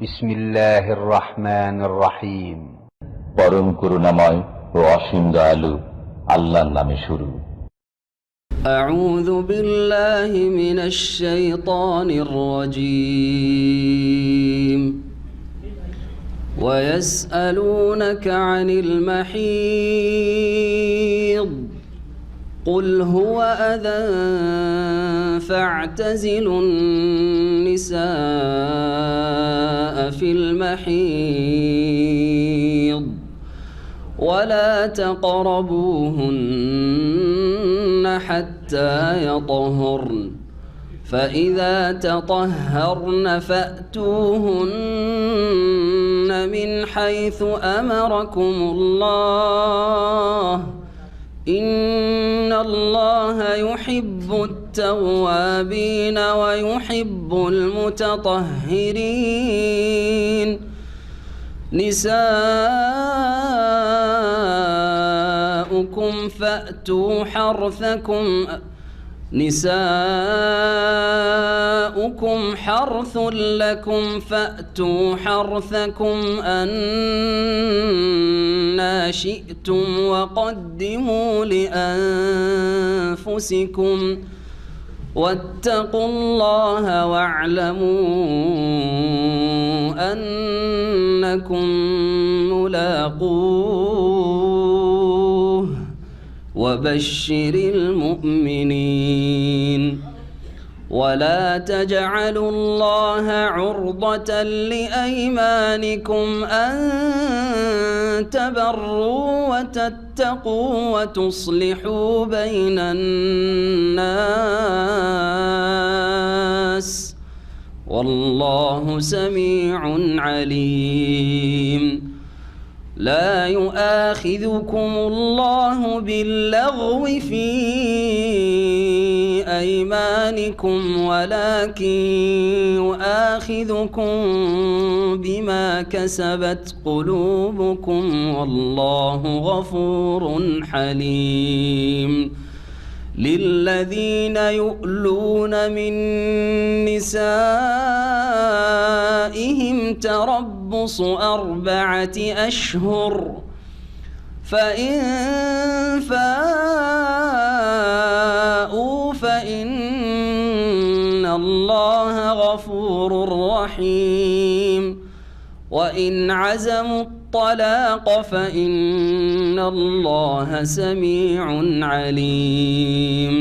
বিসমিল্লাহির রহমানির রহিম। পরম করুণাময় ও অসীম দয়ালু আল্লাহর নামে শুরু। আউযু বিল্লাহি মিনাশ শাইতানির রাজীম। ويسألونك عن المحيض قل هو أذى فاعتزلوا النساء في المحيض ولا تقربوهن حتى يطهرن فإذا تطهرن فأتوهن من حيث أمركم الله إن الله يحب التوابين ويحب المتطهرين. نساؤكم حرث لكم فأتوا حرثكم أنى شئتم وقدموا لأنفسكم واتقوا الله واعلموا أنكم ملاقوه وبشر المؤمنين. ولا تجعلوا الله عرضة لأيمانكم أن تبروا وتتقوا وتصلحوا بين الناس والله سميع عليم. لا يؤاخذكم الله باللغو في أيمانكم ولكن يؤاخذكم بما كسبت قلوبكم والله غفور حليم. للذين يؤلون من نسائهم تربص 4 أشهر فإن فاءوا فإن الله غفور رحيم. وإن عزموا الطلاق فإن الله سميع عليم.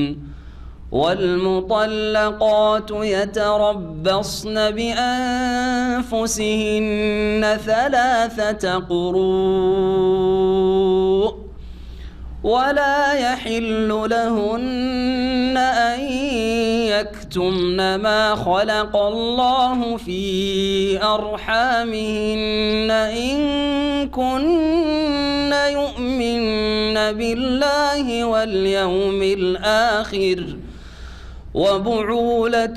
والمطلقات يتربصن بأنفسهن 3 قروء ولا يحل لهن أن يكتمن ما خلق الله في أرحامهن إن كن يؤمن بالله واليوم الآخر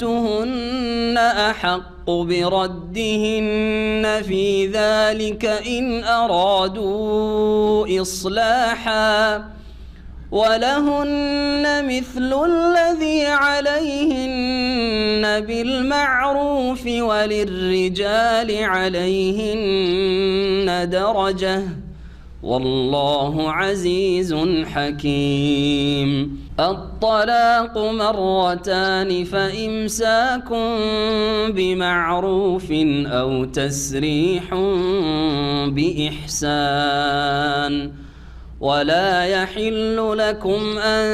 وبعولتهن أحق بردهن في ذلك إن أرادوا إصلاحا ولهن مثل الذي عليهن بالمعروف وللرجال عليهن درجة والله عزيز حكيم. الطلاق 2 فإمساك بمعروف أو تسريح بإحسان. ولا يحل لكم أن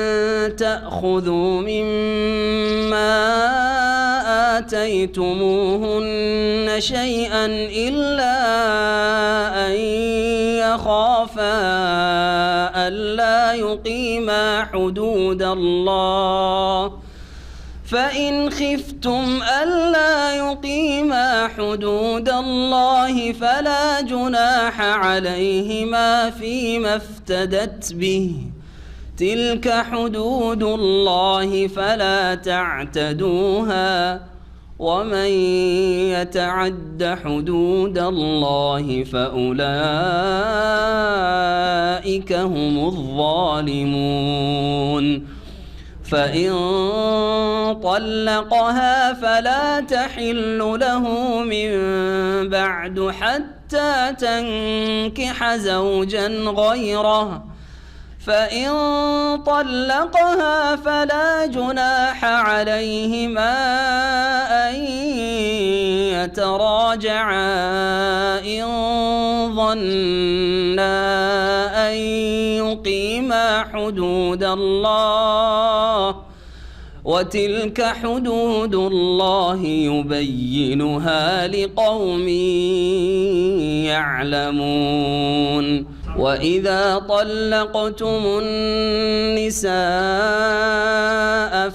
تأخذوا مما آتيتموهن شيئا إلا أن يخافا ألا يقيما حدود الله فإن خفتم ألا يقيما حدود الله فلا جناح عليهما فيما افتدت به تلك حدود الله فلا تعتدوها ومن يتعد حدود الله فأولئك هم الظالمون. فإن طلقها فلا تحل له من بعد حتى تنكح زوجا غيره فإن طلقها فلا جناح عليهما أن يتراجعا إن ظنا أن يقيما حدود الله وتلك حدود الله يبينها لقوم يعلمون وإذا طلقتم النساء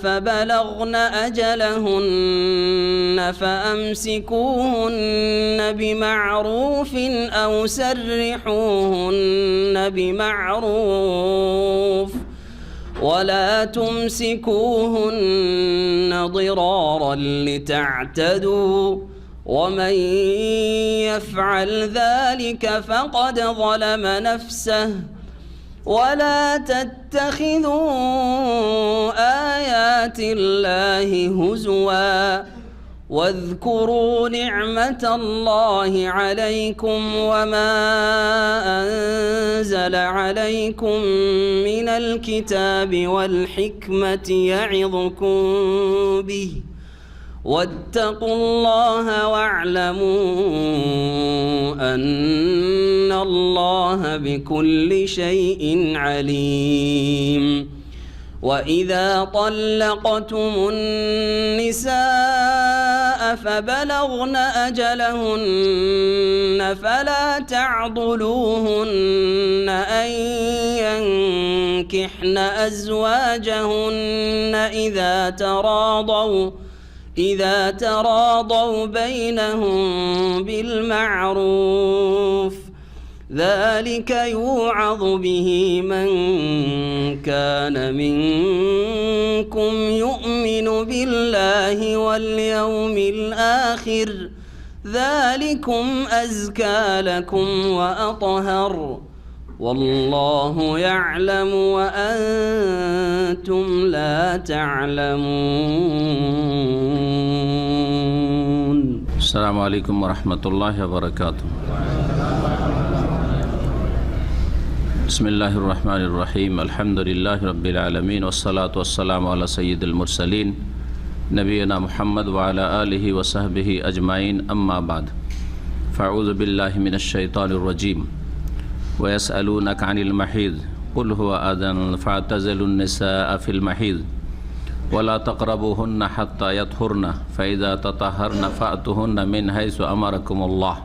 فبلغن أجلهن فأمسكوهن بمعروف أو سرحوهن بمعروف ولا تمسكوهن ضرارا لتعتدوا ومن يفعل ذلك فقد ظلم نفسه ولا تتخذوا آيات الله هزوا واذكروا نعمة الله عليكم وما أنزل عليكم من الكتاب والحكمة يعظكم به واتقوا الله واعلموا أن الله بكل شيء عليم وإذا طلقتم النساء فبلغن أجلهن فلا تعضلوهن أن ينكحن أزواجهن إذا تراضوا بينهم بالمعروف ذلك يوعظ به من كان منكم يؤمن بالله واليوم الآخر ذلكم أزكى لكم وأطهر والله يعلم وأنتم لا تعلمون. السلام عليكم ورحمة الله وبركاته. بسم الله الرحمن الرحيم الحمد لله رب العالمين والصلاة والسلام على سيد المرسلين نبينا محمد وعلى آله وصحبه أجمعين أما بعد فأعوذ بالله من الشيطان الرجيم ويسألونك عن المحيض قل هو أذى فاعتزلوا النساء في المحيض ولا تقربوهن حتى يطهرن فإذا تطهرن فأتوهن من حيث أمركم الله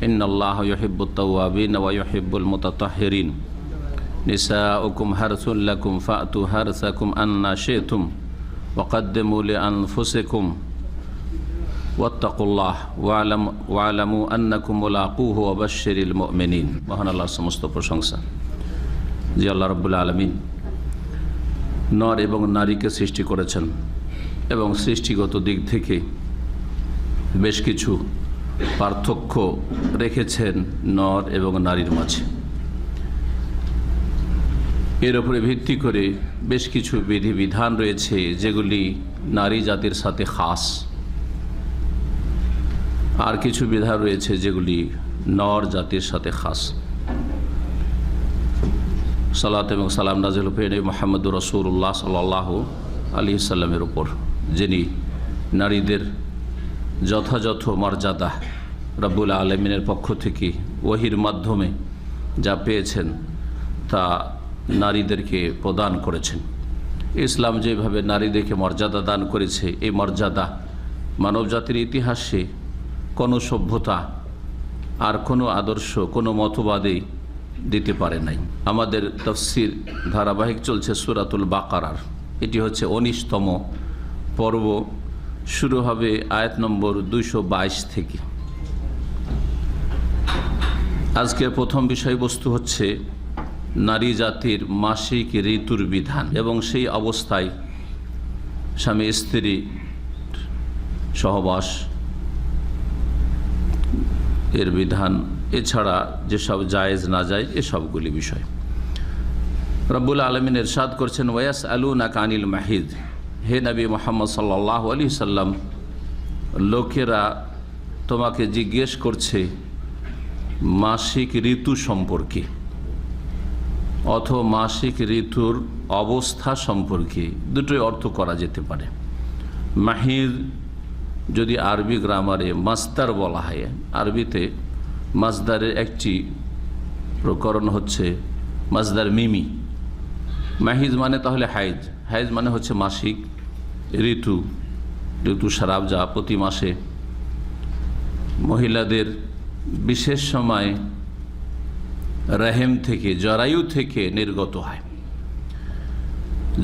إن الله يحب التوابين ويحب المتطهرين نساؤكم حرث لكم فأتوا حرثكم أن شئتم وقدموا لأنفسكم واتقوا الله واعلموا أنكم ملاقوه وبشر المؤمنين. মহান আল্লাহর সমস্ত প্রশংসা যে আল্লাহ রাব্বুল আলামিন নর এবং নারীকে সৃষ্টি করেছেন এবং সৃষ্টিগত দিক থেকে বেশ কিছু পার্থক্য রেখেছেন নর এবং নারীর মাঝে। এর উপরে ভিত্তি করে বেশ কিছু বিধিবিধান রয়েছে যেগুলি নারী জাতির সাথে খাস, আর কিছু বিধান রয়েছে যেগুলি নর জাতির সাথে খাস। সালাত এবং সালাম নাযিল হয়ে নবী মুহাম্মদুর রাসূলুল্লাহ সাল্লাল্লাহু আলাইহি সাল্লামের উপর, যিনি নারীদের যথাযথ মর্যাদা রব্বুল আলামিনের পক্ষ থেকে ওহীর মাধ্যমে যা পেয়েছেন তা নারীদেরকে প্রদান করেছেন। ইসলাম যেভাবে নারীদেরকে মর্যাদা দান করেছে, এই মর্যাদা মানবজাতির ইতিহাসে কোনো সভ্যতা আর কোনো আদর্শ, কোনো মতবাদই দিতে পারে নাই। আমাদের তাফসীর ধারাবাহিক চলছে সূরাতুল বাকারার, এটি হচ্ছে 19তম পর্ব, শুরু হবে আয়াত নম্বর 222 থেকে। আজকের প্রথম বিষয়বস্তু হচ্ছে নারী জাতির মাসিক ঋতুর বিধান এবং সেই অবস্থায় স্বামী স্ত্রী সহবাস এর বিধান, এছাড়া যেসব জায়েজ না জায়েজ এসবগুলি বিষয়। রব্বুল আলমিন ইরশাদ করছেন, ওয়াস আলুনাকা আনিল মাহিদ, হে নবী মুহাম্মদ সাল্লাল্লাহু আলাইহি সাল্লাম, লোকেরা তোমাকে জিজ্ঞেস করছে মাসিক ঋতু সম্পর্কে অথবা মাসিক ঋতুর অবস্থা সম্পর্কে। দুটোই অর্থ করা যেতে পারে। মাহিদ যদি আরবি গ্রামারে মাসদার বলা হয়, আরবিতে মাসদারের একটি প্রকরণ হচ্ছে মাসদার মিমি। মাহিজ মানে তাহলে হাইজ, হাইজ মানে হচ্ছে মাসিক ঋতু, ঋতুস্রাব, যা প্রতি মাসে মহিলাদের বিশেষ সময় রহেম থেকে, জরায়ু থেকে নির্গত হয়।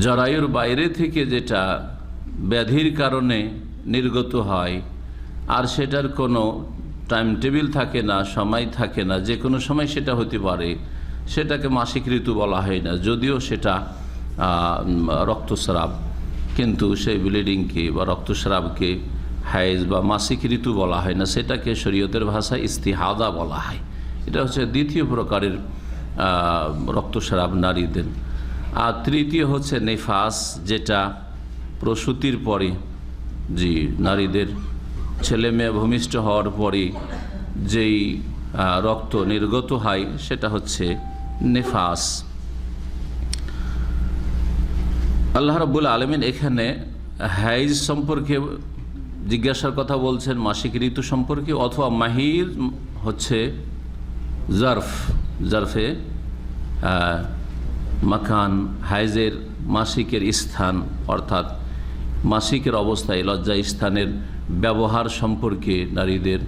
জরায়ুর বাইরে থেকে যেটা ব্যাধির কারণে নির্গত হয়, আর সেটার কোনো টাইম টেবিল থাকে না, সময় থাকে না, যে কোনো সময় সেটা হতে পারে, সেটাকে মাসিক ঋতু বলা হয় না, যদিও সেটা রক্তস্রাব, কিন্তু সেই ব্লিডিংকে বা রক্তস্রাবকে হাইজ বা মাসিক ঋতু বলা হয় না, সেটাকে শরীয়তের ভাষায় ইস্তিহাদা বলা হয়। এটা হচ্ছে দ্বিতীয় প্রকারের রক্তস্রাব নারীদের। আর তৃতীয় হচ্ছে নেফাস, যেটা প্রসূতির পরে, নারীদের ছেলে মেয়ে ভূমিষ্ঠ হওয়ার পরে যেই রক্ত নির্গত হয় সেটা হচ্ছে নেফাস। আল্লাহ রাব্বুল আলামিন এখানে হাইজ সম্পর্কে জিজ্ঞাসার কথা বলছেন, মাসিক ঋতু সম্পর্কে, অথবা মাহির হচ্ছে জারফ, জারফে মাকান, হাইজের মাসিকের স্থান, অর্থাৎ মাসিকের অবস্থায় লজ্জা স্থানের ব্যবহার সম্পর্কে নারীদের,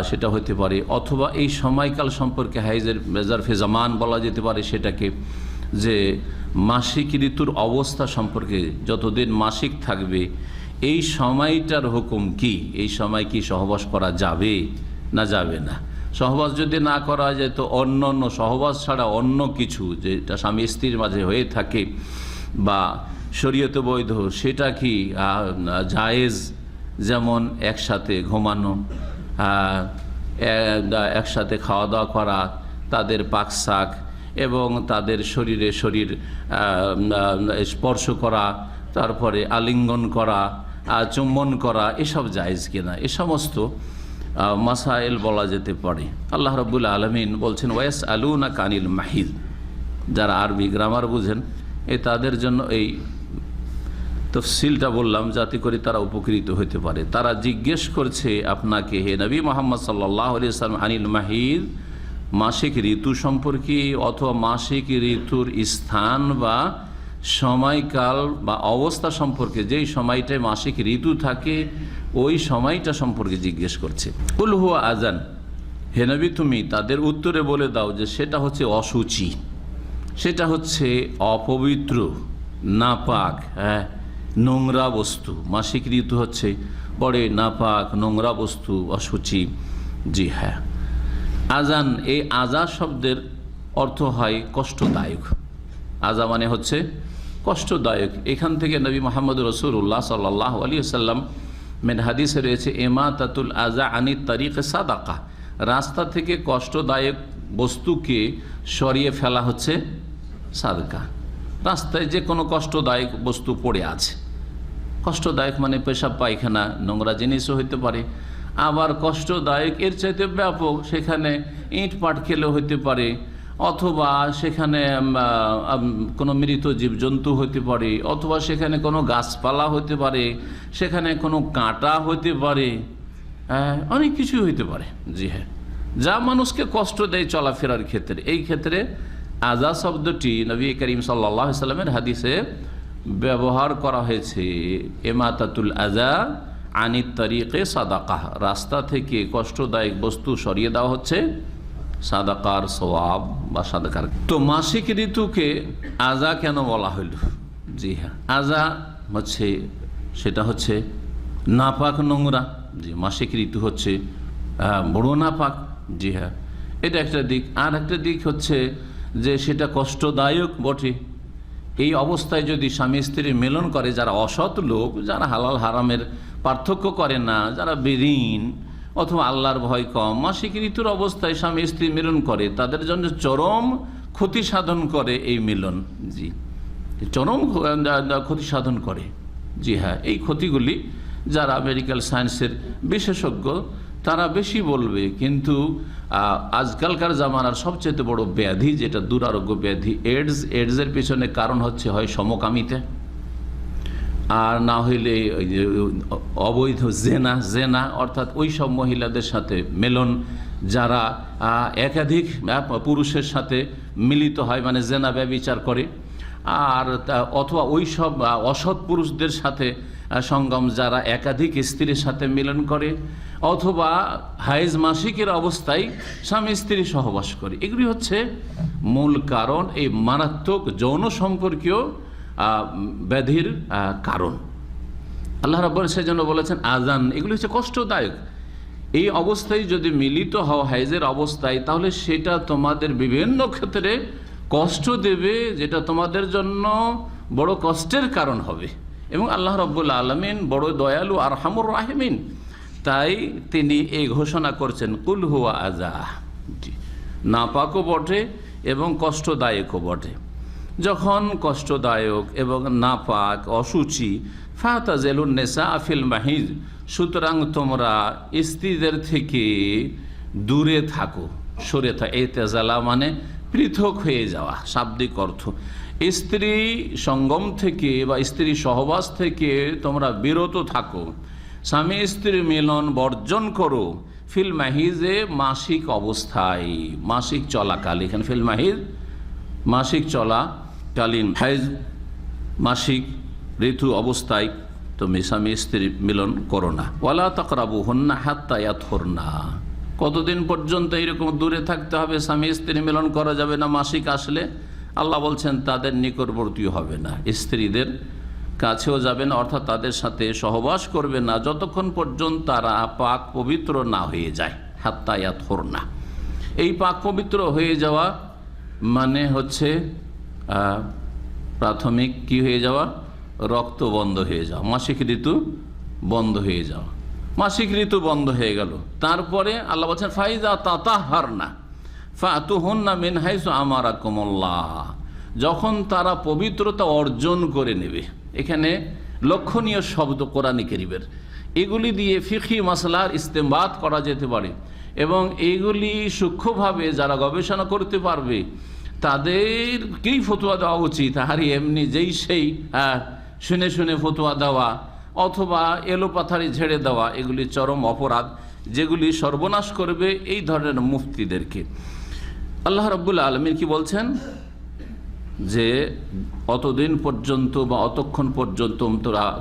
সেটা হতে পারে, অথবা এই সময়কাল সম্পর্কে হাইজের জারফে জামান বলা যেতে পারে সেটাকে, যে মাসিক ঋতুর অবস্থা সম্পর্কে, যতদিন মাসিক থাকবে এই সময়টার হুকুম কি, এই সময় কি সহবাস করা যাবে না যাবে না। সহবাস যদি না করা যায় তো অন্য সহবাস ছাড়া অন্য কিছু যেটা স্বামী স্ত্রীর মাঝে হয়ে থাকে বা শরীয়তে বৈধ, সেটা কি জায়েজ, যেমন একসাথে ঘুমানো, একসাথে খাওয়া দাওয়া করা, তাদের পাকশাক এবং তাদের শরীরে শরীর স্পর্শ করা, তারপরে আলিঙ্গন করা, চুম্বন করা, এসব জায়েজ কিনা, এ সমস্ত মাসাইল বলা যেতে পারে। আল্লাহ রাব্বুল আলামিন বলছেন, ওয়াস আলুনাকা আনিল মাহিদ। যারা আরবি গ্রামার বুঝেন, তাদের জন্য এই তফসিলটা বললাম যাতে করে তারা উপকৃত হতে পারে। তারা জিজ্ঞেস করছে আপনাকে, হে নবী মুহাম্মদ সাল্লাল্লাহু আলাইহি ওয়াসাল্লাম, আনিল মাহিদ, মাসিক ঋতু সম্পর্কে অথবা মাসিক ঋতুর স্থান বা সময়কাল বা অবস্থা সম্পর্কে, যেই সময়টায় মাসিক ঋতু থাকে ওই সময়টা সম্পর্কে জিজ্ঞেস করছে। কুল হুয়া আযান, হে নবী তুমি তাদের উত্তরে বলে দাও যে সেটা হচ্ছে অসুচি, সেটা হচ্ছে অপবিত্র, নাপাক, নোংরা বস্তু। মাসিক ঋতু হচ্ছে বড় নাপাক, নোংরা বস্তু, অসুচি। জি হ্যাঁ, আজান, এই আজা শব্দের অর্থ হয় কষ্টদায়ক। আজা মানে হচ্ছে কষ্টদায়ক। এখান থেকে নবী মুহাম্মদ রাসূলুল্লাহ সাল্লাল্লাহু আলাইহি ওয়াসাল্লাম মেন হাদিসে রয়েছে, ইমাতাতুল আজা আনিত তারিকে সাদাকা, রাস্তা থেকে কষ্টদায়ক বস্তুকে সরিয়ে ফেলা হচ্ছে সাদকা। রাস্তায় যে কোনো কষ্টদায়ক বস্তু পড়ে আছে, কষ্টদায়ক মানে পেশাব পায়খানা, নোংরা জিনিসও হইতে পারে, আবার কষ্টদায়ক এর চাইতে ব্যাপক, সেখানে ইট পাট খেলেও হইতে পারে, অথবা সেখানে কোনো মৃত জীবজন্তু হতে পারে, অথবা সেখানে কোনো গাছপালা হতে পারে, সেখানে কোনো কাঁটা হতে পারে, অনেক কিছু হইতে পারে। জি হ্যাঁ, যা মানুষকে কষ্ট দেয় চলাফেরার ক্ষেত্রে। এই ক্ষেত্রে আজা শব্দটি নবী করিম সাল্লাল্লাহু আলাইহি ওয়াসাল্লামের হাদিসে ব্যবহার করা হয়েছে। ইমাতাতুল আজা আনিত তারিকে সাদাকা, রাস্তা থেকে কষ্টদায়ক বস্তু সরিয়ে দেওয়া হচ্ছে সাদাকার সওয়াব বা সাদাকার। তো মাসিক ঋতুকে আজা কেন বলা হইল? জি হ্যাঁ, আজা হচ্ছে সেটা হচ্ছে নাপাক, নোংরা। জি, মাসিক ঋতু হচ্ছে বড় নাপাক। জি হ্যাঁ, এটা একটা দিক। আর একটা দিক হচ্ছে যে সেটা কষ্টদায়ক বটে। এই অবস্থায় যদি স্বামী স্ত্রী মিলন করে, যারা অসৎ লোক, যারা হালাল হারামের পার্থক্য করে না, যারা বেরিন অথবা আল্লাহর ভয় কম, মাসিক ঋতুর অবস্থায় স্বামী স্ত্রী মিলন করে, তাদের জন্য চরম ক্ষতি সাধন করে এই মিলন, জি চরম ক্ষতি সাধন করে। জি হ্যাঁ, এই ক্ষতিগুলি যারা মেডিকেল সায়েন্সের বিশেষজ্ঞ তারা বেশি বলবে, কিন্তু আজকালকার জামানার সবচেয়ে বড় ব্যাধি যেটা দুরারোগ্য ব্যাধি এডসের পিছনে কারণ হচ্ছে হয় সমকামিতে, আর না হইলে ওই যে অবৈধ জেনা অর্থাৎ ওই সব মহিলাদের সাথে মেলন যারা একাধিক পুরুষের সাথে মিলিত হয়, মানে জেনা ব্যভিচার করে, আর অথবা ওই সব অসৎ পুরুষদের সাথে সঙ্গম যারা একাধিক স্ত্রীর সাথে মিলন করে, অথবা হাইজ মাসিকের অবস্থায় স্বামী স্ত্রী সহবাস করে। এগুলি হচ্ছে মূল কারণ, এই মারাত্মক যৌন সম্পর্কীয় ব্যাধির কারণ। আল্লাহ রাব্বুল সেজন্য বলেছেন আযান, এগুলি হচ্ছে কষ্টদায়ক। এই অবস্থায় যদি মিলিত হও হাইজের অবস্থায়, তাহলে সেটা তোমাদের বিভিন্ন ক্ষেত্রে কষ্ট দেবে, যেটা তোমাদের জন্য বড় কষ্টের কারণ হবে। এবং আল্লাহ রাব্বুল আলামিন বড় দয়ালু আরহামুর রাহিমিন, তাই তিনি এই ঘোষণা করছেন কুল হুয়া আযা, নাপাকও বটে এবং কষ্টদায়কও বটে। যখন কষ্টদায়ক এবং নাপাক অসুচি, ফাতাজিলুন নিসা ফিল মাহিজ, সুতরাং তোমরা স্ত্রীদের থেকে দূরে থাকো, সরে থাকো। ইতেজালা মানে পৃথক হয়ে যাওয়া, শাব্দিক অর্থ। স্ত্রী সঙ্গম থেকে বা স্ত্রী সহবাস থেকে তোমরা বিরত থাকো, স্বামী স্ত্রী মিলন বর্জন করো। ফিল মাহিজে মাসিক অবস্থায়, মাসিক চলাকালীন, এখানে ফিল মাহিজ মাসিক চলাকালীন, হাইজ মাসিক ঋতু অবস্থায় তুমি স্বামী স্ত্রী মিলন করো না। ওয়ালা তাকরাবুহুন্না হাত্তা ইয়াতহুরনা, কতদিন পর্যন্ত এরকম দূরে থাকতে হবে, স্বামী স্ত্রী মিলন করা যাবে না মাসিক আসলে? আল্লাহ বলছেন তাদের নিকটবর্তী হবে না, স্ত্রীদের কাছেও যাবে না, অর্থাৎ তাদের সাথে সহবাস করবে না যতক্ষণ পর্যন্ত তারা পাক পবিত্র না হয়ে যায়। হাত্তা ইয়াতহুরনা, এই পাক পবিত্র হয়ে যাওয়া মানে হচ্ছে প্রাথমিক কি হয়ে যাওয়া, রক্ত বন্ধ হয়ে যাওয়া, মাসিক ঋতু বন্ধ হয়ে যাওয়া। মাসিক ঋতু বন্ধ হয়ে গেল, তারপরে আল্লাহ বলছেন ফাইজা তাতাহারনা ফাতুহুন্না মিন হাইসু আমারাকুমুল্লাহ, যখন তারা পবিত্রতা অর্জন করে নেবে। এখানে লক্ষণীয় শব্দ কোরআনে কারীমের, এগুলি দিয়ে ফিকহি মাসলার ইস্তেমবাত করা যেতে পারে, এবং এইগুলি সূক্ষ্মভাবে যারা গবেষণা করতে পারবে তাদেরকেই ফতোয়া দেওয়া উচিত। আর এমনি যেই সেই শুনে শুনে ফতোয়া দেওয়া অথবা এলোপাথারি ঝেড়ে দেওয়া, এগুলি চরম অপরাধ, যেগুলি সর্বনাশ করবে এই ধরনের মুফতিদেরকে। আল্লাহ রাব্বুল আলামিন কি বলছেন যে অতদিন পর্যন্ত বা অতক্ষণ পর্যন্ত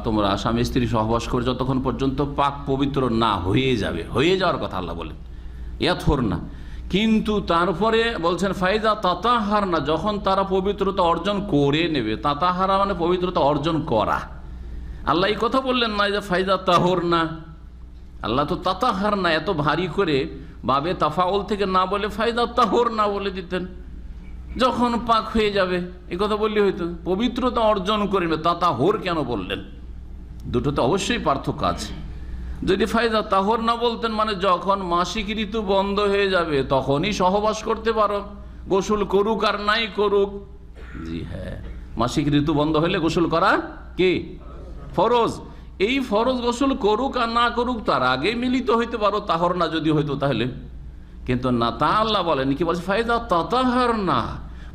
তোমরা স্বামী স্ত্রী সহবাস করে যতক্ষণ পর্যন্ত পাক পবিত্র না হয়ে যাবে, হয়ে যাওয়ার কথা আল্লাহ বলেন, ইয়াতহুরনা। কিন্তু তারপরে বলছেন ফাইজা তাতাহারনা, যখন তারা পবিত্রতা অর্জন করে নেবে। তাতাহারা মানে পবিত্রতা অর্জন করা। আল্লাহ এই কথা বললেন না যে ফাইজা তাহরনা, আল্লাহ তো তাতাহারনা এত ভারী করে বাবে তাফাউল থেকে না বলে ফাইজা তাহরনা বলে দিতেন, যখন পাক হয়ে যাবে এই কথা বললে হয়তো। পবিত্রতা অর্জন করে নেবে, তাতাহর কেন বললেন? দুটোতে অবশ্যই পার্থক্য আছে। যদি ফাইজা তাহর না বলতেন মানে যখন মাসিক ঋতু বন্ধ হয়ে যাবে তখনই সহবাস করতে পারো, গোসল করুক আর নাই করুক। জি হ্যাঁ, মাসিক ঋতু বন্ধ হলে গোসল করা কি ফরজ। এই ফরজ গোসল করুক আর না করুক তার আগে মিলিত হইতে পারো, তাহর না যদি হইতো তাহলে। কিন্তু না, তা আল্লাহ বলেন কি বলছে ফাইজা তাতাহার না,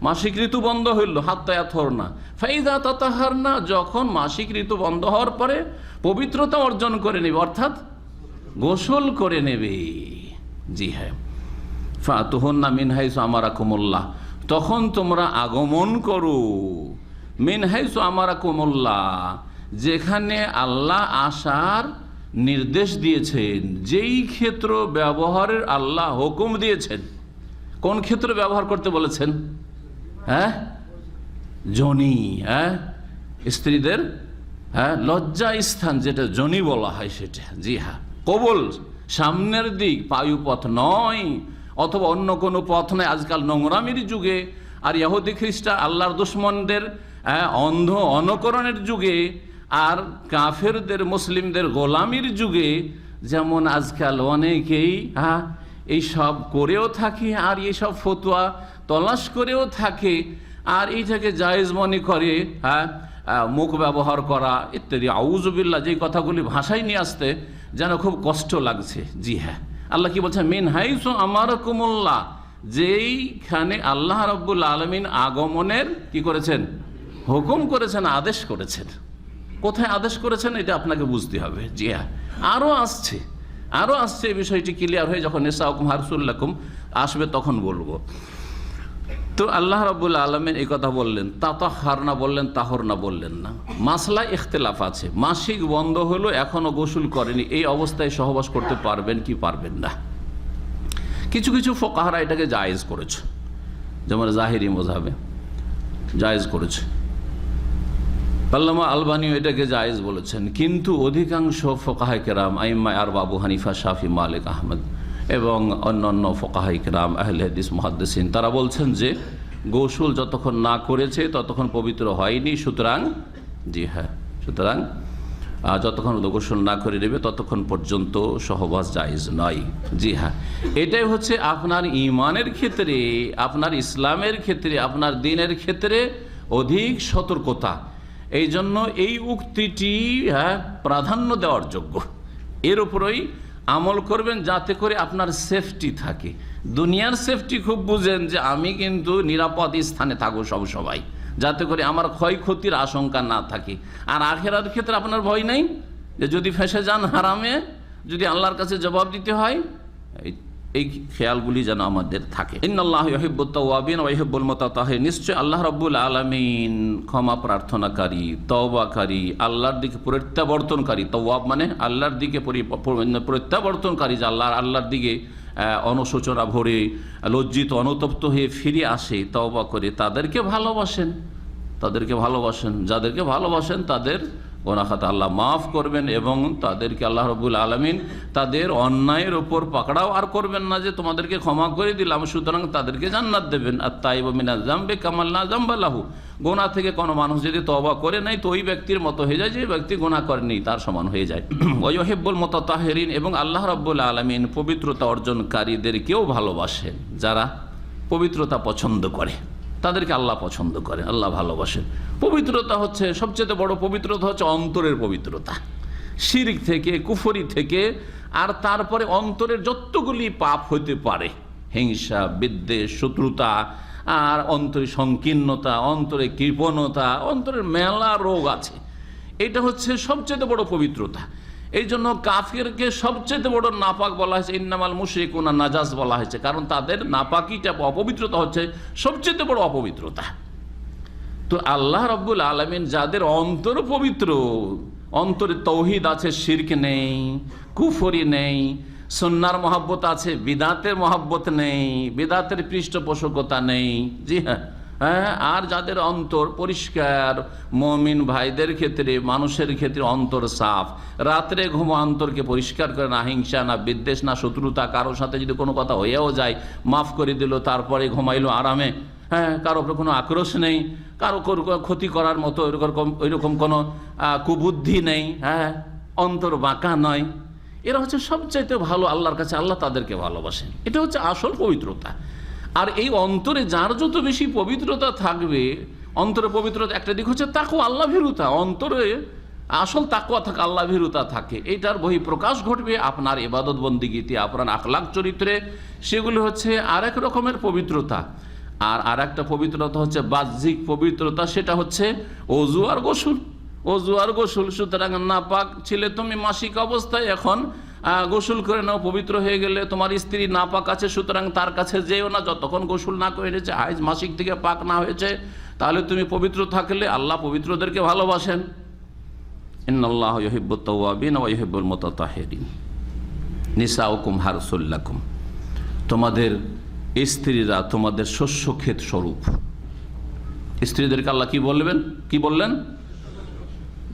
মাসিক ঋতু বন্ধ হইল, হাত্তা ইয়াতহুরনা। ফাইজা তাতাহারনা, যখন মাসিক ঋতু বন্ধ হওয়ার পরে পবিত্রতা অর্জন করে নেবে, অর্থাৎ গোসল করে নেবে। জি হ্যাঁ, ফাতুহুন্না মিন হাইসু আমারাকুমুল্লাহ, তখন তোমরা আগমন করো। মিন হাইসু আমারাকুমুল্লাহ, যেখানে আল্লাহ আসার নির্দেশ দিয়েছেন, যেই ক্ষেত্র ব্যবহারের আল্লাহ হুকুম দিয়েছেন। কোন ক্ষেত্র ব্যবহার করতে বলেছেন? হ্যাঁ, যোনি, হ্যাঁ স্ত্রীদের লজ্জা স্থান যেটা যোনি বলা হয় সেটা। জি হ্যাঁ, কবুল সামনের দিক, পায়ুপথ নয়, অথবা অন্য কোনো পথ নয়। আজকাল নোংরামির যুগে আর ইহুদি খ্রিস্টান আল্লাহর দুশ্মনদের অন্ধ অনুকরণের যুগে আর কাফেরদের মুসলিমদের গোলামির যুগে যেমন আজকাল অনেকেই এইসব করেও থাকে আর এইসব ফতোয়া তলাশ করেও থাকে আর এইটাকে জায়েজ মনে করে, হ্যাঁ, মুখ ব্যবহার করা ইত্যাদি, আউযুবিল্লাহ, যে কথাগুলি ভাষায় নিয়ে আসতে যেন খুব কষ্ট লাগছে। জি হ্যাঁ, আল্লাহ কি বলছেন, মিন হাইসু আমারাকুমুল্লাহ, যেইখানে আল্লাহ রাব্বুল আলামিন আগমনের কি করেছেন, হুকুম করেছেন, আদেশ করেছেন। কোথায় আদেশ করেছেন এটা আপনাকে বুঝতে হবে। জি হ্যাঁ, আরও আসছে এই বিষয়টি ক্লিয়ার হয়ে যখন নিসাউকুম হারসুল লাকুম আসবে তখন বলবো। তো আল্লাহ রাব্বুল আলামিন এই কথা বললেন, তাতাহহার না বললেন, তাহর না বললেন না, মাসলা ইখতিলাফ আছে। মাসিক বন্ধ হলো, এখনো গোসল করেনি, এই অবস্থায় সহবাস করতে পারবেন কি পারবেন না? কিছু কিছু ফুকাহারা এটাকে জায়েজ করেছে, যেমন জাহিরি মাযহাবে জায়েজ করেছে, আল্লামা আলবানীও এটাকে জায়েজ বলেছেন। কিন্তু অধিকাংশ ফুকাহায়ে কেরাম, আইম্মা আরবা, আবু হানিফা, শাফি, মালিক, আহমদ এবং অন্যান্য ফুকাহায়ে কেরাম, আহলে হাদিস, মুহাদ্দিসিন, তারা বলছেন যে গোসল যতক্ষণ না করেছে ততক্ষণ পবিত্র হয়নি। সুতরাং জি হ্যাঁ, সুতরাং যতক্ষণ গোসল না করে নেবে ততক্ষণ পর্যন্ত সহবাস জায়েজ নয়। জি হ্যাঁ, এটাই হচ্ছে আপনার ঈমানের ক্ষেত্রে, আপনার ইসলামের ক্ষেত্রে, আপনার দ্বীনের ক্ষেত্রে অধিক সতর্কতা। এই জন্য এই উক্তিটি প্রাধান্য দেওয়ার যোগ্য, এর উপরেই আমল করবেন যাতে করে আপনার সেফটি থাকে। দুনিয়ার সেফটি খুব বুঝেন যে আমি কিন্তু নিরাপদ স্থানে থাকবো সবসময়, যাতে করে আমার ক্ষয়ক্ষতির আশঙ্কা না থাকে। আর আখিরাতের ক্ষেত্রে আপনার ভয় নেই যে যদি ফেঁসে যান হারামে, যদি আল্লাহর কাছে জবাব দিতে হয়, এই খেয়ালগুলি যেন আমাদের থাকে। ইন্নাল্লাহা ইউহিব্বুত তাওয়াবিন ওয়া ইউহিব্বুল মুতাতাহহিরিন, নিশ্চয় আল্লাহ রাব্বুল আলামিন ক্ষমা প্রার্থনাকারী, তওবাকারী, আল্লাহর দিকে প্রত্যাবর্তনকারী। তাওয়াব মানে আল্লাহর দিকে প্রত্যাবর্তনকারী, যে আল্লাহর দিকে অনুশোচনা ভরে লজ্জিত অনুতপ্ত হয়ে ফিরে আসে, তওবা করে, তাদেরকে ভালোবাসেন। যাদেরকে ভালোবাসেন তাদের গুনাহ খাতা আল্লাহ মাফ করবেন এবং তাদেরকে আল্লাহ রাব্বুল আলামিন তাদের অন্যায়ের ওপর পাকড়াও আর করবেন না যে তোমাদেরকে ক্ষমা করে দিলাম সুতরাং তাদেরকে জান্নাত দেবেন। আত-তাইবু মিনাজ যামবি কামান লা যামবা লাহু, গুনাহ থেকে কোনো মানুষ যদি তওবা করে নাই তো ওই ব্যক্তির মতো হয়ে যায় যে ব্যক্তি গুনাহ করেনি, তার সমান হয়ে যায়। ওয়া ইউহিব্বুল মুতাতাহহিরিন, এবং আল্লাহ রাব্বুল আলামিন পবিত্রতা অর্জনকারীদেরকেও ভালোবাসেন। যারা পবিত্রতা পছন্দ করে তাদেরকে আল্লাহ পছন্দ করেন, আল্লাহ ভালোবাসেন। পবিত্রতা হচ্ছে সবচেয়ে বড় পবিত্রতা হচ্ছে অন্তরের পবিত্রতা, শিরক থেকে, কুফরি থেকে, আর তারপরে অন্তরের যতগুলি পাপ হতে পারে, হিংসা, বিদ্বেষ, শত্রুতা, আর অন্তরে সংকীর্ণতা, অন্তরে কৃপণতা, অন্তরের মেলা রোগ আছে। এটা হচ্ছে সবচেয়ে বড় পবিত্রতা। এই জন্য কাফিরকে সবচেয়ে বড় নাপাক বলা হয়েছে, ইন্নামাল মুশরিকুনা নাজাস বলা হয়েছে, কারণ তাদের নাপাকিটা, অপবিত্রতা হচ্ছে সবচেয়ে বড় অপবিত্রতা। তো আল্লাহ রাব্বুল আলামিন যাদের অন্তর পবিত্র, অন্তরে তৌহিদ আছে, শিরক নেই, কুফরি নেই, সুন্নাহর মহব্বত আছে, বিদাতের মহব্বত নেই, বিদাতের পৃষ্ঠপোষকতা নেই। জি হ্যাঁ, আর যাদের অন্তর পরিষ্কার, মুমিন ভাইদের ক্ষেত্রে, মানুষের ক্ষেত্রে অন্তর সাফ, রাত্রে ঘুমো অন্তরকে পরিষ্কার করে, না হিংসা, না বিদ্বেষ, না শত্রুতা, কারোর সাথে যদি কোনো কথা হয়েও যায় মাফ করে দিল, তারপরে ঘুমাইলো আরামে, কারো উপরে কোনো আক্রোশ নেই, কারো ক্ষতি করার মতো ওইরকম কোনো কুবুদ্ধি নেই, অন্তর বাঁকা নয়। এরা হচ্ছে সবচাইতে ভালো আল্লাহর কাছে, আল্লাহ তাদেরকে ভালোবাসেন। এটা হচ্ছে আসল পবিত্রতা। আর এই অন্তরে যার যত বেশি পবিত্রতা থাকবে, অন্তরে পবিত্রতা একটা দিক হচ্ছে তাকওয়া, আল্লাহ ভীরুতা। অন্তরে আসল তাকওয়া থাকে, আল্লাহ ভীরুতা থাকে, এটার বহিঃপ্রকাশ ঘটবে আপনার ইবাদত বন্দিগিতে, আপনার আখলাক চরিত্রে। সেগুলো হচ্ছে আরেক রকমের পবিত্রতা। আর একটা পবিত্রতা হচ্ছে বাহ্যিক পবিত্রতা, সেটা হচ্ছে ওযু আর গোসল। সুতরাং নাপাক ছিলে তুমি মাসিক অবস্থায়, এখন গোসল করে নাও, পবিত্র হয়ে গেলে। তোমার স্ত্রী নাপাক আছে, সুতরাং তার কাছে যেও না যতক্ষণ গোসল না করে এনেছে, হাইজ মাসিক থেকে পাক না হয়েছে, তাহলে তুমি পবিত্র থাকলে। আল্লাহ পবিত্রদেরকে ভালোবাসেন। ইন্নাল্লাহা ইউহিব্বুত তাওয়াবিন ওয়া ইউহিব্বুল মুতাতাহহিরিন। নিসাউকুম হারসুল লাকুম, তোমাদের স্ত্রীরা তোমাদের শস্য ক্ষেত স্বরূপ। স্ত্রীদেরকে আল্লাহ কি বললেন?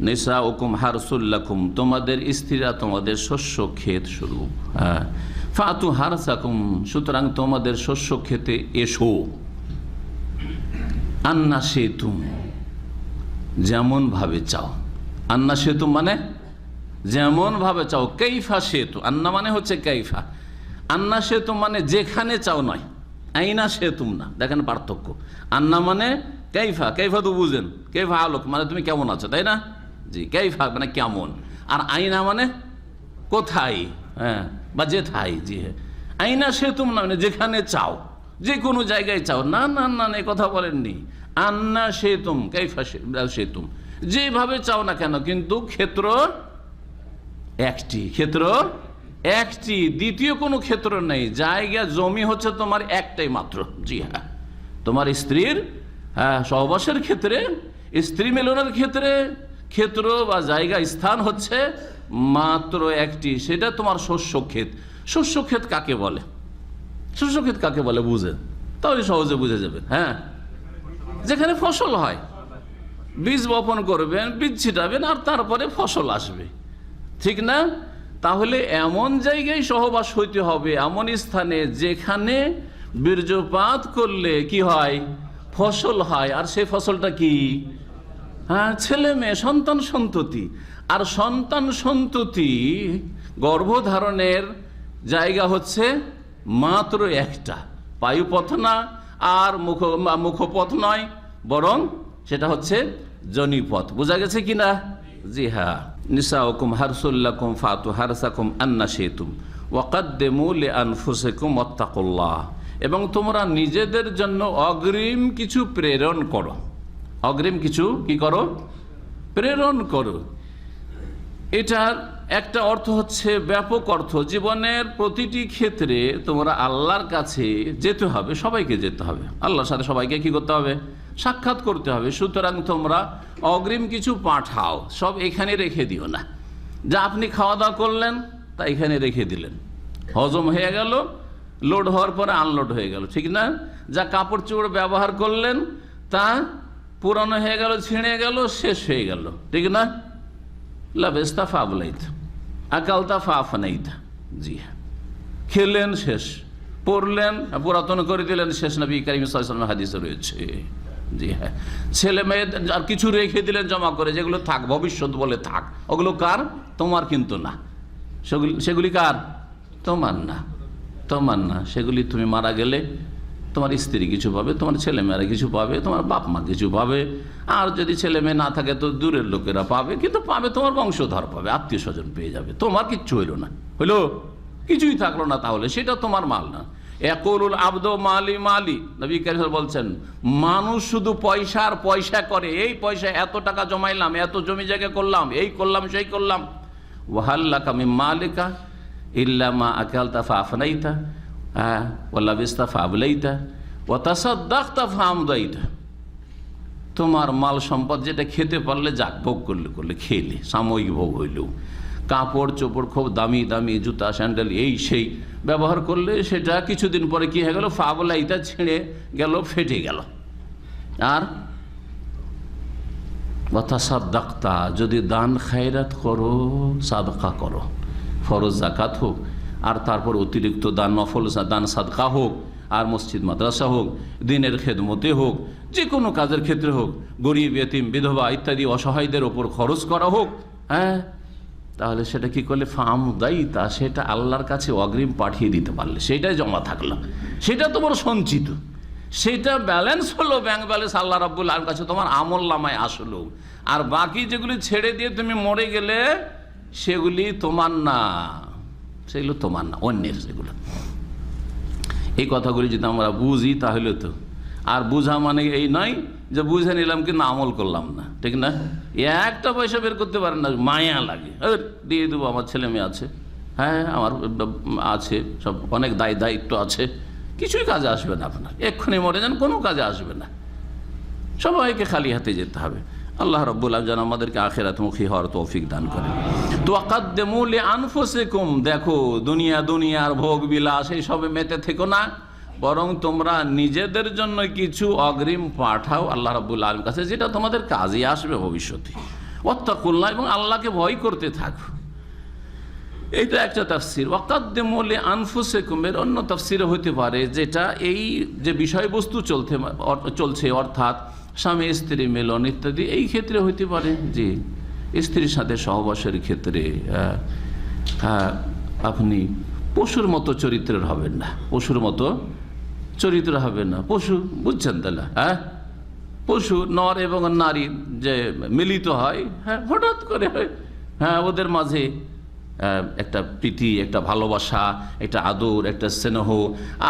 নিসাউকুম হারসুল লাকুম, তোমাদের স্ত্রীরা তোমাদের শস্য ক্ষেত স্বরূপ। ফাতু হারসাকুম, সুতরাং তোমাদের শস্য ক্ষেতে এসো। আন্না সেতুম, যেমন ভাবে চাও। আন্না সেতুম মানে যেমন ভাবে চাও। কাইফা সেতু, আন্না মানে হচ্ছে কাইফা, আন্না সেতুম মানে যেখানে চাও নয়, আইনা সেতুম না। দেখেন পার্থক্য। আন্না মানে কাইফা, কাইফা তো বুঝেন, কাইফা আলোক মানে তুমি কেমন আছো, তাই না? জি, কাইফা মানে কেমন। আর আইনা মানে কোথায়, হ্যাঁ, বা যেথায়। জি হ্যাঁ, আইনা সেতুম না মানে যেখানে চাও, যে কোনো জায়গায় চাও। না না না, এই কথা বলেননি। আন্না সেতুম, কাইফা সেতুম, যেভাবে চাও না কেন, কিন্তু ক্ষেত্র একটি, ক্ষেত্র একটি, দ্বিতীয় কোনো ক্ষেত্র নেই। জায়গা জমি হচ্ছে তোমার একটাই মাত্র। জি হ্যাঁ, তোমার স্ত্রীর সহবাসের ক্ষেত্রে, স্ত্রী মিলনের ক্ষেত্রে ক্ষেত্র বা জায়গা স্থান হচ্ছে মাত্র একটি, সেটা তোমার শস্য ক্ষেত। শস্য ক্ষেত কাকে বলে, শস্য ক্ষেত কাকে বলে বুঝে, তাহলে সহজে বুঝে যাবেন। হ্যাঁ, যেখানে ফসল হয়, বীজ বপন করবেন, বীজ ছিটাবেন, আর তারপরে ফসল আসবে, ঠিক না? তাহলে এমন জায়গায় সহবাস হইতে হবে, এমন স্থানে যেখানে বীর্যপাত করলে কি হয়, ফসল হয়। আর সেই ফসলটা কি? হ্যাঁ, ছেলে মেয়ে, সন্তান সন্ততি। আর সন্তান সন্ততি গর্ভধারণের জায়গা হচ্ছে মাত্র একটা, পায়ুপথ না, আর মুখপথ নয়, বরং সেটা হচ্ছে জনিপথ। বোঝা গেছে কিনা? জি হ্যাঁ। নিসাউকুম হারসুল্লাকুম ফাতু হারসাকুম আন্না শিতুম ওয়াকাদ্দিমু লিআনফুসিকুম ওয়াত্তাকুল্লাহ। এবং তোমরা নিজেদের জন্য অগ্রিম কিছু প্রেরণ করো। অগ্রিম কিছু কি করো? প্রেরণ করো। এটার একটা অর্থ হচ্ছে ব্যাপক অর্থ। জীবনের প্রতিটি ক্ষেত্রে তোমরা আল্লাহর কাছে যেতে হবে, সবাইকে যেতে হবে, আল্লাহর সাথে সবাইকে কি করতে হবে? সাক্ষাৎ করতে হবে। সুতরাং তোমরা অগ্রিম কিছু পাঠাও, সব এখানে রেখে দিও না। যা আপনি খাওয়া দাওয়া করলেন তা এখানে রেখে দিলেন, হজম হয়ে গেল, লোড হওয়ার পরে আনলোড হয়ে গেল, ঠিক না? যা কাপড় চোপড় ব্যবহার করলেন তা পুরানো হয়ে গেল, ছিঁড়ে গেল, শেষ হয়ে গেল, ঠিক না? লাবেস্তা ফাবলাইত আকালতা ফাফানাইতা। জি হ্যাঁ, খেলেন শেষ, পড়লেন পুরাতন করে দিলেন শেষ। নবী কারীম সাল্লাল্লাহু আলাইহি ওয়াসাল্লাম হাদিসে রয়েছে। জি হ্যাঁ, ছেলে মেয়ে আর কিছু রেখে দিলেন জমা করে, যেগুলো থাক, ভবিষ্যৎ বলে থাক, ওগুলো কার? তোমার কিন্তু না। সেগুলি কার? তোমার না, তোমার না। সেগুলি তুমি মারা গেলে তোমার স্ত্রী কিছু পাবে, তোমার ছেলে মেয়েরা কিছু পাবে, তোমার বাপ মা কিছু পাবে, আর যদি ছেলে মেয়ে না থাকে তো দূরের লোকেরা পাবে, কিন্তু পাবে তোমার বংশধর পাবে, আত্মীয় স্বজন পেয়ে যাবে। তোমার কিচ্ছু হইল না, হইলো কিছুই থাকলো না, তাহলে সেটা তোমার মাল না। ইয়াকুলুল আবদু মালি মালি, নবী কারীম বলছেন মানুষ শুধু পয়সা আর পয়সা করে। এই পয়সা এত টাকা জমাইলাম, এত জমি জায়গা করলাম, এই করলাম, সেই করলাম। ওয়াহাল্লাকা মিন মালিকা ইল্লা মা আকালতা ফাফনাইতা ওয়া লাবিস্তা ফাবলাইতা ওয়া তাসাদ্দাকতা ফামদাইতা। তোমার মাল সম্পদ যেটা খেতে পারলে যাক, ভোগ করলে খেলে, সাময়িক ভোগ হইলেও, কাপড় চোপড় খুব দামি দামি জুতা স্যান্ডেল এই সেই ব্যবহার করলে সেটা কিছুদিন পরে কি হয়ে গেল? ফাবলাইতা, ছিঁড়ে গেল, ফেটে গেল। আর ওয়াতাসাদ্দাকতা, যদি দান খায়রাত করো, সাদকা করো, ফরজ জাকাত হোক, আর তারপর অতিরিক্ত দান, নফল দান সাদকা হোক, আর মসজিদ মাদ্রাসা হোক, দিনের খেদমতে হোক, যে কোনো কাজের ক্ষেত্রে হোক, গরিব এতিম বিধবা ইত্যাদি অসহায়দের ওপর খরচ করা হোক, হ্যাঁ, তাহলে সেটা কি করলে? ফামদাইতা, সেটা আল্লাহর কাছে অগ্রিম পাঠিয়ে দিতে পারলে, সেটাই জমা থাকলো, সেটা তোমার সঞ্চিত, সেটা ব্যালেন্স হলো, ব্যাংক ব্যালেন্স আল্লাহ রাব্বুল আলামিনের কাছে তোমার আমল নামায় আসলো। আর বাকি যেগুলি ছেড়ে দিয়ে তুমি মরে গেলে সেগুলি তোমার না, সেগুলো তোমার না, অন্যের সেগুলো। এই কথাগুলি যদি আমরা বুঝি তাহলে তো, আর বুঝা মানে এই নয় যে বুঝে নিলাম কিন্তু আমল করলাম না, ঠিক না? একটা পয়সা বের করতে পারেন না, মায়া লাগে, দিয়ে দেবো, আমার ছেলে মেয়ে আছে, হ্যাঁ আমার আছে, সব অনেক দায়িত্ব আছে, কিছুই কাজে আসবে না আপনার, এক্ষুনি মরে যান, কোনো কাজে আসবে না। সবাইকে খালি হাতে যেতে হবে। আল্লাহ রাব্বুল আলামিন যেন আমাদেরকে আখিরাতমুখী হওয়ার তৌফিক দান করেন। তুআক্কাদ্দিমু লিআনফুসিকুম, দেখো দুনিয়ার ভোগ বিলাস এই সবে মেতে থেকো না, বরং তোমরা নিজেদের জন্য কিছু অগ্রিম পাঠাও আল্লাহ রাব্বুল আলামিনের কাছে, যেটা তোমাদের কাজে আসবে ভবিষ্যতে। ওয়াত্তাকুল্লাহ, এবং আল্লাহকে ভয় করতে থাকো। এইটা একটা তাফসীর। ওয়াকাদ্দিমু লিআনফুসিকুম এর অন্য তাফসীর হতে পারে, যেটা এই যে বিষয়বস্তু চলছে অর্থাৎ স্বামী স্ত্রী মিলন ইত্যাদি, এই ক্ষেত্রে হতে পারে যে স্ত্রীর সাথে সহবাসের ক্ষেত্রে আপনি পশুর মতো চরিত্রের হবেন না, পশুর মতো চরিত্র হবে না। পশু বুঝছেন তাহলে, হ্যাঁ, পশু নর এবং নারী যে মিলিত হয়, হ্যাঁ, হঠাৎ করে হয়, হ্যাঁ, ওদের মাঝে একটা প্রীতি, একটা ভালোবাসা, একটা আদর, একটা স্নেহ,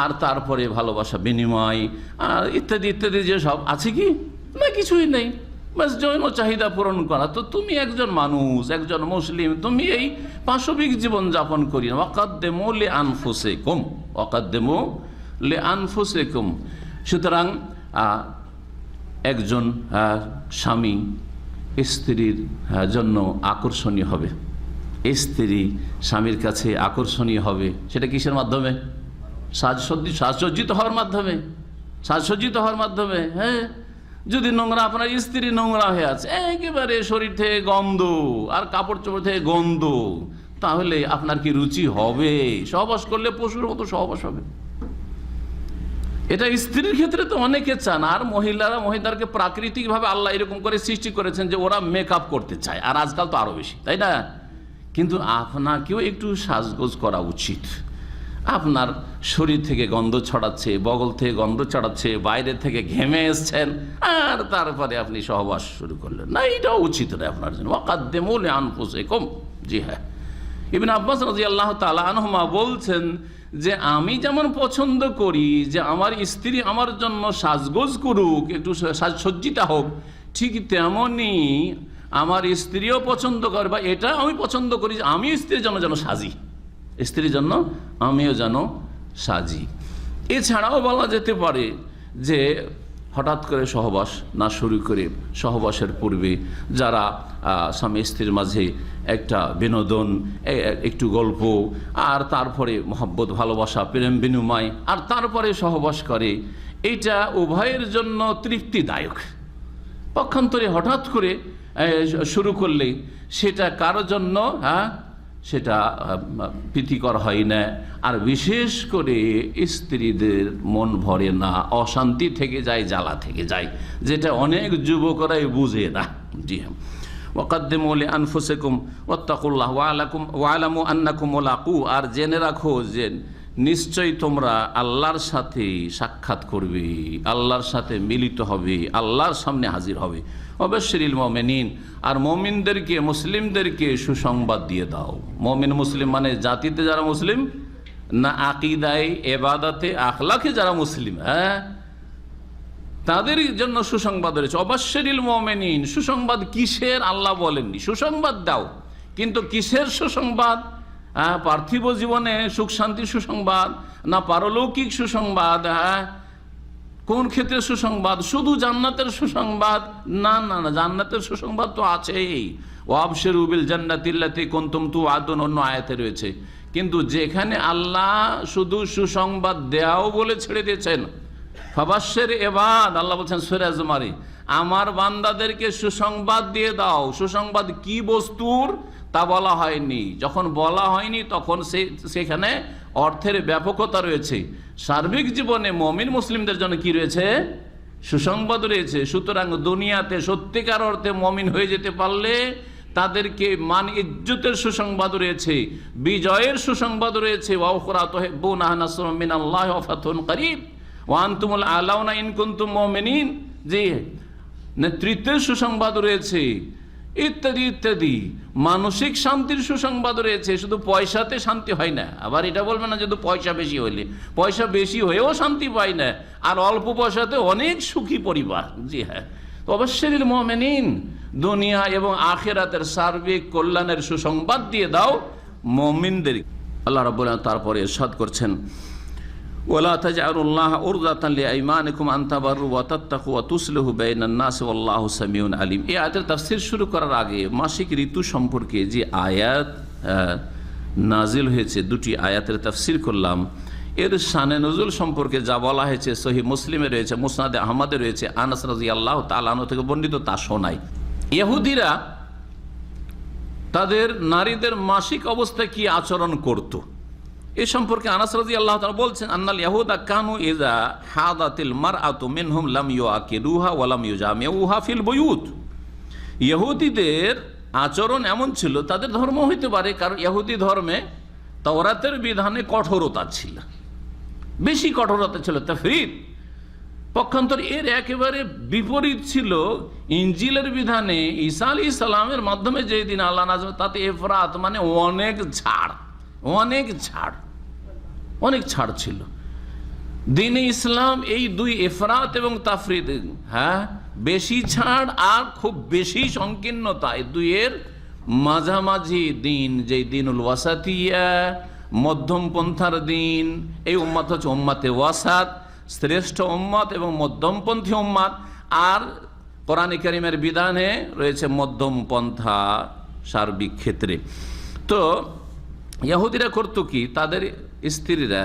আর তারপরে ভালোবাসা বিনিময় আর ইত্যাদি ইত্যাদি যে সব আছে, কি না, কিছুই নেই, বাস যৌন চাহিদা পূরণ করা। তো তুমি একজন মানুষ, একজন মুসলিম, তুমি এই পাশবিক জীবন যাপন করি না। ওয়াকাদ্দিমু লিআনফুসিকুম, ওয়াকাদ্দিমু লিআনফুসিকুম। সুতরাং একজন স্বামী স্ত্রীর জন্য আকর্ষণীয় হবে, স্ত্রী স্বামীর কাছে আকর্ষণীয় হবে, সেটা কিসের মাধ্যমে? সাজসজ্জিত হওয়ার মাধ্যমে, সাজসজ্জিত হওয়ার মাধ্যমে। হ্যাঁ, যদি নোংরা, আপনার স্ত্রী নোংরা হয়ে আছে, একেবারে শরীর থেকে গন্ধ আর কাপড় চোপড় থেকে গন্ধ, তাহলে আপনার কি রুচি হবে? সহবাস করলে পশুর মতো সহবাস হবে। এটা স্ত্রীর ক্ষেত্রে তো অনেকে চান, আর মহিলাদেরকে প্রাকৃতিকভাবে আল্লাহ এরকম করে সৃষ্টি করেছেন যে ওরা মেকআপ করতে চায়, আর আজকাল তো আরো বেশি, তাই না? কিন্তু আপনাকেও একটু সাজগোজ করা উচিত। আপনার শরীর থেকে গন্ধ ছড়াচ্ছে, বগল থেকে গন্ধ ছড়াচ্ছে, বাইরে থেকে ঘেমে এসছেন, আর তারপরে আপনি সহবাস শুরু করলেন না, এটাও উচিত নয় আপনার জন্য। ওয়াকাদ্দিমু লিআনফুসিকুম। জি হ্যাঁ, ইবনে আব্বাস রাদিয়াল্লাহু তাআলা আনহুমা বলছেন যে আমি যেমন পছন্দ করি যে আমার স্ত্রী আমার জন্য সাজগোজ করুক, একটু সাজসজ্জিতা হোক, ঠিক তেমনি আমার স্ত্রীও পছন্দ করে, বা এটা আমি পছন্দ করি যে আমি স্ত্রীর জন্য যেন সাজি, স্ত্রীর জন্য আমিও যেন সাজি। এছাড়াও বলা যেতে পারে যে হঠাৎ করে সহবাস না শুরু করে সহবাসের পূর্বে যারা স্বামী স্ত্রীর মাঝে একটা বিনোদন, একটু গল্প, আর তারপরে মহব্বত, ভালোবাসা, প্রেম বিনিময়, আর তারপরে সহবাস করে, এইটা উভয়ের জন্য তৃপ্তিদায়ক। পক্ষান্তরে হঠাৎ করে শুরু করলে সেটা কারোর জন্য সেটা প্রীতিকর হয় না, আর বিশেষ করে স্ত্রীদের মন ভরে না, অশান্তি থেকে যায়, জ্বালা থেকে যায়, যেটা অনেক যুবকরাই বুঝে না। জি হ্যাঁ, ওয়াকাদ্দিমু লিআনফুসিকুম ওয়াত্তাকুল্লাহ ওয়ালামু আন্নাকুম মুলাকু। আর জেনে রাখো যে নিশ্চয়ই তোমরা আল্লাহর সাথে সাক্ষাৎ করবে, আল্লাহর সাথে মিলিত হবে, আল্লাহর সামনে হাজির হবে। ওয়াবাশশিরিল মুমিনিন, আর মুমিনদেরকে, মুসলিমদেরকে সুসংবাদ দিয়ে দাও। মুমিন মুসলিম মানে জাতিতে যারা মুসলিম না, আকীদায়, ইবাদতে, আখলাকে যারা মুসলিম, হ্যাঁ, তাদের জন্য সুসংবাদ রয়েছে। ওয়াবাশশিরিল মুমিনিন, সুসংবাদ কিসের আল্লাহ বলেননি, সুসংবাদ দাও, কিন্তু কিসের সুসংবাদ? পার্থিব জীবনে সুখ শান্তির সুসংবাদ না পারলৌকিক সুসংবাদ? হ্যাঁ, কোন ক্ষেত্রে সুসংবাদ? শুধু জান্নাতের সুসংবাদ? না না না, জান্নাতের সুসংবাদ তো আছেই। ওয়াবশিরু বিল জান্নাতিল্লাতী কুনতুম তুআদুন, অন্য আয়াতে রয়েছে। কিন্তু যেখানে আল্লাহ শুধু সুসংবাদ দেওয়াও বলে ছেড়ে দিয়েছেন, ফাবাশশির ইবাদ, আল্লাহ বলছেন সূরা জুমারে, আমার বান্দাদেরকে সুসংবাদ দিয়ে দাও। সুসংবাদ কি বস্তুর তা বলা হয়নি। যখন বলা হয়নি তখন সেখানে অর্থের ব্যাপকতা রয়েছে। সার্বিক জীবনে মুমিন মুসলিমদের জন্য কি রয়েছে? সুসংবাদ রয়েছে। সুতরাং দুনিয়াতে সত্যিকার অর্থে মুমিন হয়ে যেতে পারলে তাদেরকে মান ইজ্জতের সুসংবাদ রয়েছে, বিজয়ের সুসংবাদ রয়েছে। ওয়া উখরা তুহিব্বুনাহা নাসরুম মিনাল্লাহি ওয়া ফাতহুন করিব ওয়া আনতুমুল আলাউনা ইন কুনতুম মুমিনিন। জি, নেতৃত্বের সুসংবাদ রয়েছে, ইত্যাদি ইত্যাদি। মানসিক শান্তির সুসংবাদ রয়েছে। শুধু পয়সাতে শান্তি হয় না। আবার এটা বলবে না যদি পয়সা বেশি হইলে, পয়সা বেশি হয়েও শান্তি পায় না, আর অল্প পয়সাতে অনেক সুখী পরিবার। জি হ্যাঁ, ওয়াবাশশিরিল মুমিনিন, দুনিয়া এবং আখিরাতের সার্বিক কল্যাণের সুসংবাদ দিয়ে দাও মুমিনদের। আল্লাহ রাব্বুল আলামিন তারপরে ইরশাদ করছেন, ওয়ালা তাজআলুল্লাহা উরদাতান লিআইমানিকুম আন তাবাররু ওয়া তাত্তাকু ওয়া তুসলিহু বাইনান নাস ওয়াল্লাহু সামিউন আলিম। এই আয়াতের তাফসীর শুরু করার আগে মাসিক ঋতু সম্পর্কে যে আয়াত নাজিল হয়েছে, দুটি আয়াতের তাফসীর করলাম। এর শানে নজুল সম্পর্কে যা বলা হয়েছে সহিহ মুসলিমে রয়েছে, মুসনাদে আহমদে রয়েছে, আনাস রাদিয়াল্লাহু তাআলা আনহু থেকে বর্ণিত, তা শোনাই। ইহুদিরা তাদের নারীদের মাসিক অবস্থায় কি আচরণ করত এ সম্পর্কে আনাস রাদিয়াল্লাহু তাআলা বলছেন, আন্নাল ইয়াহুদা কানু ইযা হাদাতিল মারআতু মিনহুম লাম ইউআকিলুহা ওয়া লাম ইউজামিউহা ফিল বুয়ুত। ইহুদিদের আচরণ এমন ছিল, তাদের ধর্ম হইতে পারে, কারণ ইহুদি ধর্মে তাওরাতের বিধানে কঠোরতা ছিল, বেশি কঠোরতা ছিল, তাফরীত। পক্ষান্তর এর একেবারে বিপরীত ছিল ইনজিলের বিধানে ঈসা আলাইহিস সালামের মাধ্যমে যে দিন আল্লাহ নাযিল, তাতে ইফরাত মানে অনেক ছাড়, অনেক ছাড়, অনেক ছাড় ছিল। দ্বীনে ইসলাম এই দুই ইফরাত এবং তাফরীত, হ্যাঁ, বেশি ছাড় আর খুব বেশি সংকীর্ণতা, এই দুইয়ের মাঝামাঝি দিন, যে দিনুল ওয়াসাতিয়া, মধ্যম পন্থার দিন। এই উম্মত হচ্ছে উম্মতে ওয়াসাত, শ্রেষ্ঠ উম্মত এবং মধ্যমপন্থী উম্মত। আর কোরআন কারীমের বিধানে রয়েছে মধ্যম পন্থা সার্বিক ক্ষেত্রে। তো ইহুদিরা করতো কি, তাদের স্ত্রীরা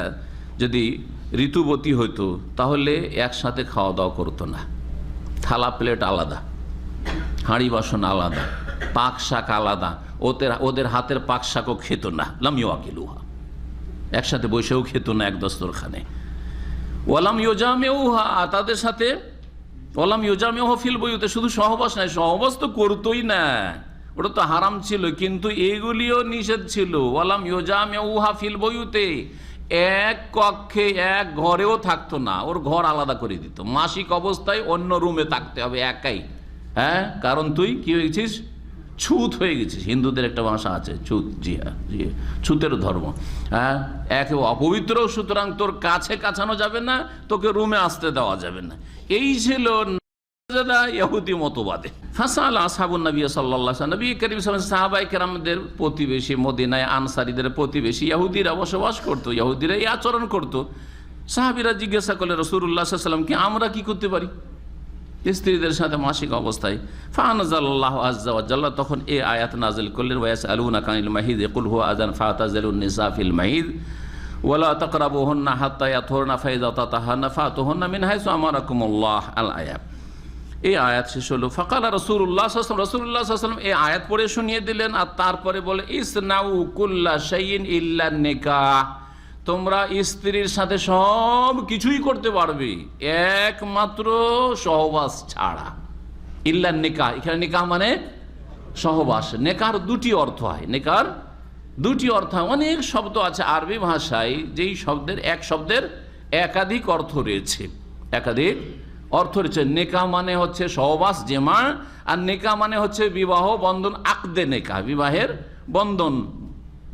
যদি ঋতুবতী হইতো তাহলে একসাথে খাওয়া দাওয়া করতো না, থালা প্লেট আলাদা, হাঁড়ি বাসন আলাদা, পাক শাক আলাদা, ওদের হাতের পাক শাকও খেত না, লাম ইউআকিলুহা, একসাথে বসেও খেত না এক দস্তরখানে। ওয়ালাম ইউজামিউহা, তাদের সাথে ওয়ালাম ইউজামিউহা ফিল বুয়ুতে, শুধু সহবাস নাই, সহবাস তো করতোই না, ওটা তো হারাম ছিল, কিন্তু এগুলিও নিষেধ ছিল। ওয়ালাম ইউজামিউহা ফিল বুয়ুতে, এক কক্ষে এক ঘরেও থাকতো না, ওর ঘর আলাদা করে দিত, মাসিক অবস্থায় অন্য রুমে থাকতে হবে একাই। হ্যাঁ, কারণ তুই কি হয়ে গেছিস, ছুত হয়ে গেছিস। হিন্দুদের একটা ভাষা আছে ছুত, জি হ্যাঁ, জি, ছুতের ধর্ম। হ্যাঁ, একে অপবিত্র, সুতরাং তোর কাছে কাছানো যাবে না, তোকে রুমে আসতে দেওয়া যাবে না। এই ছিল ইহুদি মতবাদে। ফাসাল আসহাবুন নবী সাল্লাল্লাহু আলাইহি ওয়াসাল্লাম, নবী করিম সাল্লাল্লাহু আলাইহি ওয়াসাল্লাম সাহাবায়ে কেরামদের প্রতিবেশী মদিনায় আনসারীদের প্রতিবেশী ইহুদিরা বসবাস করতো, ইহুদিরা এই আচরণ করতো। সাহাবীরা জিজ্ঞাসা করলেন রাসূলুল্লাহ সাল্লাল্লাহু আলাইহি ওয়াসাল্লাম, কি আমরা কি করতে পারি স্ত্রীদের সাথে মাসিক অবস্থায়? ফানাজাল্লাহু আযজা ওয়া জাল্লা, তখন এই আয়াত নাযিল করলেন, ওয়ায়াসআলুনাকা আনিল মাহিদ কুল হুয়া আযান ফাতাজিলুন নিসা ফিল মাহিদ ওয়ালা তাকরাবুহুন্না হাত্তা ইয়াতহুরনা ফাইযা তাতাহারনা ফাতুহুন্না মিন হাইসু আমারাকুমুল্লাহ, আল আয়াত। এই আয়াত শেষ হলো। ফাকালা রাসূলুল্লাহ সাল্লাল্লাহু আলাইহি ওয়াসাল্লাম এই আয়াত পড়ে শুনিয়ে দিলেন, আর তারপরে বলে ইসনাউ কুল্লা শাইইন ইল্লা নিকাহ, তোমরা স্ত্রীর সাথে সব কিছুই করতে পারবে একমাত্র সহবাস ছাড়া। ইল্লা নিকাহ, এখানে নিকাহ মানে সহবাস। নেকার দুটি অর্থ হয়, নেকার দুটি অর্থ হয়। অনেক শব্দ আছে আরবি ভাষায়, যেই শব্দের এক শব্দের একাধিক অর্থ রয়েছে, একাধিক অর্থ রয়েছে। নেকাহ মানে হচ্ছে সহবাস, জেমা, আর নেকাহ মানে হচ্ছে বিবাহ বন্ধন, আকদে নেকাহ, বিবাহের বন্ধন।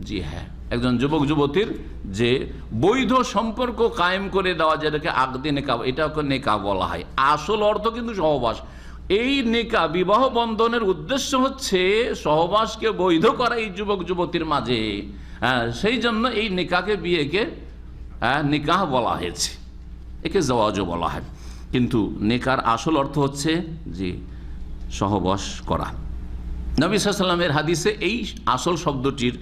জি হ্যাঁ, একজন যুবক যুবতীর যে বৈধ সম্পর্ক কায়েম করে দেওয়া, যেটাকে আকদে নেকাহ, এটাকে নেকাহ বলা হয়। আসল অর্থ কিন্তু সহবাস। এই নেকাহ, বিবাহ বন্ধনের উদ্দেশ্য হচ্ছে সহবাসকে বৈধ করা এই যুবক যুবতীর মাঝে। সেই জন্য এই নেকাহকে, বিয়েকে নিকাহ বলা হয়েছে, একে জাওয়াজও বলা হয়। কিন্তু নেকার আসল অর্থ হচ্ছে যে সহবাস করা। নবী সাল্লাল্লাহু আলাইহি ওয়াসাল্লামের হাদিসে এই আসল শব্দটির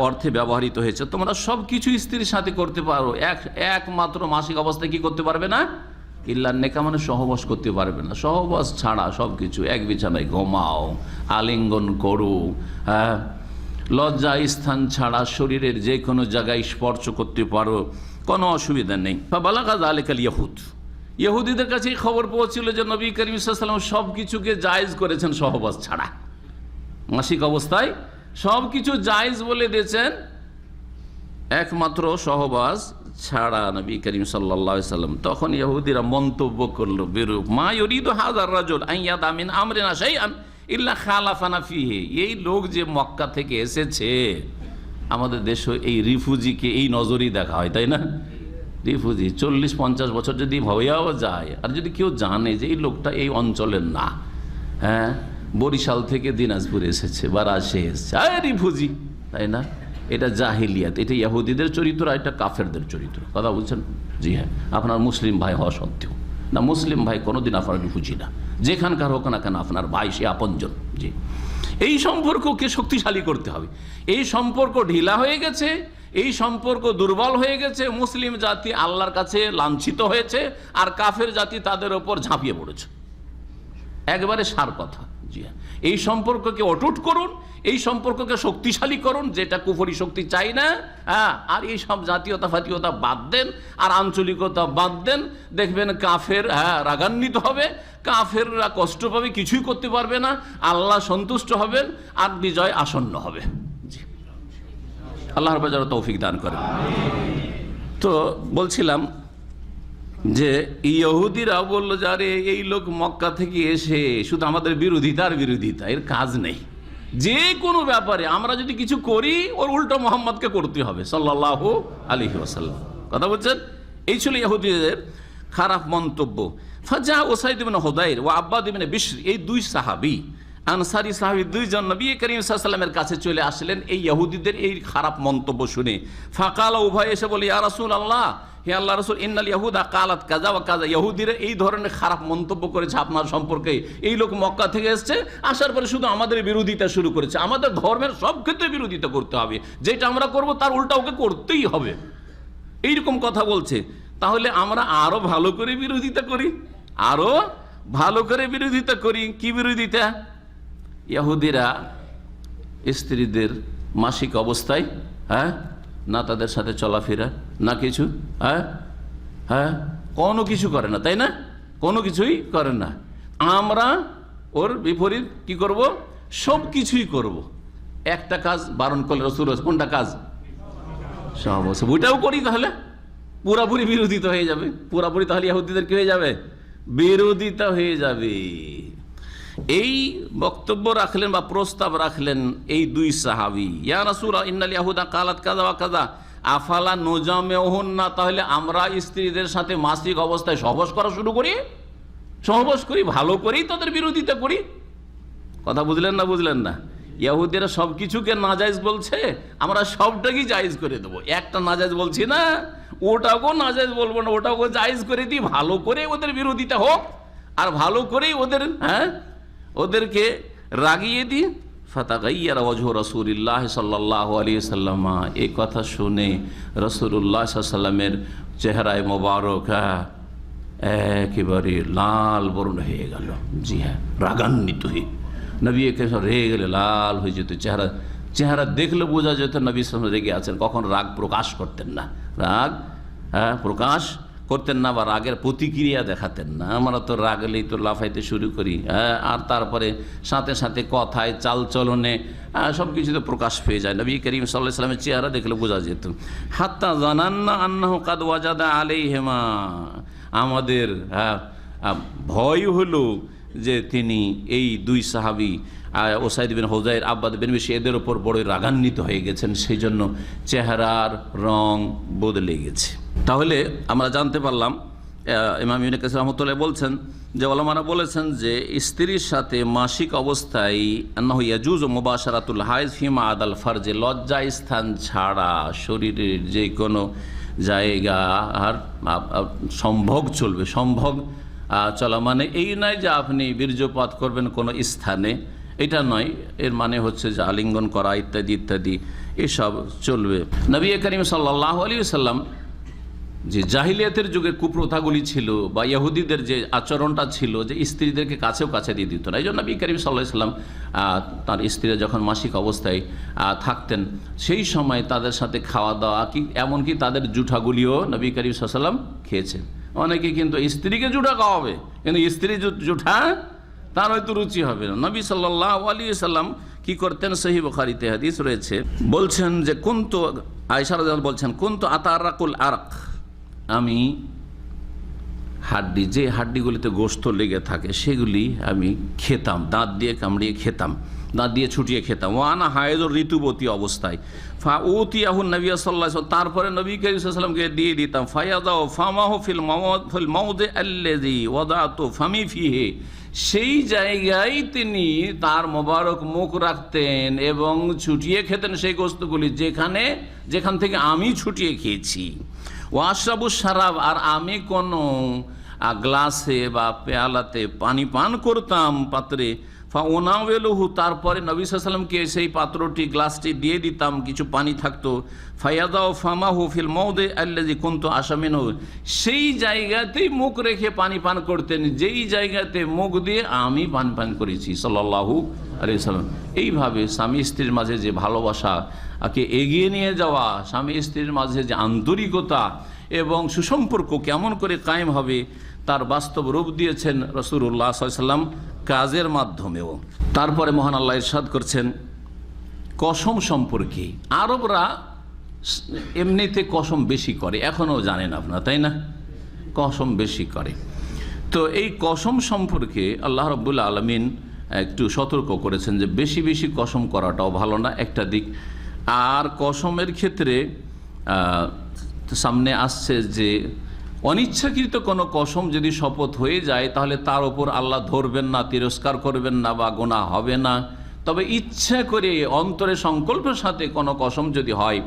অর্থে ব্যবহৃত হয়েছে। তোমরা সব কিছু স্ত্রীর সাথে করতে পারো, একমাত্র মাসিক অবস্থায় কি করতে পারবে না, ইল্লা নেকাহ মানে সহবাস করতে পারবে না। সহবাস ছাড়া সব কিছু, এক বিছানায় ঘুমাও, আলিঙ্গন করো, লজ্জা স্থান ছাড়া শরীরের যে কোনো জায়গায় স্পর্শ করতে পারো, কোনো অসুবিধা নেই। বালাগা যালিকাল ইয়াহুদ, ইহুদিদের কাছে এই খবর পৌঁছিল যে নবী করিম সাল্লাল্লাহু আলাইহি ওয়াসাল্লাম সব কিছুকে জায়েজ করেছেন সহবাস ছাড়া, মাসিক অবস্থায় সব কিছু জায়েজ বলে দিয়েছেন, একমাত্র সহবাস ছাড়া নবী করিম সাল্লাল্লাহু আলাইহি ওয়াসাল্লাম। তখন ইহুদিরা মন্তব্য করলো বেরূপ, মা ইউরিদু হাযার রাজুল আন ইয়াদা মিন আমরিনা শাইআন ইল্লা খালাফানা ফিহি, এই লোক যে মক্কা থেকে এসেছে, আমাদের দেশে এই রিফিউজিকে এই নজরই দেখা হয়, তাই না? রিফিউজি 40-50 বছর যদি ভয়েও যায়, আর যদি কেউ জানে যে এই লোকটা এই অঞ্চলের না, হ্যাঁ, বরিশাল থেকে দিনাজপুর এসেছে বা রাজশাহী এসেছে, রিফিউজি, তাই না? এটা জাহিলিয়াত, এটা ইহুদিদের চরিত্র, আর এটা কাফেরদের চরিত্র। কথা বলছেন? জি হ্যাঁ, আপনার মুসলিম ভাই হওয়া সত্ত্বেও না, মুসলিম ভাই কোনোদিন আপনার রিফিউজি না, যেখানকার হোক না কেন আপনার ভাই, সে আপনজন। জি, এই সম্পর্ককে শক্তিশালী করতে হবে। এই সম্পর্ক ঢিলা হয়ে গেছে, এই সম্পর্ক দুর্বল হয়ে গেছে, মুসলিম জাতি আল্লাহর কাছে লাঞ্ছিত হয়েছে, আর কাফের জাতি তাদের ওপর ঝাঁপিয়ে পড়েছে। একবারে সার কথা। জি হ্যাঁ, এই সম্পর্ককে অটুট করুন, এই সম্পর্ককে শক্তিশালী করুন, যেটা কুফরি শক্তি চাই না। হ্যাঁ, আর এই সব জাতীয়তা ফাতীয়তা বাদ দেন, আর আঞ্চলিকতা বাদ দেন, দেখবেন কাফের রাগান্বিত হবে, কাফেররা কষ্ট পাবে, কিছুই করতে পারবে না, আল্লাহ সন্তুষ্ট হবেন, আর বিজয় আসন্ন হবে। আল্লাহ রাব্বুল যেন তৌফিক দান করেন। তো বলছিলাম যে ইহুদিরা বললো যে আরে এই লোক মক্কা থেকে এসে শুধু আমাদের বিরোধিতা আর বিরোধিতা, এর কাজ নেই, যে কোনো ব্যাপারে আমরা যদি কিছু করি ওর উল্টো মোহাম্মদকে করতে হবে সাল্লাল্লাহু আলাইহি ওয়াসাল্লাম। কথা বলছেন, এই ছিল ইহুদিদের খারাপ মন্তব্য। ফাজা উসাইদ ইবনে হুদাইর ও আব্বাদ ইবনে বিশর, এই দুই সাহাবী আনসারী সাহাবী দুইজন নবী করিম সাল্লাল্লাহু আলাইহি ওয়াসাল্লামের কাছে চলে আসলেন এই ইহুদিদের এই খারাপ মন্তব্য শুনে। ফাকালা, উভয় এসে বলে ইয়া রাসূলুল্লাহ, হে আল্লাহ রাসূল, ইন্নাল ইয়াহুদা কালাত কাযা ওয়া কাযা, ইহুদিরা এই ধরনের খারাপ মন্তব্য করেছে আপনার সম্পর্কে। এই লোক মক্কা থেকে এসেছে, আসার পরে শুধু আমাদের বিরোধিতা শুরু করেছে, আমাদের ধর্মের সব ক্ষেত্রে বিরোধিতা করতে হবে, যেটা আমরা করব তার উল্টা ওকে করতেই হবে, এইরকম কথা বলছে। তাহলে আমরা আরো ভালো করে বিরোধিতা করি, আরো ভালো করে বিরোধিতা করি। কি বিরোধিতা? ইহুদিরা স্ত্রীদের মাসিক অবস্থায় না তাদের সাথে চলাফেরা, না কিছু কোনো কিছু করে না, তাই না? কোনো কিছুই করে না। আমরা ওর বিপরীত কি করব? সব কিছুই করব। একটা কাজ বারণ করলে রাসূল, কোনটা কাজ? সব ওইটাও করি, তাহলে পুরাপুরি বিরোধিতা হয়ে যাবে, পুরাপুরি তাহলে ইহুদিদের কি হয়ে যাবে? বিরোধিতা হয়ে যাবে। এই বক্তব্য রাখলেন বা প্রস্তাব রাখলেন এই দুই সাহাবী, ইয়া রাসূলুল্লাহ ইন্নাল ইয়াহুদা কালাত কাযা ওয়া কাযা আফালা নুজামিউহুন্না, তাহলে আমরা স্ত্রীদের সাথে মাসিক অবস্থায় সহবাস করা শুরু করি, সহবাস করি, ভালো করেই তাদের বিরোধিতা করি। কথা বুঝলেন না? বুঝলেন না? ইহুদিরা সব কিছুকে নাজায়েজ বলছে, আমরা সবটাকেই জায়েজ করে দেবো। একটা নাজায়েজ বলছি না, ওটাকেও নাজায়েজ বলবো না, ওটাকেও জায়েজ করে দিই, ভালো করে ওদের বিরোধিতা হোক আর ভালো করেই ওদের ওদেরকে রাগিয়ে দিই। ফাতাগাইয়ারা ওয়াজহু রাসূলিল্লাহ সাল্লাল্লাহু আলাইহি ওয়াসাল্লাম, এই কথা শুনে রাসূলুল্লাহ সাল্লাল্লাহু আলাইহি ওয়াসাল্লামের চেহারায় মোবারক একেবারে লাল বর্ণ হয়ে গেল। জি হ্যাঁ, রাগান্বিত হয়ে নবী একে রেগে গেলে লাল হয়ে যেত, চেহারা দেখলে বোঝা যেত নবী সাল্লাল্লাহু আলাইহি ওয়াসাল্লাম রেগে আছেন। কখন রাগ প্রকাশ করতেন না, রাগ প্রকাশ করতেন না বা রাগের প্রতিক্রিয়া দেখাতেন না। আমরা তো রাগলেই তো লাফাইতে শুরু করি, আর তারপরে সাথে সাথে কথায় চালচলনে সব কিছুতে প্রকাশ পেয়ে যায়। নবী করিম সাল্লাল্লাহু আলাইহি ওয়াসাল্লামের চেহারা দেখলে বোঝা যেত। হাত্তা জানান্না আন্নাহু কাদ ওয়াজাদা আলাইহিমা, আমাদের ভয় হলো যে তিনি এই দুই সাহাবী উসাইদ বিন হুযাইর, আব্বাদ বিন বিশর, এদের ওপর বড় রাগান্বিত হয়ে গেছেন, সেই জন্য চেহারার রং বদলে গেছে। তাহলে আমরা জানতে পারলাম, ইমাম ইবনে কাসির রাহমাতুল্লাহ বলছেন যে ওলামারা বলেছেন যে স্ত্রীর সাথে মাসিক অবস্থায় আন্নাহু ইয়াজুজু মুবাশারাতুল হাইজ ফিমা আদাল ফারজে, লজ্জা স্থান ছাড়া শরীরের যে কোনো জায়গা আর সম্ভোগ চলবে। সম্ভোগ চলা মানে এই নয় যে আপনি বীর্যপাত করবেন কোনো স্থানে, এটা নয়। এর মানে হচ্ছে যে আলিঙ্গন করা ইত্যাদি ইত্যাদি এসব চলবে। নবী করিম সাল্লাল্লাহু আলাইহি ওয়াসাল্লাম যে জাহিলিয়াতের যুগে কুপ্রথাগুলি ছিল বা ইহুদিদের যে আচরণটা ছিল যে স্ত্রীদেরকে কাছেও কাছে দিয়ে দিত না, এই জন্য নবী করিম সাল্লাল্লাহু আলাইহি ওয়াসাল্লাম তার স্ত্রীরা যখন মাসিক অবস্থায় থাকতেন সেই সময় তাদের সাথে খাওয়া দাওয়া কি এমনকি তাদের জুঠাগুলিও নবী করিম সাল্লাল্লাহু আলাইহি ওয়াসাল্লাম খেয়েছেন। অনেকে কিন্তু স্ত্রীকে জুঠা খাওয়াবে, কিন্তু স্ত্রী জুঠা তার হয়তো রুচি হবে না। নবী সাল্লাল্লাহু আলাইহি ওয়াসাল্লাম কি করতেন? সহিহ বুখারীতে হাদিস রয়েছে, বলছেন যে কুনতু, আয়েশা রাদিয়াল্লাহু বলছেন, কুনতু আতারাকুল আরক, আমি হাড্ডি, যে হাড্ডিগুলিতে গোশত লেগে থাকে সেগুলি আমি খেতাম, দাঁত দিয়ে কামড়িয়ে খেতাম, দাঁত দিয়ে ছুটিয়ে খেতাম। ওয়ানা হায়েজুর, ঋতুবতী অবস্থায়। ফা উতিয়াহু নবী সাল্লাল্লাহু আলাইহি ওয়াসাল্লাম, তারপরে নবী করিম সাল্লাল্লাহু আলাইহি ওয়াসাল্লামকে দিয়ে দিতাম। ফায়াদাউ ফামাহু ফিল মাউদি আল্লাযী ওয়াদাতু ফামি ফিহি, সেই জায়গায় তিনি তার মোবারক মুখ রাখতেন এবং ছুটিয়ে খেতেন সেই গোশতগুলি যেখান থেকে আমি ছুটিয়ে খেয়েছি। ওয়াশরাবু শারাব, আর আমি কোনো গ্লাসে বা পেয়ালাতে পানি পান করতাম, পাত্রে। ফাউনাওয়েলুহু, তারপরে নবী সাল্লাল্লাহু আলাইহি ওয়াসাল্লামকে সেই পাত্রটি, গ্লাসটি দিয়ে দিতাম, কিছু পানি থাকতো। ফায়াদাউ ফামাহু ফিল মাউদি আল্লাযী কুনতু আশামিনহু, সেই জায়গাতেই মুখ রেখে পানি পান করতেন যেই জায়গাতে মুখ দিয়ে আমি পান করেছি সাল্লাল্লাহু আলাইহি ওয়াসাল্লাম। এইভাবে স্বামী স্ত্রীর মাঝে যে ভালোবাসাকে এগিয়ে নিয়ে যাওয়া, স্বামী স্ত্রীর মাঝে যে আন্তরিকতা এবং সুসম্পর্ক কেমন করে কায়েম হবে তার বাস্তব রূপ দিয়েছেন রাসূলুল্লাহ সাল্লাল্লাহু আলাইহি ওয়াসাল্লাম কাজের মাধ্যমেও। তারপরে মহান আল্লাহ ইরশাদ করছেন কসম সম্পর্কে। আরবরা এমনিতে কসম বেশি করে, এখনও জানেন আপনারা, তাই না? কসম বেশি করে। তো এই কসম সম্পর্কে আল্লাহ রাব্বুল আলামিন একটু সতর্ক করেছেন যে বেশি বেশি কসম করাটাও ভালো না, একটা দিক। আর কসমের ক্ষেত্রে সামনে আসছে যে অনিচ্ছাকৃত কোনো কসম যদি শপথ হয়ে যায় তাহলে তার ওপর আল্লাহ ধরবেন না, তিরস্কার করবেন না বা গুনাহ হবে না। তবে ইচ্ছা করে অন্তরে সংকল্পের সাথে কোনো কসম যদি হয়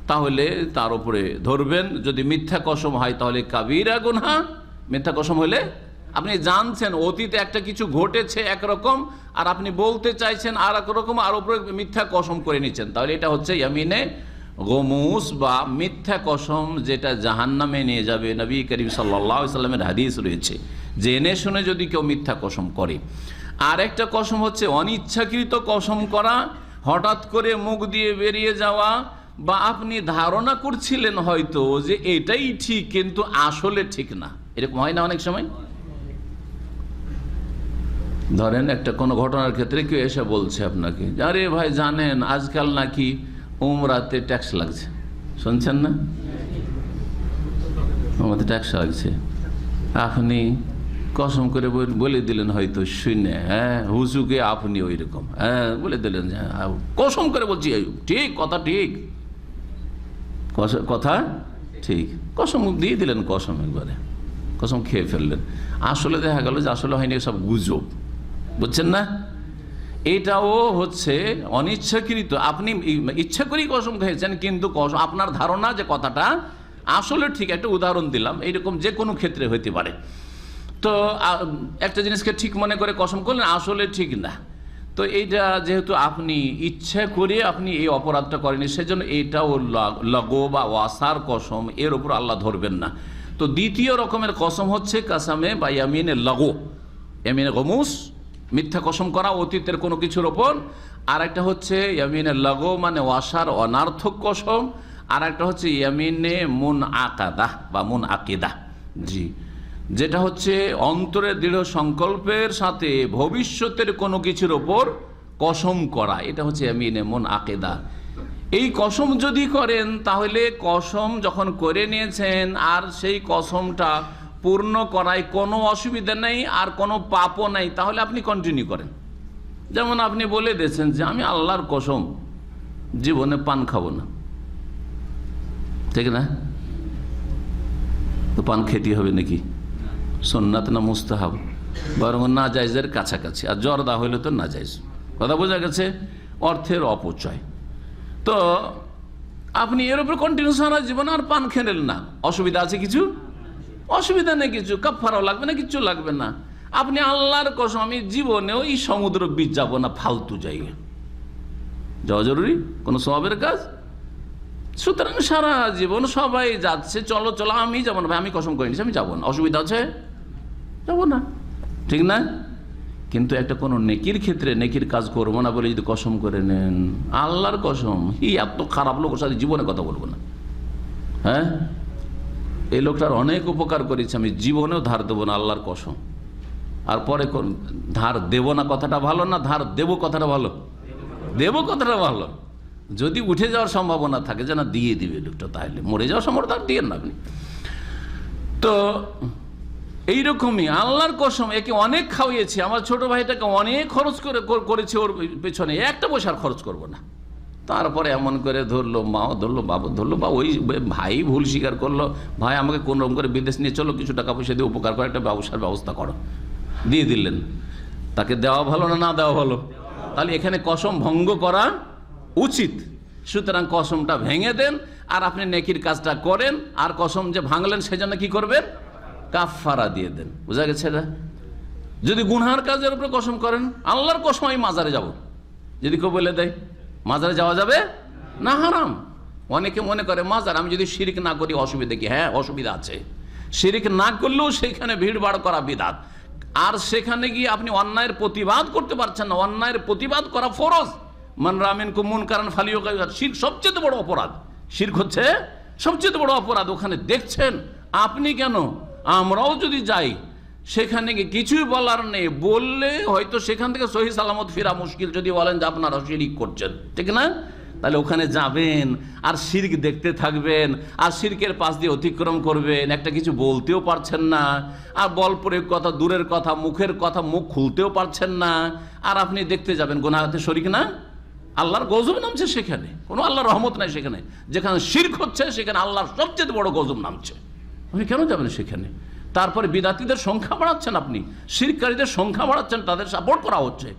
তাহলে তার উপরে ধরবেন। যদি মিথ্যা কসম হয় তাহলে কাবিরা গুনাহ। মিথ্যা কসম হলে আপনি জানছেন অতীতে একটা কিছু ঘটেছে একরকম, আর আপনি বলতে চাইছেন আর একরকম, আর উপরে মিথ্যা কসম করে নিচ্ছেন, তাহলে এটা হচ্ছে ইয়ামিনে গমুস বা মিথ্যা কসম, যেটা জাহান্নামে নিয়ে যাবে। নবী করিম সাল্লাল্লাহু আলাইহি সাল্লামের হাদিস রয়েছে, জেনে শুনে যদি কেউ মিথ্যা কসম করে। আর একটা কসম হচ্ছে অনিচ্ছাকৃত কসম করা, হঠাৎ করে মুখ দিয়ে বেরিয়ে যাওয়া, বা আপনি ধারণা করছিলেন হয়তো যে এটাই ঠিক কিন্তু আসলে ঠিক না, এরকম হয় না অনেক সময়? ধরেন একটা কোনো ঘটনার ক্ষেত্রে কেউ এসে বলছে আপনাকে, আরে ভাই জানেন আজকাল নাকি উমরাতে ট্যাক্স লাগছে, শুনছেন না? উমরাতে ট্যাক্স লাগছে। আপনি কসম করে বলে দিলেন হয়তো শুনে, হ্যাঁ হুজুকে আপনি ওই রকম, হ্যাঁ বলে দিলেন, কসম করে বলছি ঠিক, কথা ঠিক, কথা ঠিক, কসম দিয়ে দিলেন, কসম একবারে কসম খেয়ে ফেললেন। আসলে দেখা গেল যে আসলে হয়নি, সব গুজব, বুঝছেন না? এটাও হচ্ছে অনিচ্ছাকৃত। আপনি ইচ্ছা করেই কসম খেয়েছেন কিন্তু আপনার ধারণা যে কথাটা আসলে ঠিক। একটা উদাহরণ দিলাম, এইরকম যে কোনো ক্ষেত্রে হইতে পারে। তো একটা জিনিসকে ঠিক মনে করে কসম করলেন, আসলে ঠিক না। তো এইটা যেহেতু আপনি ইচ্ছা করে আপনি এই অপরাধটা করেনি, সেজন্য এইটাও লাগো বা ওয়াসার কসম, এর উপর আল্লাহ ধরবেন না। তো দ্বিতীয় রকমের কসম হচ্ছে কাসামে বা ইয়ামিনে লাগো, ইয়ামিনে গমুস, মিথ্যা কসম করা অতীতের কোনো কিছুর ওপর। আর একটা হচ্ছে ইয়ামিনে লাগো মানে ওয়াসার অনার্থক কসম। আর একটা হচ্ছে ইয়ামিনে মুন আকাদা বা মুন আকিদা, জি, যেটা হচ্ছে অন্তরের দৃঢ় সংকল্পের সাথে ভবিষ্যতের কোনো কিছুর ওপর কসম করা, এটা হচ্ছে ইয়ামিনে মুন আকিদা। এই কসম যদি করেন তাহলে কসম যখন করে নিয়েছেন আর সেই কসমটা পূর্ণ করায় কোনো অসুবিধা নেই আর কোনো পাপও নেই, তাহলে আপনি কন্টিনিউ করেন। যেমন আপনি বলে দিয়েছেন যে আমি আল্লাহর কসম জীবনে পান খাবো না, ঠিক না? তো পান খেতে হবে নাকি? সুন্নাত না মুস্তাহাব? বরং না জায়েজের কাছাকাছি। আর জর্দা হইলে তো না জায়েজ। কথা বোঝা গেছে? অর্থের অপচয়। তো আপনি এর উপর কন্টিনিউ সারা জীবন আর পান খেলেন না, অসুবিধা আছে কিছু? অসুবিধা নেই কিছু, কাফারাও লাগবে না, কিচ্ছু লাগবে না। আপনি আল্লাহর কসম আমি জীবনেও এই সমুদ্র বীচ যাবো না, ফালতু জায়গা যাওয়া জরুরি কোনো সওয়াবের কাজ। সুতরাং সারা জীবন সবাই যাচ্ছে, চলো চলো, আমি যাবো না ভাই, আমি কসম করে নিচ্ছি আমি যাবো না, অসুবিধা আছে, যাবো না, ঠিক না? কিন্তু একটা কোনো নেকির ক্ষেত্রে নেকির কাজ করবো না বলে যদি কসম করে নেন, আল্লাহর কসম এত খারাপ লোকের সাথে জীবনে কথা বলবো না, হ্যাঁ এই লোকটার অনেক উপকার করেছে, আমি জীবনেও ধার দেবো না, আল্লাহর কসম। আর পরে ধার দেব না কথাটা ভালো না ধার দেব কথাটা ভালো? দেব কথাটা ভালো। যদি উঠে যাওয়ার সম্ভাবনা থাকে যে না দিয়ে দিবে লোকটা, তাহলে মরে যাওয়ার সম্ভাবনা দিয়ে না আপনি। তো এইরকমই আল্লাহর কসম, একে অনেক খাওয়িয়েছি, আমার ছোট ভাইটাকে অনেক খরচ করেছে ওর পেছনে, একটা পয়সার খরচ করব না। তারপরে এমন করে ধরলো, মাও ধরলো, বাবা ধরলো, বা ওই ভাই ভুল স্বীকার করলো, ভাই আমাকে কোন রকম করে বিদেশ নিয়ে চলো, কিছু টাকা পয়সা দিয়ে উপকার করে একটা ব্যবসার ব্যবস্থা করো, দিয়ে দিলেন। তাকে দেওয়া ভালো না না দেওয়া ভালো? তাহলে এখানে কসম ভঙ্গ করা উচিত। সুতরাং কসমটা ভেঙে দেন আর আপনি নেকির কাজটা করেন। আর কসম যে ভাঙলেন সেজন্য কি করবেন? কাফারা দিয়ে দেন। বুঝা গেছে না? যদি গুনহার কাজের উপরে কসম করেন, আল্লাহর কসম আমি মাজারে যাব, যদি কেউ বলে দেয় মাজারে যাওয়া যাবে না, হারাম। অনেকে মনে করে মাজার আমি যদি শিরিক না করি অসুবিধা কি? হ্যাঁ অসুবিধা আছে। শিরিক না করলেও সেখানে ভিড় ভাড় করা বিদআত। আর সেখানে গিয়ে আপনি অন্যায়ের প্রতিবাদ করতে পারছেন না, অন্যায়ের প্রতিবাদ করা ফরজ। মান রাআ মিনকুম মুনকারান ফালিয়ুগাইয়িরহু, শিরক সবচেয়ে বড় অপরাধ। শিরক হচ্ছে সবচেয়ে বড় অপরাধ। ওখানে দেখছেন আপনি কেন, আমরাও যদি যাই সেখানে গিয়ে কিছুই বলার নেই, বললে হয়তো সেখান থেকে সহি সালামত ফেরা মুশকিল, যদি বলেন যে আপনারা শিরিক করছেন, ঠিক না? তাহলে ওখানে যাবেন আর শিরক দেখতে থাকবেন আর শিরকের পাশ দিয়ে অতিক্রম করবেন, একটা কিছু বলতেও পারছেন না, আর বল প্রয়োগ কথা দূরের কথা, মুখের কথা মুখ খুলতেও পারছেন না, আর আপনি দেখতে যাবেন গুনাহতে শরীক না, আল্লাহর গজব নামছে সেখানে, কোনো আল্লাহর রহমত নাই সেখানে। যেখানে শিরক হচ্ছে সেখানে আল্লাহর সবচেয়ে বড় গজব নামছে, আপনি কেন যাবেন সেখানে? তারপরে বিদাতীদের সংখ্যা বাড়াচ্ছেন, আপনি শিরকারীদের সংখ্যা বাড়াচ্ছেন, তাদের সাপোর্ট করা হচ্ছে।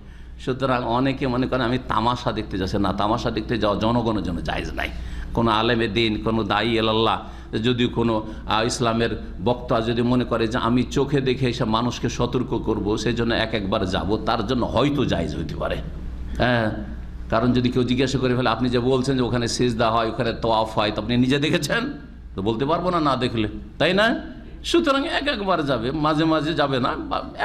সুতরাং অনেকে মনে করেন আমি তামাশা দেখতে যাচ্ছি, না, তামাশা দেখতে যাওয়া জনগণের জন্য জায়েজ নাই। কোনো আলেমে দিন, কোনো দায়ী আল্লাহ, যদি কোনো ইসলামের বক্তা যদি মনে করে যে আমি চোখে দেখে এসে মানুষকে সতর্ক করব, সেই জন্য একবার যাব, তার জন্য হয়তো জায়েজ হইতে পারে। হ্যাঁ, কারণ যদি কেউ জিজ্ঞাসা করে ফেলে আপনি যে বলছেন যে ওখানে সিজদা হয়, ওখানে তওয়াফ হয়, তো আপনি নিজে দেখেছেন? তো বলতে পারবো না না দেখলে, তাই না? সুতরাং একবার যাবে, মাঝে মাঝে যাবে না,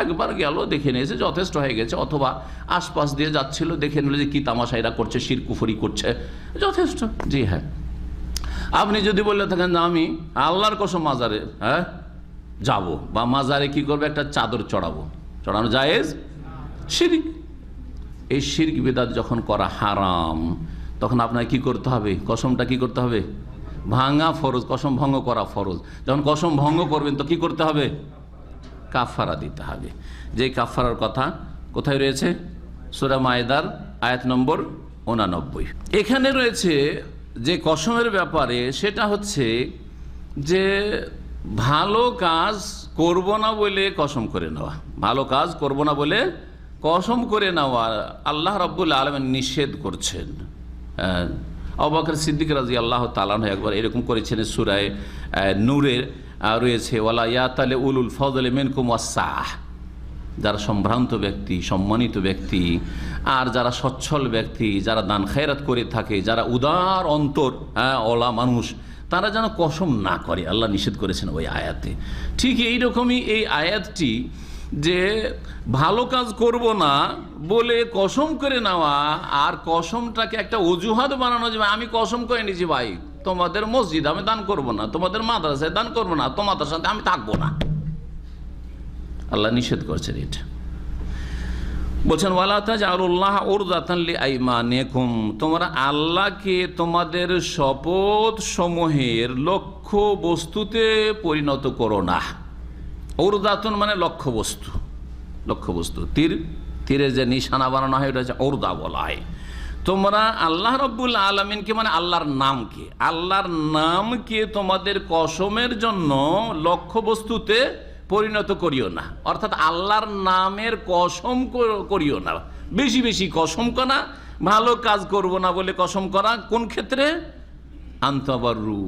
একবার গেল দেখে নিয়েছে যথেষ্ট হয়ে গেছে, অথবা আশপাশ দিয়ে যাচ্ছিল দেখে নিল যে কি তামাশা এরা করছে, শির কুফরি করছে, যথেষ্ট। জি হ্যাঁ, আপনি যদি বললে থাকেন যে আমি আল্লাহর কসম মাজারে যাব, বা মাজারে কি করবে, একটা চাদর চড়ানো জায়েজ? শিরক। এই শিরক বিদআত যখন করা হারাম, তখন আপনাকে কি করতে হবে? কসমটা কি করতে হবে? ভাঙা ফরজ, কসম ভঙ্গ করা ফরজ। যখন কসম ভঙ্গ করবেন তো কি করতে হবে? কাফারা দিতে হবে। যে কাফারার কথা কোথায় রয়েছে? সূরা মায়েদার আয়াত নম্বর 89। এখানে রয়েছে যে কসমের ব্যাপারে, সেটা হচ্ছে যে ভালো কাজ করব না বলে কসম করে নেওয়া, ভালো কাজ করব না বলে কসম করে নেওয়া আল্লাহ রাব্বুল আলামিন নিষেধ করছেন। আবু বকর সিদ্দিক রাদিয়াল্লাহু তাআলা আনহু একবার এরকম করেছেন। সূরা নূরের রয়েছে ওয়ালা ইয়াতালি উলুল ফজলি মিনকুম ওয়াসাহ, যারা সম্ভ্রান্ত ব্যক্তি, সম্মানিত ব্যক্তি, আর যারা সচ্ছল ব্যক্তি, যারা দান খায়রাত করে থাকে, যারা উদার অন্তর ওলা মানুষ, তারা যেন কসম না করে, আল্লাহ নিষেধ করেছেন ওই আয়াতে। ঠিক এইরকমই এই আয়াতটি, যে ভালো কাজ করব না বলে কসম করে নেওয়া, আর কসমটাকে একটা অজুহাত বানানো, যে আমি কসম করে নিয়েছি ভাই তোমাদের মসজিদ আমি দান করব না, তোমাদের মাদ্রাসায় দান করব না, তোমাদের সাথে আমি থাকবো না, আল্লাহ নিষেধ করছেন এটা। বলছেন ওয়ালা তাজআলুল্লাহ উরদাতান লিআইমানিকুম, তোমরা আল্লাহকে তোমাদের শপথ সমূহের লক্ষ্য বস্তুতে পরিণত করো না। উরদাতুন মানে লক্ষ্য বস্তু, তীরে যে নিশানা বানানো হয় ওটা হচ্ছে উরদা বলা হয়। তোমরা আল্লাহ রাব্বুল আলামিনকে মানে আল্লাহর নামকে তোমাদের কসমের জন্য লক্ষ্য বস্তুতে পরিণত করিও না, অর্থাৎ আল্লাহর নামের কসম করিও না, বেশি বেশি কসম করা, ভালো কাজ করব না বলে কসম করা। কোন ক্ষেত্রে? আনতাবারু,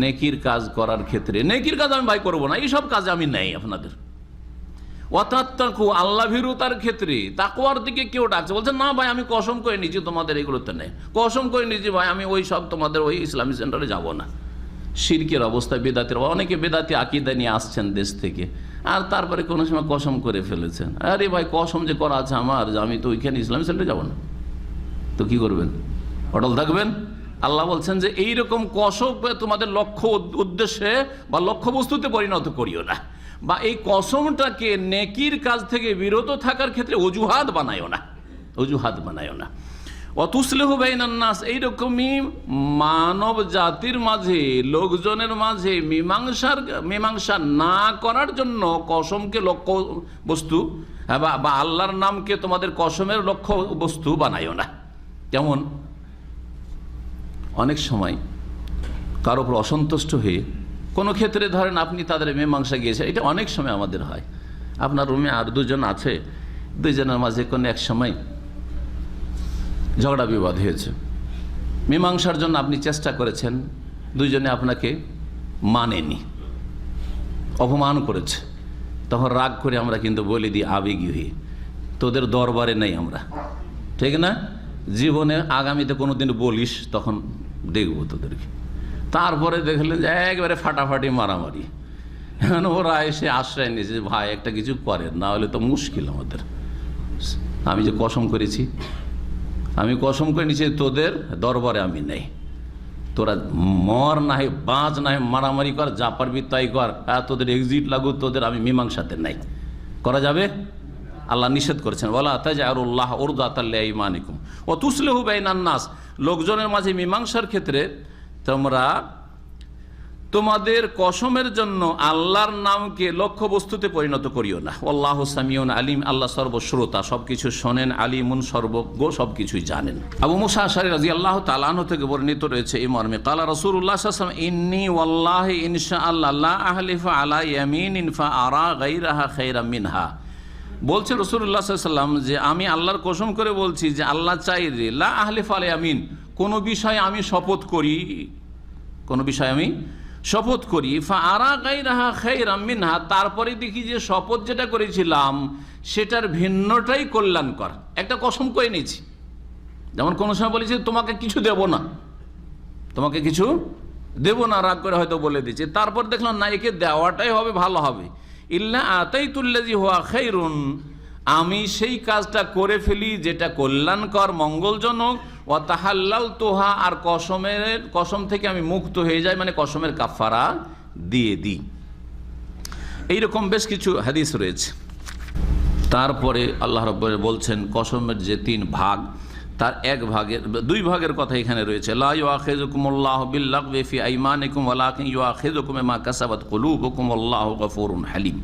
নেকির কাজ করার ক্ষেত্রে। নেকির কাজ আমি ভাই করবো না, এইসব কাজে আমি নেই আপনাদের। ওয়াতাত্তাকু, আল্লাহ ভীরুতার ক্ষেত্রে, তাকওয়ার দিকে কেউ ডাকছে, বলছে না ভাই আমি কসম করে নিয়েছি তোমাদের এগুলোতে নেই, কসম করে নিয়েছি ভাই আমি ওই সব তোমাদের ওই ইসলামী সেন্টারে যাব না। শিরকের অবস্থা, বেদাতের, অনেকে বেদাতি আকীদা নিয়ে আসছেন দেশ থেকে, আর তারপরে কোনো সময় কসম করে ফেলেছেন, আরে ভাই কসম যে করা আছে আমার, যে আমি তো ওইখানে ইসলামী সেন্টারে যাব না, তো কি করবেন? অটল থাকবেন? আল্লাহ বলছেন যে এইরকম কসম তোমাদের লক্ষ্য উদ্দেশ্যে বা লক্ষ্য বস্তুতে পরিণত করিও না, বা এই কসমটাকে নেকির কাজ থেকে বিরত থাকার ক্ষেত্রে অজুহাত বানায়ও না। অতুসলিহু বাইনান নাস, এইরকমই মানব জাতির মাঝে, লোকজনের মাঝে মীমাংসা না করার জন্য কসমকে লক্ষ্য বস্তু বা আল্লাহর নামকে তোমাদের কসমের লক্ষ্য বস্তু বানায়ও না। যেমন অনেক সময় কারো উপর অসন্তুষ্ট হয়ে কোনো ক্ষেত্রে ধরেন আপনি তাদের মীমাংসা গিয়েছে, এটা অনেক সময় আমাদের হয়। আপনার রুমে আর দুজন আছে, দুইজনের মাঝে কোনো এক সময় ঝগড়া বিবাদ হয়েছে, মীমাংসার জন্য আপনি চেষ্টা করেছেন, দুইজনে আপনাকে মানেনি, অপমান করেছে, তখন রাগ করে আমরা কিন্তু বলে দিই আবেগী হয়ে, তোদের দরবারে নেই আমরা, ঠিক না? জীবনে আগামীতে কোনোদিন বলিস, তখন দেখবো তোদেরকে। তারপরে দেখলেন যে একবারে ফাটাফাটি মারামারি, এখন ওরা এসে আশ্রয় নিয়েছে, ভাই একটা কিছু করেন, না হলে তো মুশকিল আমাদের। আমি যে কসম করে নিয়েছি তোদের দরবারে আমি নেই, তোরা মর না হয় বাঁচ না হয় মারামারি কর, যা পারবি তাই কর, তোদের এক্সিট লাগুক, তোদের আমি মীমাংসাতে নাই, করা যাবে? আল্লাহ নিষেধ করেছেন ওয়ালা তাজআলুল্লাহ উরদাতান লিআইমানিকুম ওয়া তুসলিহু বাইনান নাস, লোকজনের মাঝে মীমাংসার ক্ষেত্রে তোমরা তোমাদের কসমের জন্য আল্লাহর নামকে লক্ষ্য বস্তুতে পরিণত করিও না। আল্লাহু সামিউন আলিম, আল্লাহ সর্বশ্রোতা, সবকিছু শোনেন, আলিমুন সর্বজ্ঞ, সবকিছুই জানেন। আবু মুসা আশআরী রাদিয়াল্লাহু তাআলা আনহু থেকে বর্ণিত রয়েছে এই মর্মে, ক্বালা রাসূলুল্লাহ সাল্লাল্লাহু আলাইহি ওয়াসাল্লাম, ইন্নী ওয়াল্লাহি ইনশাআল্লাহ লা আহলিফু আলা ইয়ামিনিন ফাআরা গায়রাহা খায়রাম মিনহা। বলছে রাসূলুল্লাহ সাল্লাল্লাহু আলাইহি ওয়াসাল্লাম যে আমি আল্লাহর কসম করে বলছি যে আল্লাহ চাইলে লা আহলিফু আলা ইয়ামিন, কোনো বিষয়ে আমি শপথ করি, কোনো বিষয়ে আমি শপথ করি, ফাআরা গায়রাহা খায়রাম মিনহা, তারপরে দেখি যে শপথ যেটা করেছিলাম সেটার ভিন্নটাই কল্যাণকর। একটা কসম করে নিয়েছি, যেমন কোনো সময় বলেছি তোমাকে কিছু দেব না, তোমাকে কিছু দেব না, রাগ করে হয়তো বলে দিচ্ছে, তারপর দেখলাম না, একে দেওয়াটাই হবে, ভালো হবে। ইল্লা আতাইতুল্লাযী হুয়া খায়রুন, আমি সেই কাজটা করে ফেলি যেটা কল্যাণকর, মঙ্গলজনক। ওয়া তাহাল্লালতুহা, আর কসম থেকে আমি মুক্ত হয়ে যাই, মানে কসমের কাফারা দিয়ে দিই। এইরকম বেশ কিছু হাদিস রয়েছে। তারপরে আল্লাহ রাব্বুল বলছেন কসমের যে 3 ভাগ, তার 2 ভাগের কথা এখানে রয়েছে। লা ইউআখিযুকুমুল্লাহু বিল্লাগবি ফি আইমানিকুম ওয়ালাকিন ইউআখিযুকুম বিমা কাসাবাত কুলুবুকুম আল্লাহু গফুরুন হালিম।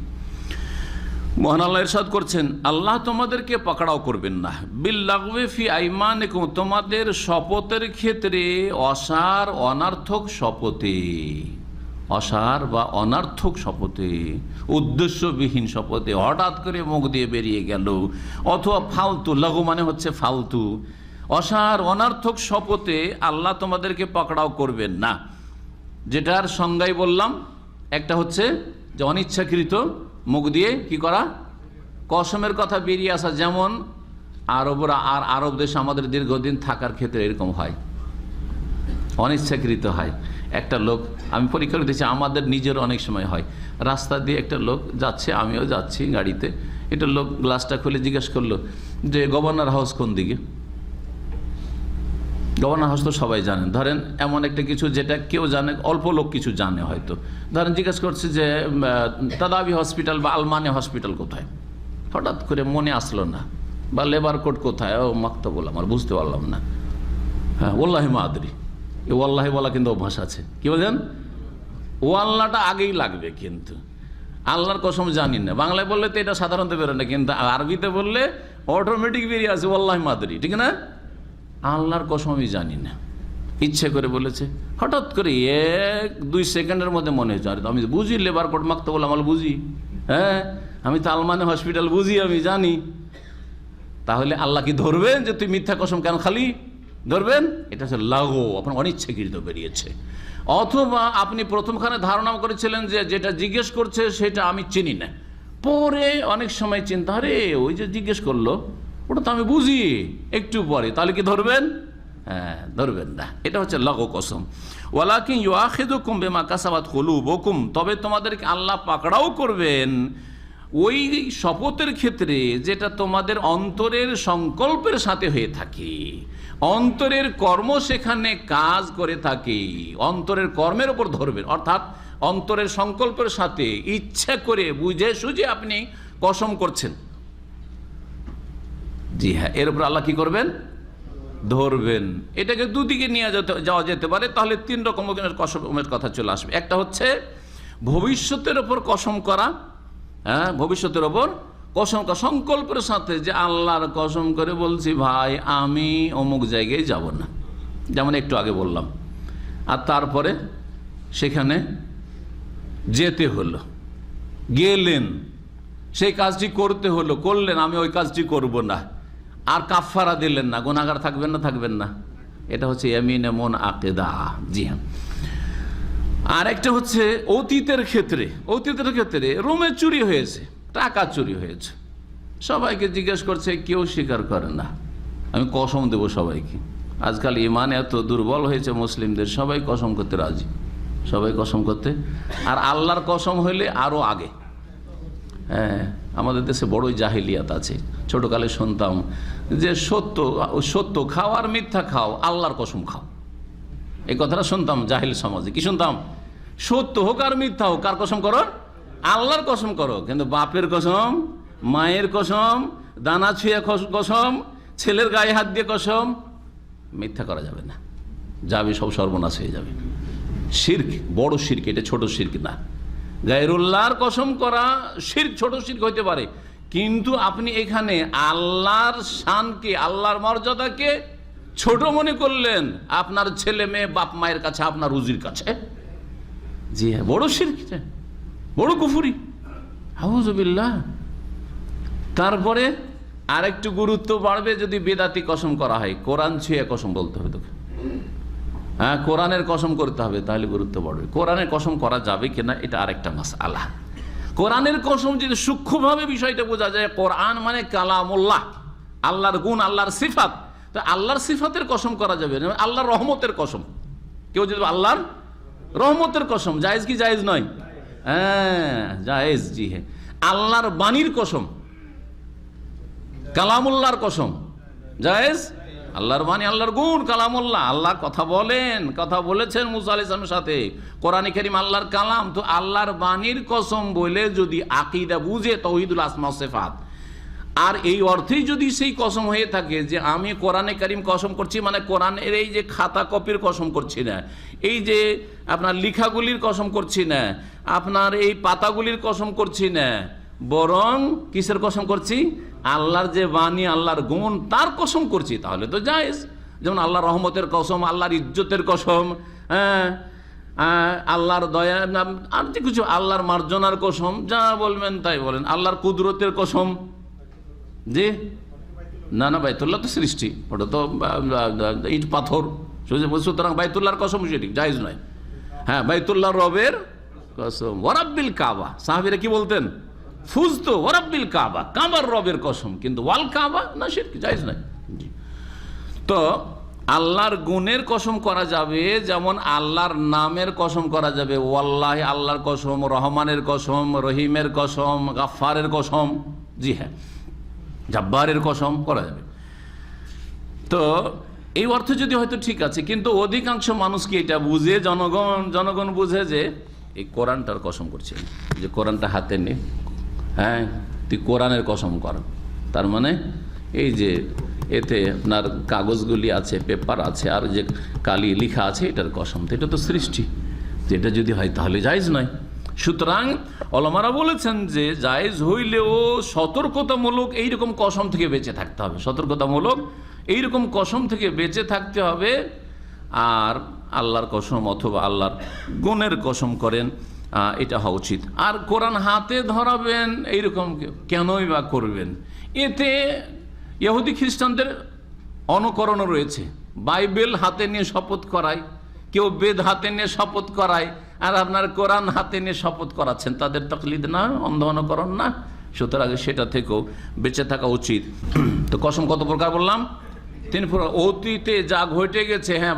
মহান আল্লাহ ইরশাদ করছেন, আল্লাহ তোমাদেরকে পাকড়াও করবেন না, বিল্লাগবি ফি আইমানিকুম, তোমাদের শপথের ক্ষেত্রে অসার অনার্থক শপথে, অসার বা অনার্থক শপথে, উদ্দেশ্যবিহীন শপথে, হঠাৎ করে মুখ দিয়ে বেরিয়ে গেল, অথবা ফালতু, লঘু মানে হচ্ছে ফালতু, অসার অনার্থক শপথে আল্লাহ তোমাদেরকে পাকড়াও করবেন না। যেটার সংজ্ঞাই বললাম, একটা হচ্ছে যে অনিচ্ছাকৃত মুখ দিয়ে কি করা, কসমের কথা বেরিয়ে আসা। যেমন আরব দেশে আমাদের দীর্ঘদিন থাকার ক্ষেত্রে এরকম হয়, অনিচ্ছাকৃত হয়। একটা লোক, আমি পরীক্ষা দিয়েছি, আমাদের নিজের অনেক সময় হয়, রাস্তা দিয়ে একটা লোক যাচ্ছে, আমিও যাচ্ছি গাড়িতে, একটা লোক গ্লাসটা খুলে জিজ্ঞেস করলো যে গভর্নর হাউস কোন দিকে। গভর্নর হাউস তো সবাই জানেন, ধরেন এমন একটা কিছু যেটা কেউ জানে, অল্প লোক কিছু জানে হয়তো, ধরেন জিজ্ঞেস করছে যে তাদাবি হসপিটাল বা আলমানি হসপিটাল কোথায়, হঠাৎ করে মনে আসলো না, বা লেবার কোর্ট কোথায়, ও মাক্তাবুল, আমার বুঝতে পারলাম না। হ্যাঁ, ওয়াল্লাহি মা আদরি, এই ওয়াল্লাহি বলা কিন্তু অভ্যাস আছে, কি বলেন, ওয়াল্লাহটা আগেই লাগবে, কিন্তু আল্লাহর কসম জানি না। বাংলায় বললে তো এটা সাধারণত বেরোয় না, কিন্তু আরবিতে বললে অটোমেটিক বেরিয়ে আসে ওয়াল্লাহি মা আদরি, ঠিক না, আল্লাহর কসম আমি জানি না, ইচ্ছে করে বলেছে, হঠাৎ করে 1-2 সেকেন্ডের মধ্যে মনে হয়েছে, আরে আমি বুঝি লেবার কোর্ট মাক্তাবুল আমল বুঝি, হ্যাঁ আমি তো আলমানি হসপিটাল বুঝি, আমি জানি। তাহলে আল্লাহ কি ধরবেন যে তুই মিথ্যা কসম কেন খালি ধরবেন? এটা হচ্ছে লাগো, আপনার অনিচ্ছাকৃত বেরিয়েছে। অথবা আপনি প্রথমখানে ধারণা করেছিলেন যে যেটা জিজ্ঞেস করছে সেটা আমি চিনি না, পরে অনেক সময় চিন্তা, আরে ওই যে জিজ্ঞেস করলো ওটা তো আমি বুঝি, একটু পরে, তাহলে কি ধরবেন? হ্যাঁ, ধরবেন না। এটা হচ্ছে লাগো কসম। ওয়ালাকিন ইউআখিযুকুম বিমা কাসাবাত কুলুবুকুম, তবে তোমাদেরকে আল্লাহ পাকড়াও করবেন ওই শপথের ক্ষেত্রে যেটা তোমাদের অন্তরের সংকল্পের সাথে হয়ে থাকে, অন্তরের কর্ম সেখানে কাজ করে থাকে, অন্তরের কর্মের উপর ধরবেন। অর্থাৎ অন্তরের সংকল্পের সাথে ইচ্ছা করে বুঝে সুঝে আপনি কসম করছেন, জি হ্যাঁ, এর উপর আল্লাহ কি করবেন? ধরবেন। এটাকে দুদিকে নিয়ে যাওয়া যেতে পারে, তাহলে 3 রকমের কসমের কথা চলে আসবে। একটা হচ্ছে ভবিষ্যতের ওপর কসম করা, হ্যাঁ, ভবিষ্যতের ওপর কসম করা সংকল্পের সাথে, যে আল্লাহর কসম করে বলছি ভাই আমি অমুক জায়গায় যাব না, যেমন একটু আগে বললাম, আর তারপরে সেখানে যেতে হলো, গেলেন, সেই কাজটি করতে হলো, করলেন, আমি ওই কাজটি করব না, আর কাফারা দিলেন না, গুনাহগার থাকবেন না, থাকবেন না। এটা হচ্ছে ইয়ামিন এমন আকিদা, জি হ্যাঁ। আর একটা হচ্ছে অতীতের ক্ষেত্রে রুমে চুরি হয়েছে, টাকা চুরি হয়েছে, সবাইকে জিজ্ঞেস করছে, কেউ স্বীকার করে না, আমি কসম দেব সবাইকে। আজকাল ইমান এত দুর্বল হয়েছে মুসলিমদের, সবাই কসম করতে রাজি, সবাই কসম করতে, আর আল্লাহর কসম হইলে আরও আগে। হ্যাঁ, আমাদের দেশে বড়ই জাহিলিয়াত আছে। ছোটকালে শুনতাম যে সত্য খাও আর মিথ্যা খাও, আল্লাহর কসম খাও, এই কথাটা শুনতাম জাহিল সমাজে। কি শুনতাম? সত্য হোক আর মিথ্যা হোক, কার কসম করো? আল্লাহর কসম করো। কিন্তু বাপের কসম, মায়ের কসম, দানা ছুঁয়ে কসম, ছেলের গায়ে হাত দিয়ে কসম, মিথ্যা করা যাবে না, যাবে সব সর্বনাশ হয়ে যাবে। শিরক বড় শিরক, এটা ছোট শিরক না। গায়রুল্লাহর কসম করা শিরক, ছোট শিরক হইতে পারে, কিন্তু আপনি এখানে আল্লাহর শানকে, আল্লাহর মর্যাদাকে ছোট মনে করলেন আপনার ছেলে মেয়ে বাপ মায়ের কাছে, আপনার রুজির কাছে। জি হ্যাঁ, বড় শিরক, বড় কুফরি, আউযুবিল্লাহ। তারপরে আরেকটু গুরুত্ব বাড়বে যদি বেদাতি কসম করা হয়। কোরআন ছুঁয়ে কসম বলতে হবে তোকে, হ্যাঁ কোরআনের কসম করতে হবে, তাহলে গুরুত্ব বাড়বে। কোরআনের কসম করা যাবে কিনা এটা আরেকটা মাসআলা। কোরআনের কসম যদি সূক্ষ্মভাবে বিষয়টা বোঝা যায়, কোরআন মানে কালামুল্লাহ, আল্লাহর গুণ, আল্লাহর সিফাত, তো আল্লাহর সিফাতের কসম করা যাবে না। আল্লাহর রহমতের কসম, কেউ যদি আল্লাহর রহমতের কসম, জায়েজ কি জায়েজ নয়? হ্যাঁ জায়েজ, জি হ্যাঁ। আল্লাহর বাণীর কসম, কালামুল্লাহর কসম জায়েজ। আল্লাহর বাণী, আল্লাহর গুণ, কালামুল্লাহ, আল্লাহ কথা বলেন, কথা বলেছেন মুসা আলাইহিস সালামের সাথে, কোরআন কারীম আল্লাহর কালাম। তো আল্লাহর বাণীর কসম বলে যদি আকীদা বুঝে তাওহীদুল আসমা ওয়াস সিফাত, আর এই অর্থেই যদি সেই কসম হয়ে থাকে যে আমি কোরআনে কারীম কসম করছি, মানে কোরআনের এই যে খাতা কপির কসম করছি না, এই যে আপনার লিখাগুলির কসম করছি না, আপনার এই পাতাগুলির কসম করছি না, বরং কিসের কসম করছি? আল্লাহর যে বাণী, আল্লাহর গুণ, তার কসম করছি, তাহলে তো জায়েজ। যেমন আল্লাহর রহমতের কসম, আল্লাহর ইজ্জতের কসম, হ্যাঁ আল্লাহর দয়া, আর যে কিছু, আল্লাহর মার্জনার কসম, যা বলবেন তাই বলেন। আল্লাহর কুদরতের কসম, জি না না, বাইতুল্লাহ তো সৃষ্টি, ওটা তো ইট পাথর, সুতরাং বাইতুল্লাহর কসম সেটি জায়েজ নয়। হ্যাঁ বাইতুল্লাহ রবের কসম, ওয়ারাব্বিল কাবা, সাহাবীরা কি বলতেন? ফুজতু ওয়ারাব্বিল কাবা, কাবার রবের কসম, কিন্তু ওয়াল কাবা না, সেটা জায়েজ নয়। তো আল্লাহর গুণের কসম করা যাবে, যেমন আল্লাহর নামের কসম করা যাবে, ওয়াল্লাহি আল্লাহর কসম, রহমানের কসম, রহিমের কসম, গাফফারের কসম, জি হ্যাঁ জাব্বারের কসম করা যাবে। তো এই অর্থ যদি হয়তো ঠিক আছে, কিন্তু অধিকাংশ মানুষ কি এটা বুঝে, জনগণ বুঝে যে এই কোরআনটার কসম করছে, যে কোরআনটা হাতে নে, হ্যাঁ তুই কোরআনের কসম কর, তার মানে এই যে এতে আপনার কাগজগুলি আছে, পেপার আছে, আর যে কালি লেখা আছে, এটার কসম, তো এটা তো সৃষ্টি, এটা যদি হয় তাহলে জায়েজ নয়। সুতরাং ওলামারা বলেছেন যে জায়েজ হইলেও সতর্কতামূলক এইরকম কসম থেকে বেঁচে থাকতে হবে, সতর্কতামূলক এইরকম কসম থেকে বেঁচে থাকতে হবে। আর আল্লাহর কসম অথবা আল্লাহর গুণের কসম করেন, এটা হওয়া উচিত। আর কোরআন হাতে ধরাবেন এইরকম কেনই বা করবেন? এতে ইহুদি খ্রিস্টানদের অনুকরণও রয়েছে। বাইবেল হাতে নিয়ে শপথ করায়, কেউ বেদ হাতে নিয়ে শপথ করায়, আর আপনার কোরআন হাতে নিয়ে শপথ করাচ্ছেন, তাদের তাকলিদ না, অন্ধ অনুকরণ না? সুতরাং সেটা থেকেও বেঁচে থাকা উচিত। তো কসম কত প্রকার বললাম? 3 প্রকার। অতীতে যা ঘটে গেছে, হ্যাঁ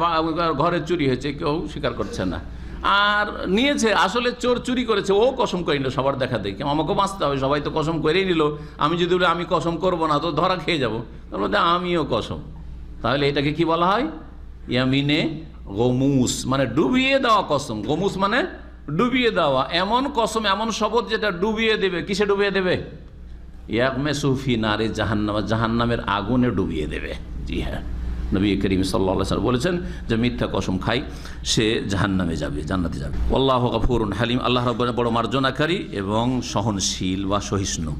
ঘরে চুরি হয়েছে, কেউ স্বীকার করছে না, আর নিয়েছে, আসলে চোর চুরি করেছে, ও কসম করে নিল সবার দেখা দেখে, আমাকেও বাঁচতে হবে, সবাই তো কসম করেই নিল, আমি যদি বলি আমি কসম করবো না তো ধরা খেয়ে যাবো, তার মধ্যে আমিও কসম, তাহলে এটাকে কি বলা হয়? ইয়ামিনে গমুস, মানে ডুবিয়ে দেওয়া কসম। গমুস মানে ডুবিয়ে দেওয়া, এমন কসম, এমন শপথ যেটা ডুবিয়ে দেবে। কিসে ডুবিয়ে দেবে? ইয়াগমেসু ফি নারে জাহান্নাম, জাহান্নামের আগুনে ডুবিয়ে দেবে। জি হ্যাঁ, নবী করিম সাল্লাল্লাহু আলাইহি ওয়াসাল্লাম বলেছেন যে মিথ্যা কসম খাই সে জাহান্নামে যাবে, জান্নাতে যাবে। আল্লাহু গফুরুন হালিম, আল্লাহ রাব্বুল বড় মার্জনাকারী এবং সহনশীল বা সহিষ্ণু।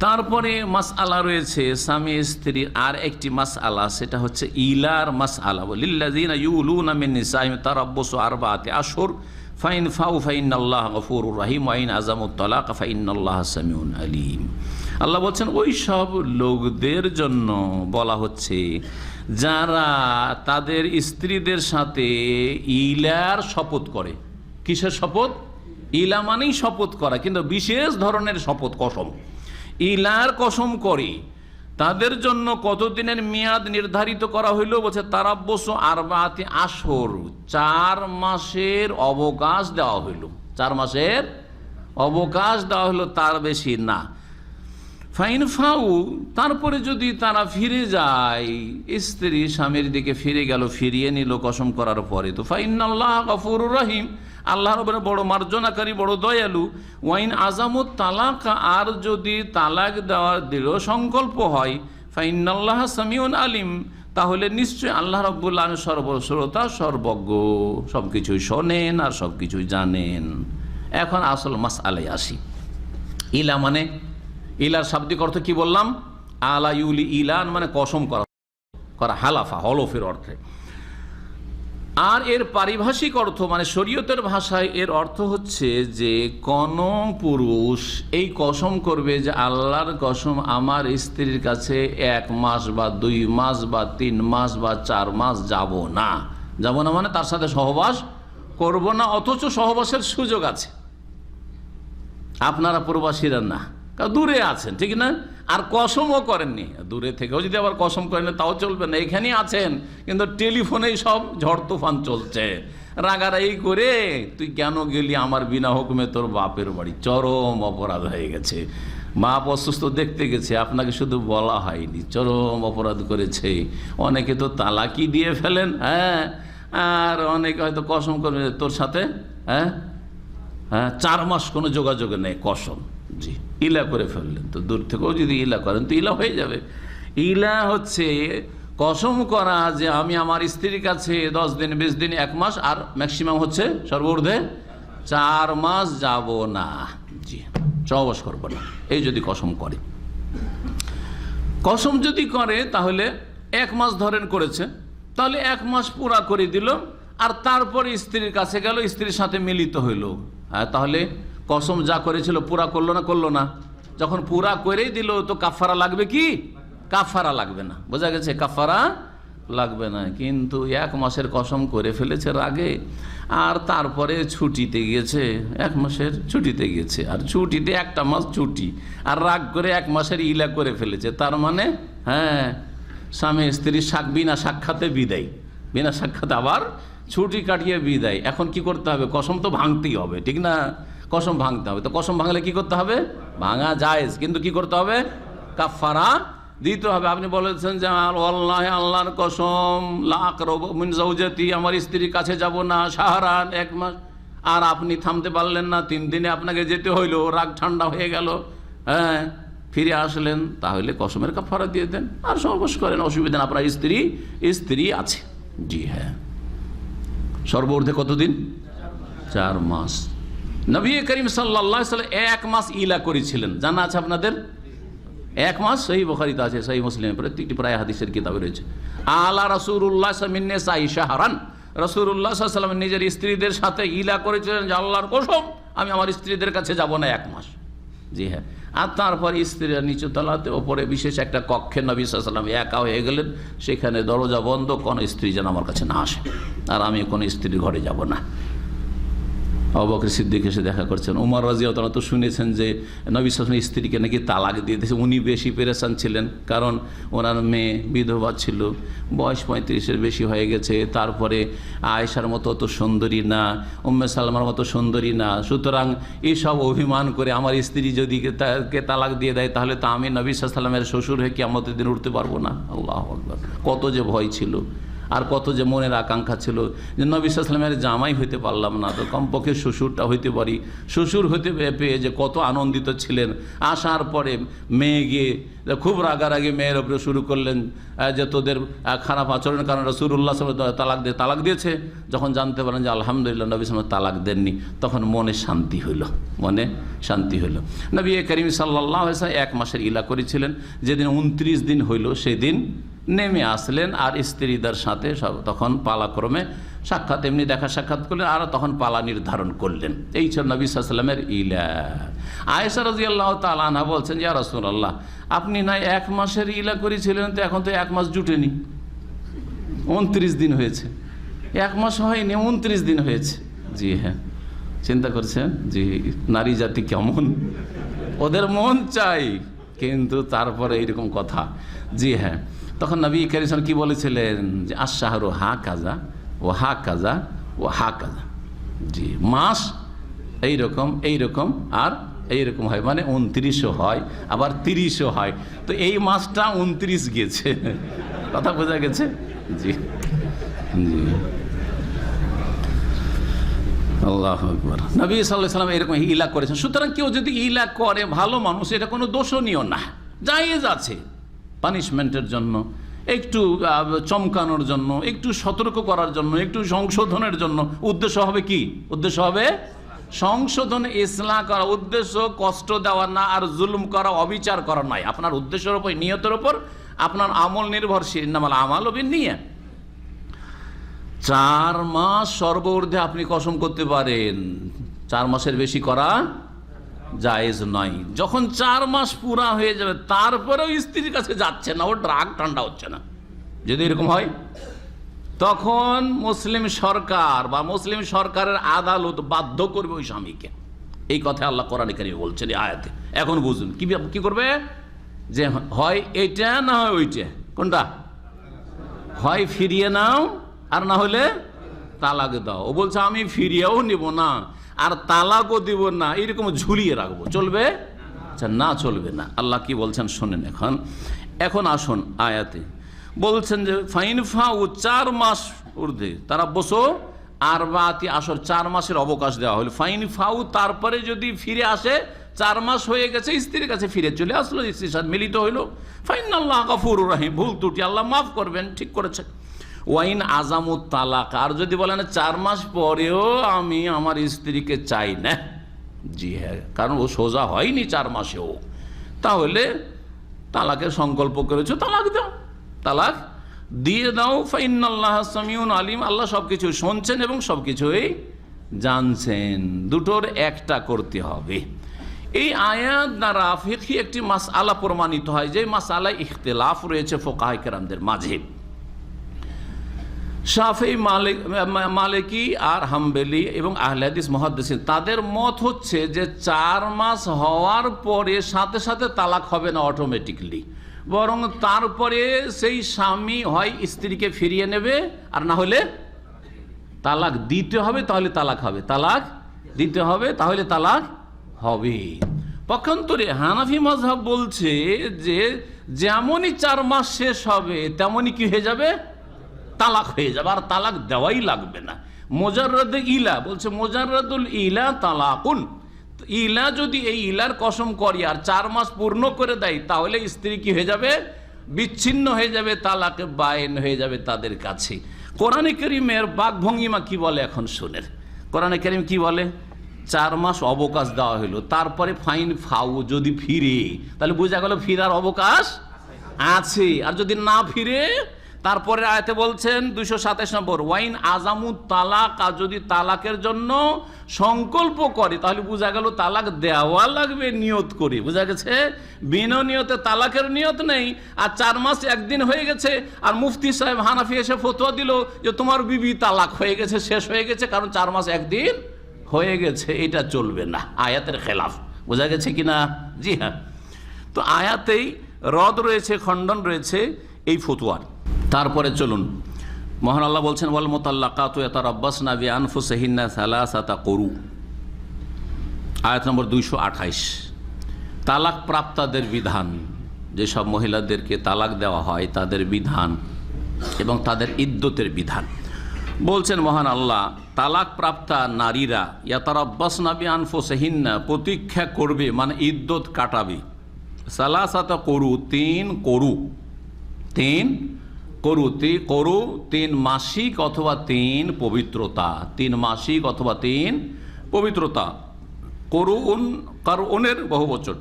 তারপরে মাসআলা রয়েছে স্বামী স্ত্রীর আর একটি মাসআলা, সেটা হচ্ছে ইলার মাসআলা। লিল্লাযিনা ইউলুনা মিন নিসাইহিম তারাব্বুসু আরবাআতি আশহুর ফাইন ফাউ ফাইনাল্লাহা গফুরুর রহিম ওয়া ইন আযামুত তালাক ফাইনাল্লাহা সামিউন আলীম। আল্লাহ বলছেন ওই সব লোকদের জন্য বলা হচ্ছে যারা তাদের স্ত্রীদের সাথে ইলার শপথ করে। কিসের শপথ? ইলা মানেই শপথ করা, কিন্তু বিশেষ ধরনের শপথ, কসম। ইলার কসম করে তাদের জন্য কতদিনের মেয়াদ নির্ধারিত করা হইল? বলছে তারাব্বুসু আরবাআতি আশহুর, 4 মাসের অবকাশ দেওয়া হইল। 4 মাসের অবকাশ দেওয়া হলো, তার বেশি না। ফাইন ফাউ, তারপরে যদি তারা ফিরে যায়, স্ত্রী স্বামীর দিকে ফিরে গেল, ফিরিয়ে নিল কসম করার পরে, তো ফাইনাল্লাহ গফুরুর রহিম, আল্লাহর উপরে বড় মার্জনাকারী, বড় দয়ালু। ওয়াইন আযামুত তালাক, আর যদি তালাক দেওয়ার দৃঢ় সংকল্প হয়, ফাইনাল্লাহ সামিউন আলিম, তাহলে নিশ্চয়ই আল্লাহ রাব্বুল আলামিন সর্বশ্রোতা, সর্বজ্ঞ, সব কিছুই শোনেন আর সব কিছুই জানেন। এখন আসল মাসআলায় আসি। ইলা মানে, ইলার শাব্দিক অর্থ কি বললাম? আলা ইউলি, ইলান মানে কসম করা, হালাফা, হলফের অর্থে। আর এর পারিভাষিক অর্থ মানে শরীয়তের ভাষায় এর অর্থ হচ্ছে যে কোন পুরুষ এই কসম করবে যে আল্লাহর কসম আমার স্ত্রীর কাছে 1 মাস বা 2 মাস বা 3 মাস বা 4 মাস যাব না মানে তার সাথে সহবাস করব না, অথচ সহবাসের সুযোগ আছে। আপনারা প্রবাসীরা না, দূরে আছেন, ঠিক না? আর কসমও করেননি, দূরে থেকেও যদি আবার কসম করেন তাও চলবে না। এখানেই আছেন কিন্তু টেলিফোনেই সব ঝড় তুফান চলছে, রাগারাগি করে তুই কেন গেলি আমার বিনা হুকুমে তোর বাপের বাড়ি, চরম অপরাধ হয়ে গেছে। বাপ অসুস্থ দেখতে গেছে, আপনাকে শুধু বলা হয়নি, চরম অপরাধ করেছে। অনেকে তো তালাকি দিয়ে ফেলেন, হ্যাঁ, আর অনেকে হয়তো কসম করবে তোর সাথে 4 মাস কোনো যোগাযোগ নেই, কসম, জি, ইলা করে ফেললেন। তো দূর থেকেও যদি ইলা করেন তো ইলা হয়ে যাবে। ইলা হচ্ছে কসম করা যে আমি আমার স্ত্রীর কাছে 10 দিন, 20 দিন, 1 মাস, আর ম্যাক্সিমাম হচ্ছে সর্বঊর্ধ্বে 4 মাস যাব না, জি, সহবাস করবো না, এই যদি কসম করে। কসম যদি করে তাহলে 1 মাস ধরেন করেছে, তাহলে 1 মাস পুরা করে দিল, আর তারপরে স্ত্রীর কাছে গেল, স্ত্রীর সাথে মিলিত হইল। হ্যাঁ, তাহলে কসম যা করেছিল পুরা করলো না? যখন পুরা করেই দিল তো কাফারা লাগবে কি? কাফারা লাগবে না, বোঝা গেছে? কাফারা লাগবে না। কিন্তু 1 মাসের কসম করে ফেলেছে রাগে, আর তারপরে ছুটিতে গিয়েছে, 1 মাসের ছুটিতে গিয়েছে, আর ছুটিতে 1টা মাস ছুটি, আর রাগ করে 1 মাসের ইলা করে ফেলেছে। তার মানে হ্যাঁ, স্বামী স্ত্রী বিনা সাক্ষাতে বিদায়, বিনা সাক্ষাতে আবার ছুটি কাটিয়ে বিদায়। এখন কি করতে হবে? কসম তো ভাঙতেই হবে, ঠিক না? কসম ভাঙতে হবে। তো কসম ভাঙলে কি করতে হবে? ভাঙা জায়েজ, কিন্তু কি করতে হবে? কাফারা দিতে হবে। আপনি বলেছেন যে আল্লাহ, আল্লাহর কসম, লা আকরাবু মিন যাওজাতি, আমার স্ত্রীর কাছে যাব না শাহরান, 1 মাস, আর আপনি থামতে পারলেন না, 3 দিনে আপনাকে যেতে হইলো, রাগ ঠান্ডা হয়ে গেল, হ্যাঁ, ফিরে আসলেন, তাহলে কসমের কাফারা দিয়ে দেন আর সহবাস করেন, অসুবিধা না। আপনার স্ত্রী আছে, জি হ্যাঁ। সর্বঊর্ধ্বে কতদিন? 4 মাস। নবী করিম সাল্লাল্লাহু আলাইহি ওয়াসাল্লাম 1 মাস ইলা করেছিলেন, জানা আছে আপনাদের? 1 মাস সহিহ বুখারীতে আছে, সহিহ মুসলিমে, প্রত্যেকটি প্রায় হাদিসের কিতাবে রয়েছে। আলা রাসূলুল্লাহ মিন নিসাই শাহরান, রাসূলুল্লাহ সাল্লাল্লাহু আলাইহি ওয়াসাল্লাম নিজের স্ত্রীদের সাথে ইলা করেছিলেন যে আল্লাহর কসম আমি আমার স্ত্রীদের কাছে যাব না 1 মাস, জি হ্যাঁ। আর তারপর স্ত্রীরা নিচু তলাতে, ওপরে বিশেষ একটা কক্ষে নবী সাল্লাল্লাহু আলাইহি ওয়াসাল্লাম একা হয়ে গেলেন, সেখানে দরজা বন্ধ, কোনো স্ত্রী যেন আমার কাছে না আসে, আর আমি কোনো স্ত্রীর ঘরে যাব না। আবু বকর সিদ্দিক এসে দেখা করছেন। উমর রাদিয়াল্লাহু তাআলা তো শুনেছেন যে নবী সাল্লাল্লাহু আলাইহি ওয়াসাল্লাম স্ত্রীকে নাকি তালাক দিয়ে দিয়েছে। উনি বেশি পেরেশান ছিলেন, কারণ ওনার মেয়ে বিধবা ছিল, বয়স 35-এর বেশি হয়ে গেছে, তারপরে আয়েশার মতো অত সুন্দরী না, উম্মে সালমার মতো সুন্দরী না। সুতরাং এইসব অভিমান করে আমার স্ত্রী যদি তাকে তালাক দিয়ে দেয়, তাহলে তো আমি নবী সাল্লাল্লাহু আলাইহি ওয়াসাল্লামের শ্বশুর হয়ে কিয়ামতের দিন উঠতে পারবো না। আল্লাহু আকবার, কত যে ভয় ছিল, আর কত যে মনের আকাঙ্ক্ষা ছিল যে নবী সাল্লাল্লাহু আলাইহি ওয়াসাল্লামের জামাই হইতে পারলাম না, তো কমপক্ষে শ্বশুরটা হইতে পারি। শ্বশুর হইতে পেয়ে যে কত আনন্দিত ছিলেন। আসার পরে মেয়ে গিয়ে খুব রাগারাগি মেয়ের ওপরে শুরু করলেন যে তোদের খারাপ আচরণের কারণে রাসূলুল্লাহ সাল্লাল্লাহু আলাইহি ওয়াসাল্লাম তালাক দিয়েছে। যখন জানতে পারেন যে আলহামদুলিল্লাহ নবী সাল্লাল্লাহু আলাইহি ওয়াসাল্লাম তালাক দেননি, তখন মনে শান্তি হইল, মনে শান্তি হইল। নবী করিম সাল্লাল্লাহু আলাইহি ওয়াসাল্লাম 1 মাসের ইলা করেছিলেন। যেদিন 29 দিন হইল সেদিন নেমে আসলেন, আর স্ত্রীদের সাথে সব তখন পালাক্রমে সাক্ষাৎ, এমনি দেখা সাক্ষাৎ করলেন, আর তখন পালা নির্ধারণ করলেন। এই ছিল নবী সাল্লাল্লাহু আলাইহি ওয়াসাল্লামের ইলা। আয়েশা রাদিয়াল্লাহু তাআলা আনহা বলছেন, ইয়া রাসূলুল্লাহ, আপনি না 1 মাসের ইলা করেছিলেন, তো এখন তো 1 মাস জুটেনি, 29 দিন হয়েছে। 1 মাস হয়নি, 29 দিন হয়েছে। জি হ্যাঁ, চিন্তা করছেন জি নারী জাতি কেমন, ওদের মন চাই, কিন্তু তারপরে এইরকম কথা। জি হ্যাঁ, তখন নবী কারীম সাল্লাল্লাহু আলাইহি ওয়াসাল্লাম কি বলেছিলেন যে আশ-শাহরু হাকাযা ওয়া হাকাযা ওয়া হাকাযা, জি মাস এইরকম আর এইরকম হয়, মানে 29ও হয় আবার 30ও হয়। তো এই মাসটা 29 গিয়েছে, কথা বোঝা গেছে? জি জি, আল্লাহু আকবার। নবী সাল্লাল্লাহু আলাইহি ওয়াসাল্লাম এরকম ইলা করেছেন। সুতরাং কেউ যদি ইলা করে ভালো মানুষ, এটা কোনো দোষণীয় না, জায়েজ আছে। পানিশমেন্টের জন্য একটু চমকানোর জন্য, একটু সতর্ক করার জন্য, একটু সংশোধনের জন্য। উদ্দেশ্য হবে কি? উদ্দেশ্য হবে সংশোধন, ইসলাহ করা। উদ্দেশ্য কষ্ট দেওয়া না, আর জুলুম করা, অবিচার করা নয়। আপনার উদ্দেশ্যের উপর, নিয়তের উপর আপনার আমল নির্ভরশীল। ইন্নামাল আমালু বিন্নিয়াত। 4 মাস সর্বঊর্ধ্বে আপনি কসম করতে পারেন, 4 মাসের বেশি করা জায়েজ নয়। যখন 4 মাস পুরা হয়ে যাবে তারপরেও স্ত্রীর কাছে যাচ্ছে না, ও রাগ ঠান্ডা হচ্ছে না, যদি এরকম হয়, তখন মুসলিম সরকার বা মুসলিম সরকারের আদালত বাধ্য করবে ওই স্বামীকে। এই কথা আল্লাহ কোরআনে কারিমে বলছেন এই আয়াতে। এখন বুঝুন কি করবে, যে হয় এইটা না হয় ওইটা। কোনটা? হয় ফিরিয়ে নাও, আর না হলে তালাক দাও। ও বলছে আমি ফিরিয়েও নিব না আর তালাকও দিব না, এরকম ঝুলিয়ে রাখবো, চলবে? আচ্ছা, না, চলবে না। আল্লাহ কি বলছেন শোনেন। এখন আসুন আয়াতে বলছেন যে ফাইন ফাউ 4 মাস ঊর্ধ্বে তারা বসো, আর বাতি আসর 4 মাসের অবকাশ দেওয়া হলো। ফাইন ফাউ, তারপরে যদি ফিরে আসে, 4 মাস হয়ে গেছে, স্ত্রীর কাছে ফিরে চলে আসলো, স্ত্রীর সাথে মিলিত হইলো, ফাইনাল্লাহ গফুরুর রহিম, ভুল ত্রুটি আল্লাহ মাফ করবেন, ঠিক করেছে। ওয়াইন আজামুত তালাক, আর যদি বলেন 4 মাস পরেও আমি আমার স্ত্রীকে চাই না, জি হ্যাঁ, কারণ ও সোজা হয়নি 4 মাসেও, তাহলে তালাকের সংকল্প করেছো, তালাক দাও, তালাক দিয়ে দাও। ফাইনাল্লাহ সামিউন আলিম, আল্লাহ সবকিছু শুনছেন এবং সবকিছুই জানছেন। দুটোর একটা করতে হবে। এই আয়াত দ্বারা ফিকহি একটি মাসআলা প্রমাণিত হয়, যে মাসআলায় ইখতিলাফ রয়েছে ফুকাহায়ে কেরামদের মাঝে। শাফিঈ, মালিকি আর হাম্বলি এবং আহলে হাদিস মুহাদ্দিসিন, তাদের মত হচ্ছে যে 4 মাস হওয়ার পরে সাথে সাথে তালাক হবে না অটোমেটিকলি, বরং তারপরে সেই স্বামী হয় স্ত্রীকে ফিরিয়ে নেবে, আর না হলে তালাক দিতে হবে, তাহলে তালাক হবে, তালাক দিতে হবে, তাহলে তালাক হবে। পক্ষান্তরে হানাফি মাযহাব বলছে যে যেমনই 4 মাস শেষ হবে তেমনই কি হয়ে যাবে, তালাক হয়ে যাবে, আর তালাক দেওয়াই লাগবে না। মুজাররাদ ইলা বলছে, মুজাররাদুল ইলা তালাকুন, ইলা যদি এই ইলার কসম করি আর 4 মাস পূর্ণ করে দেয়, তাহলে স্ত্রী কি হয়ে যাবে, বিচ্ছিন্ন হয়ে যাবে, তালাকে বায়েন হয়ে যাবে তাদের কাছে। কোরআনে কারীমের বাকভঙ্গিমা কি বলে এখন শুনেন। কোরআনে কারীম কি বলে, 4 মাস অবকাশ দেওয়া হলো, তারপরে ফাইন ফাউ, যদি ফিরে, তাহলে বোঝা গেল ফিরার অবকাশ আছে। আর যদি না ফিরে, তারপরে আয়াতে বলছেন 227 নম্বর, ওয়াইন আজামুত তালাক, আর যদি তালাকের জন্য সংকল্প করে, তাহলে বোঝা গেল তালাক দেওয়া লাগবে নিয়ত করে, বোঝা গেছে। বিনা নিয়তে তালাকের নিয়ত নেই, আর 4 মাস একদিন হয়ে গেছে, আর মুফতি সাহেব হানাফি এসে ফতোয়া দিল যে তোমার বিবি তালাক হয়ে গেছে, শেষ হয়ে গেছে, কারণ 4 মাস একদিন হয়ে গেছে, এটা চলবে না, আয়াতের খেলাফ, বোঝা গেছে কিনা? জি হ্যাঁ। তো আয়াতেই রদ রয়েছে, খণ্ডন রয়েছে এই ফতোয়ার। তারপরে চলুন, মহান আল্লাহ বলছেন ওয়াল মুতাল্লাকাতু ইয়াতারাব্বাসনা বিআনফুসিহিন্না সালাসাতা কুরু, আয়াত নম্বর 228। তালাক প্রাপ্তাদের বিধান, যেসব মহিলাদেরকে তালাক দেওয়া হয় তাদের বিধান এবং তাদের ইদ্যতের বিধান। বলছেন মহান আল্লাহ, তালাক প্রাপ্তা নারীরা ইয়াতারাব্বাসনা বিআনফুসিহিন্না, প্রতীক্ষা করবে, মানে ইদ্যত কাটাবে, সালাসাতা কুরু, 3 করু, 3 করু, 3 মাসিক অথবা 3 পবিত্রতা, 3 মাসিক অথবা 3 পবিত্রতা। করুনের বহুবচন।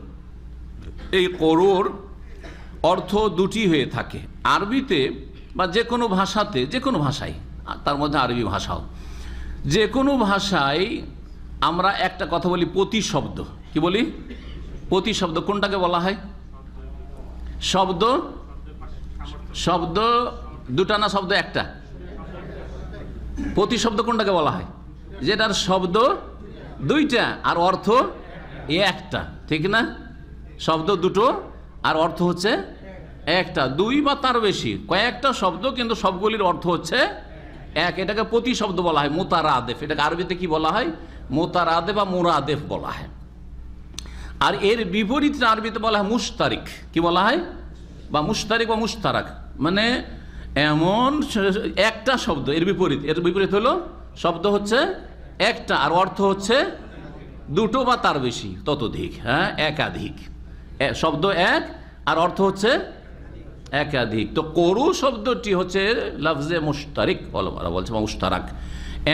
এই করুর অর্থ দুটি হয়ে থাকে, আরবিতে বা যে কোনো ভাষাতে, যে কোনো ভাষায়, তার মধ্যে আরবি ভাষাও, যে কোনো ভাষায় আমরা একটা কথা বলি প্রতিশব্দ। কি বলি? প্রতিশব্দ। কোনটাকে বলা হয়? শব্দ দুটা না শব্দ একটা? প্রতিশব্দ কোনটাকে বলা হয়? যেটার শব্দ 2টা আর অর্থ একটা, ঠিক না? শব্দ 2টো আর অর্থ হচ্ছে একটা, 2 বা তার বেশি, কয়েকটা শব্দ কিন্তু সবগুলির অর্থ হচ্ছে এক, এটাকে প্রতিশব্দ বলা হয়, মুতারাদেফ। এটাকে আরবিতে কি বলা হয়? মুতারাদেফ বা মুরাদেফ বলা হয়। আর এর বিপরীত আরবিতে বলা হয় মুশতারিক। কি বলা হয়? বা মুশতারিক বা মুশতারাক, মানে এমন একটা শব্দ, এর বিপরীত হলো শব্দ হচ্ছে একটা আর অর্থ হচ্ছে 2টো বা তার বেশি, ততোধিক, হ্যাঁ, একাধিক। শব্দ এক আর অর্থ হচ্ছে একাধিক। তো করু শব্দটি হচ্ছে লফজে মুশতারিক, ওলামারা বলছে মুশতারাক,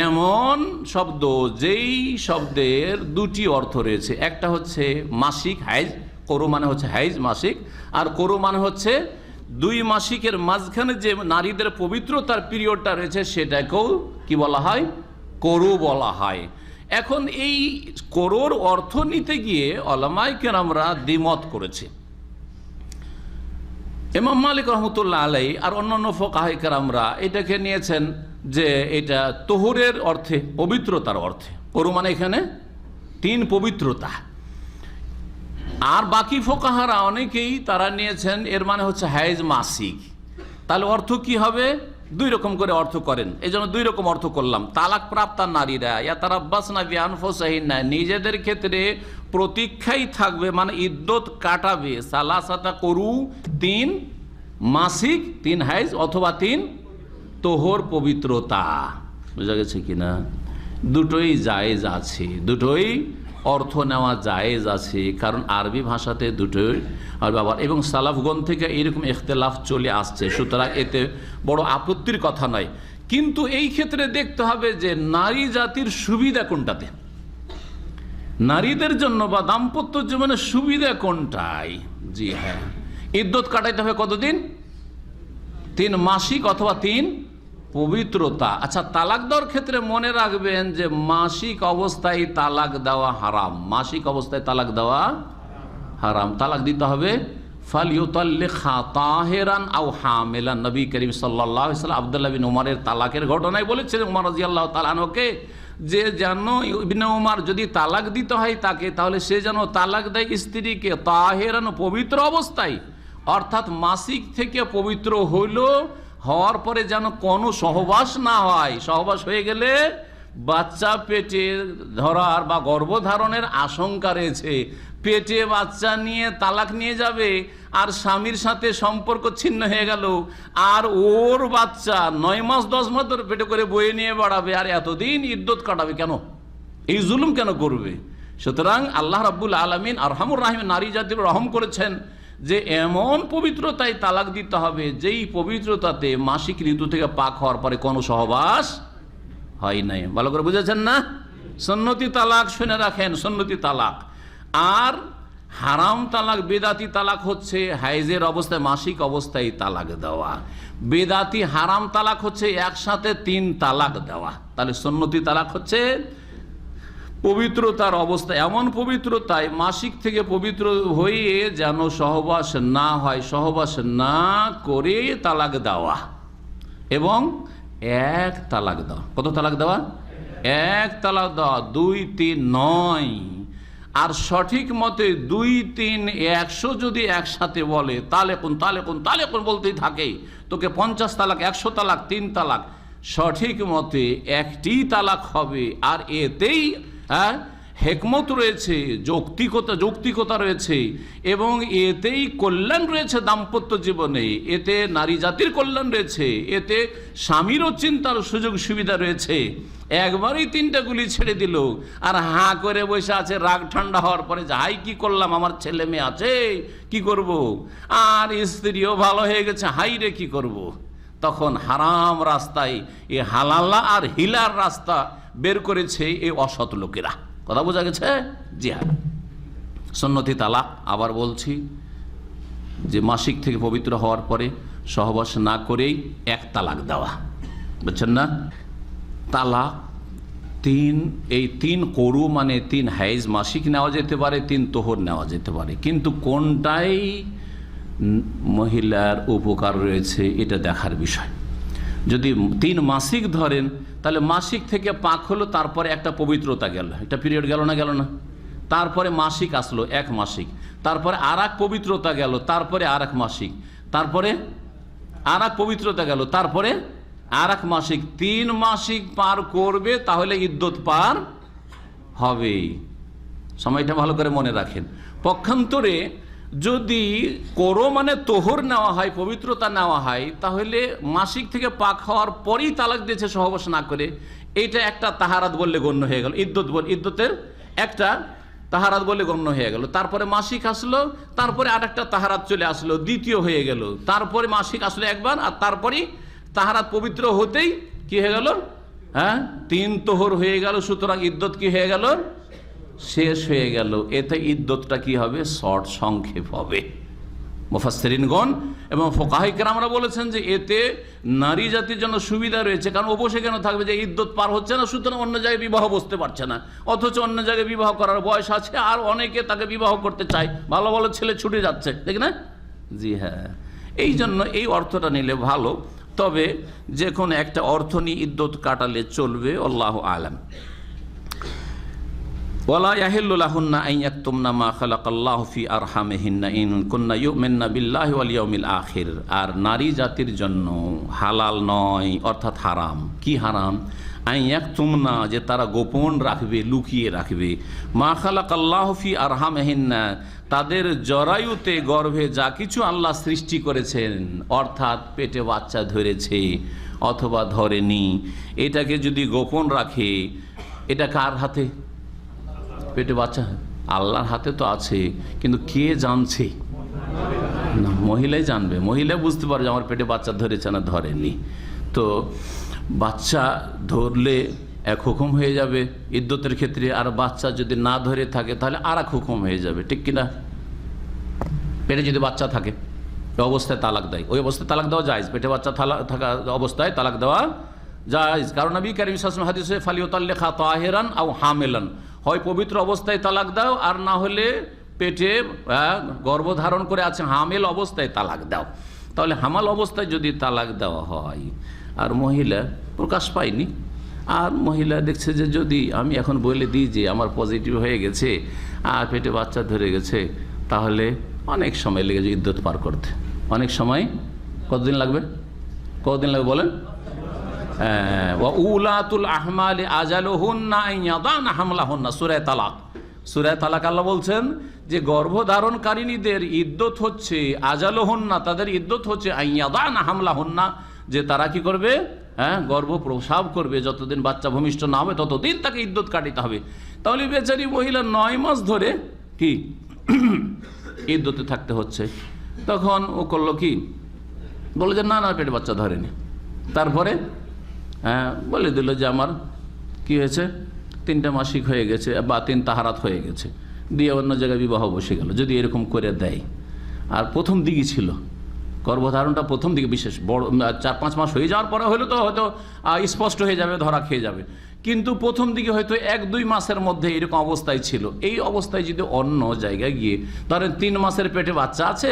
এমন শব্দ যেই শব্দের দুটি অর্থ রয়েছে। একটা হচ্ছে মাসিক হাইজ, করু মানে হচ্ছে হাইজ মাসিক, আর করু মানে হচ্ছে দুই মাসিকের মাঝখানে যে নারীদের পবিত্রতার পিরিয়ডটা রয়েছে সেটাকেও কি বলা হয়, করু বলা হয়। এখন এই করুর অর্থ নিতে গিয়ে উলামায়ে কেরামরা দ্বিমত করেছে। ইমাম মালিক রহমতুল্লাহ আলাইহি আর অন্যান্য ফুকাহায়ে কেরামরা এটাকে নিয়েছেন যে এটা তোহরের অর্থে, পবিত্রতার অর্থে। করু মানে এখানে 3 পবিত্রতা। আর বাকি ফুকাহারা অনেকেই তারা নিয়েছেন এর মানে হচ্ছে হাইজ মাসিক। তাহলে অর্থ কি হবে? 2 রকম করে অর্থ করেন, এই জন্য 2 রকম অর্থ করলাম। তালাক প্রাপ্তা নারীরা ইয়াতারাব্বাসনা বিআনফুসিহিন্না, নিজেদের ক্ষেত্রে প্রতীক্ষাই থাকবে, মানে ইদ্যত কাটাবে। সালাসাতা করু, 3 মাসিক, 3 হাইজ অথবা 3 তোহর পবিত্রতা। বুঝা গেছে কিনা? দুটোই জায়েজ আছে, দুটোই অর্থ নেওয়া জায়েজ আছে, কারণ আরবি ভাষাতে দুটোই আর ব্যবহার, এবং সালাফগণ থেকে এরকম ইখতিলাফ চলে আসছে, সুতরাং এতে বড় আপত্তির কথা নয়। কিন্তু এই ক্ষেত্রে দেখতে হবে যে নারী জাতির সুবিধা কোনটাতে, নারীদের জন্য বা দাম্পত্য জীবনের সুবিধা কোনটাই। জি হ্যাঁ, ইদ্যত কাটাইতে হবে কতদিন? 3 মাসিক অথবা 3 পবিত্রতা। আচ্ছা, তালাক দেওয়ার ক্ষেত্রে মনে রাখবেন যে মাসিক অবস্থায় তালাক দেওয়া হারাম, মাসিক অবস্থায় তালাক দেওয়া হারাম। তালাক দিতে হবে ফালিউতাল্লিকহা তাহিরান আও হামিলান। নবী করিম সাল্লাল্লাহু আলাইহি ওয়াসাল্লাম আব্দুল্লাহ বিন উমরের তালাকের ঘটনায় বলেছেন উমর রাদিয়াল্লাহু তাআলা আনহুকে যে যেন ইবনে উমর যদি তালাক দিতে হয় তাকে, তাহলে সে যেন তালাক দেয় স্ত্রীকে তাহিরান, পবিত্র অবস্থায়, অর্থাৎ মাসিক থেকে পবিত্র হইল, হওয়ার পরে যেন কোনো সহবাস না হয়। সহবাস হয়ে গেলে বাচ্চা পেটে ধরার বা গর্ভধারণের আশঙ্কা রয়েছে, পেটে বাচ্চা নিয়ে তালাক নিয়ে যাবে আর স্বামীর সাথে সম্পর্ক ছিন্ন হয়ে গেল, আর ওর বাচ্চা 9 মাস 10 মাস ধরে পেটে করে বয়ে নিয়ে বাড়াবে, আর এতদিন ইদ্যত কাটাবে কেন? এই জুলুম কেন করবে? সুতরাং আল্লাহ রাব্বুল আলামিন আরহামুর রাহিম নারী জাতির রহম করেছেন যে এমন পবিত্রতায় তালাক দিতে হবে যেই পবিত্রতাতে মাসিক ঋতু থেকে পাক হওয়ার পরে কোনো সহবাস হয় নাই। ভালো করে বুঝেছেন না? সুন্নতি তালাক শুনে রাখেন, সুন্নতি তালাক। আর হারাম তালাক, বেদাতি তালাক হচ্ছে হাইজের অবস্থায়, মাসিক অবস্থায় তালাক দেওয়া। বেদাতি হারাম তালাক হচ্ছে একসাথে 3 তালাক দেওয়া। তাহলে সুন্নতি তালাক হচ্ছে পবিত্রতার অবস্থা, এমন পবিত্রতায় মাসিক থেকে পবিত্র হয়ে যেন সহবাস না হয়, সহবাস না করে তালাক দেওয়া, এবং 1 তালাক দেওয়া। কত তালাক দেওয়া? 1 তালাক দেওয়া, 2, 3 নয়। আর সঠিক মতে 2, 3, 100 যদি একসাথে বলে তাহলে কোন বলতেই থাকে, তোকে 50 তালাক, 100 তালাক, 3 তালাক, সঠিক মতে 1টি তালাক হবে। আর এতেই হেকমত রয়েছে, যৌক্তিকতা রয়েছে, এবং এতেই কল্যাণ রয়েছে দাম্পত্য জীবনে, এতে নারী জাতির কল্যাণ রয়েছে, এতে স্বামীরও চিন্তার সুযোগ সুবিধা রয়েছে। একবারই 3টা গুলি ছেড়ে দিল আর হাঁ করে বসে আছে, রাগ ঠান্ডা হওয়ার পরে যাই কি করলাম, আমার ছেলে মেয়ে আছে কি করব, আর স্ত্রীও ভালো হয়ে গেছে, হাই রে কি করব। তখন হারাম রাস্তায় এ হালালা আর হিলার রাস্তা বের করেছে এই অসৎ লোকেরা। কথা বোঝা গেছে? জি হ্যাঁ, সুন্নতি তালাক আবার বলছি যে মাসিক থেকে পবিত্র হওয়ার পরে সহবাস না করেই 1 তালাক দেওয়া। বুঝছেন না? তালাক 3, এই 3 করু মানে 3 হাইজ মাসিক নেওয়া যেতে পারে, 3 তোহর নেওয়া যেতে পারে, কিন্তু কোনটাই মহিলার উপকার রয়েছে এটা দেখার বিষয়। যদি 3 মাসিক ধরেন তাহলে মাসিক থেকে পাক হলো, তারপরে একটা পবিত্রতা গেল, একটা পিরিয়ড গেল না, তারপরে মাসিক আসলো 1 মাসিক, তারপরে আর এক পবিত্রতা গেল, তারপরে আর এক মাসিক, তারপরে আর এক পবিত্রতা গেল, তারপরে আর এক মাসিক। 3 মাসিক পার করবে তাহলে ইদ্যত পার হবে। সময়টা ভালো করে মনে রাখেন। পক্ষান্তরে যদি করো মানে তোহর নেওয়া হয়, পবিত্রতা নেওয়া হয়, তাহলে মাসিক থেকে পাক হওয়ার পরেই তালাক দিয়েছে সহবাস না করে, এইটা একটা তাহারাত বললে গণ্য হয়ে গেল। ইদ্যতের একটা তাহারাত বলে গণ্য হয়ে গেল। তারপরে মাসিক আসলো, তারপরে আরেকটা তাহারাত চলে আসলো, দ্বিতীয় হয়ে গেল। তারপরে মাসিক আসলো একবার, আর তারপরে তাহারাত পবিত্র হতেই কি হয়ে গেল? 3 তোহর হয়ে গেল। সুতরাং ইদ্যত কি হয়ে গেল? শেষ হয়ে গেল। এতে ইদ্যতটা কি হবে? শর্ট, সংক্ষেপ হবে। মুফাসসিরিনগণ এবং ফুকাহায়ে কেরামরা বলেছেন যে এতে নারী জাতির জন্য সুবিধা রয়েছে, কারণ অবশ্যই কেন থাকবে যে ইদ্যত পার হচ্ছে না, সুতরাং অন্য জায়গায় বিবাহ বসতে পারছে না, অথচ অন্য জায়গায় বিবাহ করার বয়স আছে, আর অনেকে তাকে বিবাহ করতে চায়, ভালো ভালো ছেলে ছুটে যাচ্ছে, ঠিক না? জি হ্যাঁ, এই জন্য এই অর্থটা নিলে ভালো। তবে যে কোনো একটা অর্থ নিয়ে ইদ্যত কাটালে চলবে, আল্লাহু আলাম। ওয়ালা ইয়াহিল্লু লাহুন্না আন ইয়াকতুমনা মা খালাকাল্লাহু ফি আরহামিহিন্না ইন কুননা ইউমিননা বিল্লাহি ওয়াল ইয়াউমিল আখির। আর নারী জাতির জন্য হালাল নয়, অর্থাৎ হারাম। কি হারাম? আন ইয়াকতুমনা, যে তারা গোপন রাখবে, লুকিয়ে রাখবে, মা খালাকাল্লাহু ফি আরহামিহিন্না, তাদের জরায়ুতে, গর্ভে যা কিছু আল্লাহ সৃষ্টি করেছেন, অর্থাৎ পেটে বাচ্চা ধরেছে অথবা ধরেনি, এটাকে যদি গোপন রাখে, এটা কার হাতে? পেটে বাচ্চা আল্লাহর হাতে তো আছে, কিন্তু কে জানছে? না, মহিলাই জানবে। মহিলা বুঝতে পারবে যে আমার পেটে বাচ্চা ধরেছে না ধরেনি। তো বাচ্চা ধরলে এক হুকুম হয়ে যাবে ইদ্যতের ক্ষেত্রে, আর বাচ্চা যদি না ধরে থাকে তাহলে আর এক হুকুম হয়ে যাবে, ঠিক কিনা? পেটে যদি বাচ্চা থাকে ওই অবস্থায় তালাক দেয়, ওই অবস্থায় তালাক দেওয়া জায়েজ। পেটে বাচ্চা থাকা অবস্থায় তালাক দেওয়া জায়েজ, কারণ নবী কারীম সাল্লাল্লাহু আলাইহি ওয়াসাল্লাম হাদিসে ফালিউতাল্লিকা তাহিরান আও হামিলান, হয় পবিত্র অবস্থায় তালাক দাও, আর না হলে পেটে গর্ভধারণ করে আছে হামিল অবস্থায় তালাক দাও। তাহলে হামাল অবস্থায় যদি তালাক দেওয়া হয়, আর মহিলা প্রকাশ পায়নি, আর মহিলা দেখছে যে যদি আমি এখন বলে দিই যে আমার পজিটিভ হয়ে গেছে আর পেটে বাচ্চা ধরে গেছে, তাহলে অনেক সময় লেগে যায় ইদ্যত পার করতে। অনেক সময়, কতদিন লাগবে? কতদিন লাগবে বলেন? উলাতুল আহমালি আজালুহুন্না আন ইয়াদানা হামলাহুন্না, সূরা তালাক। সূরা তালাক আল্লাহ বলছেন যে গর্ভধারণকারিণীদের ইদ্যত হচ্ছে আজালুহুন্না, তাদের ইদ্যত হচ্ছে আন ইয়াদানা হামলাহুন্না, যে তারা কি করবে? গর্ভ প্রসাব করবে। যতদিন বাচ্চা ভূমিষ্ঠ না হবে ততদিন তাকে ইদ্যত কাটিতে হবে। তাহলে বেচারি মহিলা 9 মাস ধরে কি ইদ্যতে থাকতে হচ্ছে। তখন ও করলো কি? বলে যে না না, পেটে বাচ্চা ধরেনি। তারপরে বলে দিল যে আমার কি হয়েছে, 3টা মাসিক হয়ে গেছে বা 3 তাহারাত হয়ে গেছে, দিয়ে অন্য জায়গায় বিবাহ বসে গেল। যদি এরকম করে দেয়, আর প্রথম দিকই ছিল গর্ভধারণটা, প্রথম দিকে বিশেষ বড় 4-5 মাস হয়ে যাওয়ার পরে হয়তো তো হয়তো স্পষ্ট হয়ে যাবে, ধরা খেয়ে যাবে, কিন্তু প্রথম দিকে হয়তো 1-2 মাসের মধ্যে এরকম অবস্থায় ছিল। এই অবস্থায় যদি অন্য জায়গায় গিয়ে ধরেন 3 মাসের পেটে বাচ্চা আছে,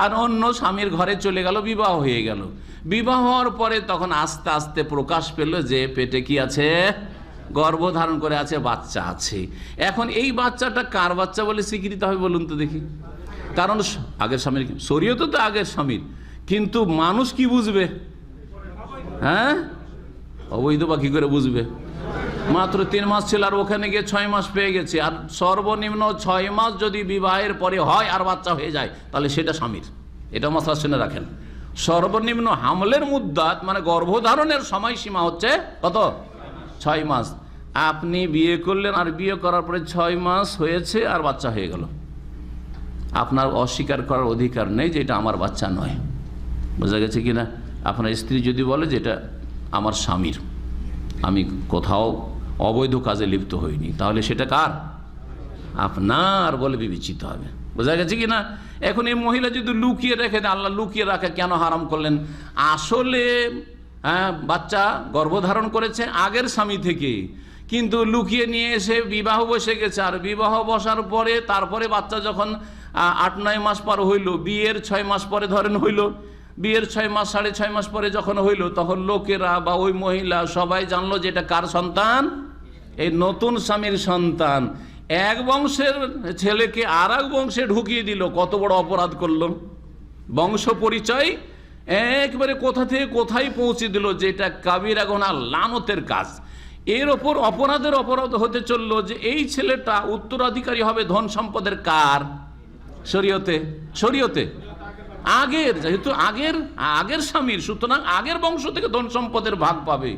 আর অন্য স্বামীর ঘরে চলে গেল, বিবাহ হয়ে গেল। বিবাহ হওয়ার পরে তখন আস্তে আস্তে প্রকাশ পেল যে পেটে কি আছে? গর্ভধারণ করে আছে, বাচ্চা আছে। এখন এই বাচ্চাটা কার বাচ্চা বলে স্বীকৃত হবে বলুন তো দেখি? কারণ আগের স্বামীর, শরীয়তে তো আগের স্বামীর, কিন্তু মানুষ কি বুঝবে? অবৈধ বা কি করে বুঝবে? মাত্র 3 মাস ছিল, আর ওখানে গিয়ে 6 মাস পেয়ে গেছে। আর সর্বনিম্ন 6 মাস যদি বিবাহের পরে হয় আর বাচ্চা হয়ে যায়, তাহলে সেটা স্বামীর। এটা মাসলা শুনে রাখেন। সর্বনিম্ন হামলের মুদ্দাত, মানে গর্ভধারণের সময়সীমা হচ্ছে কত? 6 মাস। আপনি বিয়ে করলেন, আর বিয়ে করার পরে 6 মাস হয়েছে আর বাচ্চা হয়ে গেল, আপনার অস্বীকার করার অধিকার নেই যে এটা আমার বাচ্চা নয়। বোঝা গেছে কিনা? আপনার স্ত্রী যদি বলে যে এটা আমার স্বামীর, আমি কোথাও অবৈধ কাজে লিপ্ত হইনি, তাহলে সেটা কার? আপনার বলে বিবেচিত হবে। বোঝা গেছে কিনা? এখন এই মহিলা যদি লুকিয়ে রেখে দেয়, আল্লাহ লুকিয়ে রাখা কেন হারাম করলেন? আসলে বাচ্চা গর্ভধারণ করেছে আগের স্বামী থেকে, কিন্তু লুকিয়ে নিয়ে এসে বিবাহ বসে গেছে। আর বিবাহ বসার পরে তারপরে বাচ্চা যখন 8-9 মাস পর হইল, বিয়ের 6 মাস পরে ধরেন হইল, বিয়ের 6 মাস 6.5 মাস পরে যখন হইল, তখন লোকেরা বা ওই মহিলা সবাই জানলো যে এটা কার সন্তান? এই নতুন স্বামীর সন্তান। এক বংশের ছেলেকে আর এক বংশে ঢুকিয়ে দিল, কত বড় অপরাধ করলো! বংশ পরিচয় একবারে কোথা থেকে কোথায় পৌঁছে দিল, যেটা কাবিরা গুনাহ, লানতের কাজ। এর ওপর অপরাধের অপরাধ হতে চললো যে এই ছেলেটা উত্তরাধিকারী হবে ধন সম্পদের কার? শরীয়তে। শরীয়তে আগের, যেহেতু আগের স্বামীর, সুতরাং আগের বংশ থেকে ধন সম্পদের ভাগ পাবে।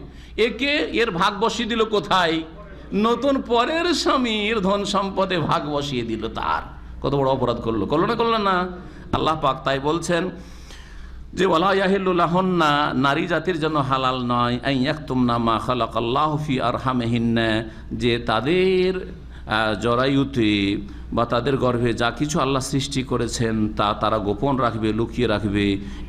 এর ভাগ বসিয়ে দিল কোথায়? নতুন পরের স্বামীর ধন সম্পদে ভাগ বসিয়ে দিল। তার কত বড় অপরাধ করলো, করলো না? আল্লাহ পাক তাই বলছেন যে ওয়ালা ইয়াহিল্লু লাহুন্না, নারী জাতির জন্য হালাল নয়, আন ইয়াকতুমনা মা খালাকাল্লাহু ফি আরহামিহিন্না, যে তাদের জরায়ুতে বা তাদের গর্ভে যা কিছু আল্লাহ সৃষ্টি করেছেন তা তারা গোপন রাখবে, লুকিয়ে রাখবে।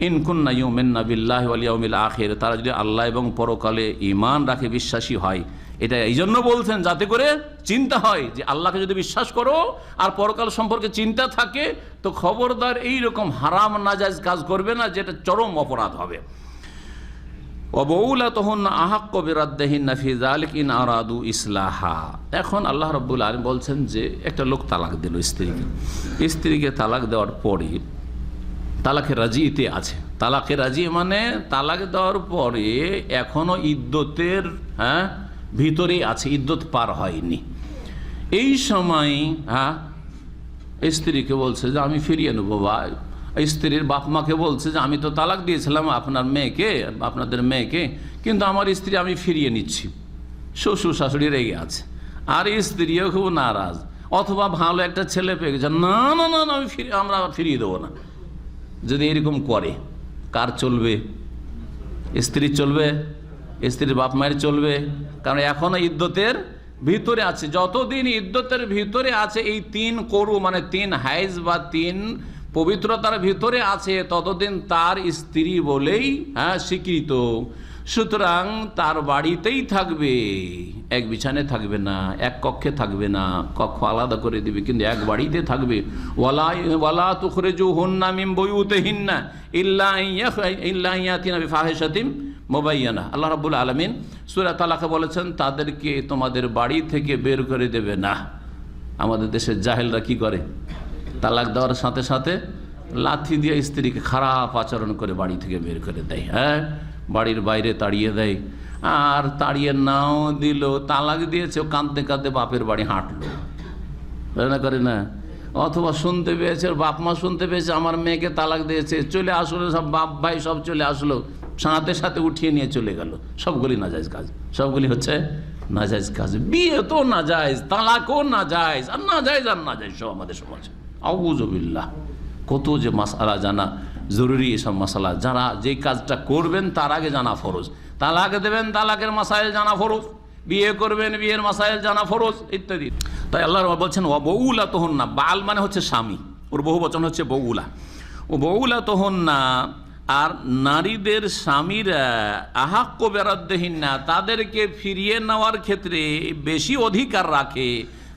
ইন কুন্না ইউমিন্না বিল্লাহি ওয়াল ইয়াউমিল আখির, তারা যদি আল্লাহ এবং পরকালে ঈমান রাখে, বিশ্বাসী হয়। এটা এই জন্য বলছেন যাতে করে চিন্তা হয় যে আল্লাহকে যদি বিশ্বাস করো আর পরকাল সম্পর্কে চিন্তা থাকে তো খবরদার এইরকম হারাম নাজায়েজ কাজ করবে না, যেটা চরম অপরাধ হবে। ওয়াবউলাতুহুন্না আহাক্কু বিরাদ্দিহিন্না ফি যালিকা ইন আরাদু ইসলাহা। এখন আল্লাহ রাব্বুল আলামিন বলছেন যে একটা লোক তালাক দিল স্ত্রীকে তালাক দেওয়ার পরে তালাকের রাজিতে আছে। তালাকের রাজি মানে তালাক দেওয়ার পরে এখনো ইদ্যতের ভিতরে আছে, ইদ্যত পার হয়নি। এই সময় স্ত্রীকে বলছে যে আমি ফিরিয়ে নেবো, বা স্ত্রীর বাপ মাকে বলছে যে আমি তো তালাক দিয়েছিলাম আপনাদের মেয়েকে, কিন্তু আমার স্ত্রী আমি ফিরিয়ে নিচ্ছি। শ্বশুর শাশুড়ি রেগে আছে, আর স্ত্রীও খুব নারাজ, অথবা ভালো একটা ছেলে পেয়ে গেছে, না না না না আমরা ফিরিয়ে দেবো না। যদি এরকম করে কার চলবে? স্ত্রীর চলবে, স্ত্রীর বাপ মায়ের চলবে, কারণ এখনো ইদ্যতের ভিতরে আছে। যতদিন ইদ্যতের ভিতরে আছে, এই 3 করু মানে 3 হাইজ বা 3 পবিত্রতার ভিতরে আছে, ততদিন তার স্ত্রী বলেই স্বীকৃত। সুতরাং তার বাড়িতেই থাকবে, এক বিছানে থাকবে না, এক কক্ষে থাকবে না, কক্ষ আলাদা করে দিবে, কিন্তু এক বাড়িতে থাকবে। ওয়ালা তুখরিজুহুন্না মিন বুয়ুতিহিন্না ইল্লা ইয়াতিনা বিফাহিশাতিন মুবায়্যানা। আল্লাহ রাব্বুল আলামিন সূরা তালাকে বলেছেন তাদেরকে তোমাদের বাড়ি থেকে বের করে দেবে না। আমাদের দেশের জাহেলরা কি করে? তালাক দেওয়ার সাথে সাথে লাথি দিয়ে স্ত্রীকে খারাপ আচরণ করে বাড়ি থেকে বের করে দেয়, বাড়ির বাইরে তাড়িয়ে দেয়। আর তাড়িয়ে নাও দিল, তালাক দিয়েছে, কাঁদতে কাঁদতে বাপের বাড়ি হাঁটলো, করে না? অথবা শুনতে পেয়েছে, বাপ মা শুনতে পেয়েছে আমার মেয়েকে তালাক দিয়েছে, চলে আসলো, সব বাপ ভাই সব চলে আসলো, সাথে সাথে উঠিয়ে নিয়ে চলে গেল। সবগুলি নাজায়েজ কাজ, সবগুলি হচ্ছে নাজায়েজ কাজ। বিয়ে তো নাজায়েজ, তালাকও নাজায়েজ, আর নাজায়েজ সব আমাদের সমাজে। আউযুবিল্লাহ। কত যে মাসআলা জানা জরুরি, এসব মাসআলা যারা যে কাজটা করবেন তার আগে জানা ফরজ। তালাক দেবেন, তালাকের মাসাইল জানা ফরজ। বিয়ে করবেন, বিয়ের মাসাইল জানা ফরজ, ইত্যাদি। তাই আল্লাহ বলছেন ওয়াবউলাতুহুন্না, বাল মানে হচ্ছে স্বামী, ওর বহু বচন হচ্ছে বউলা। ও বউলাতুহুন্না, আর নারীদের স্বামীরা আহাক্কু বিরাদ্দিহিন্না, তাদেরকে ফিরিয়ে নেওয়ার ক্ষেত্রে বেশি অধিকার রাখে।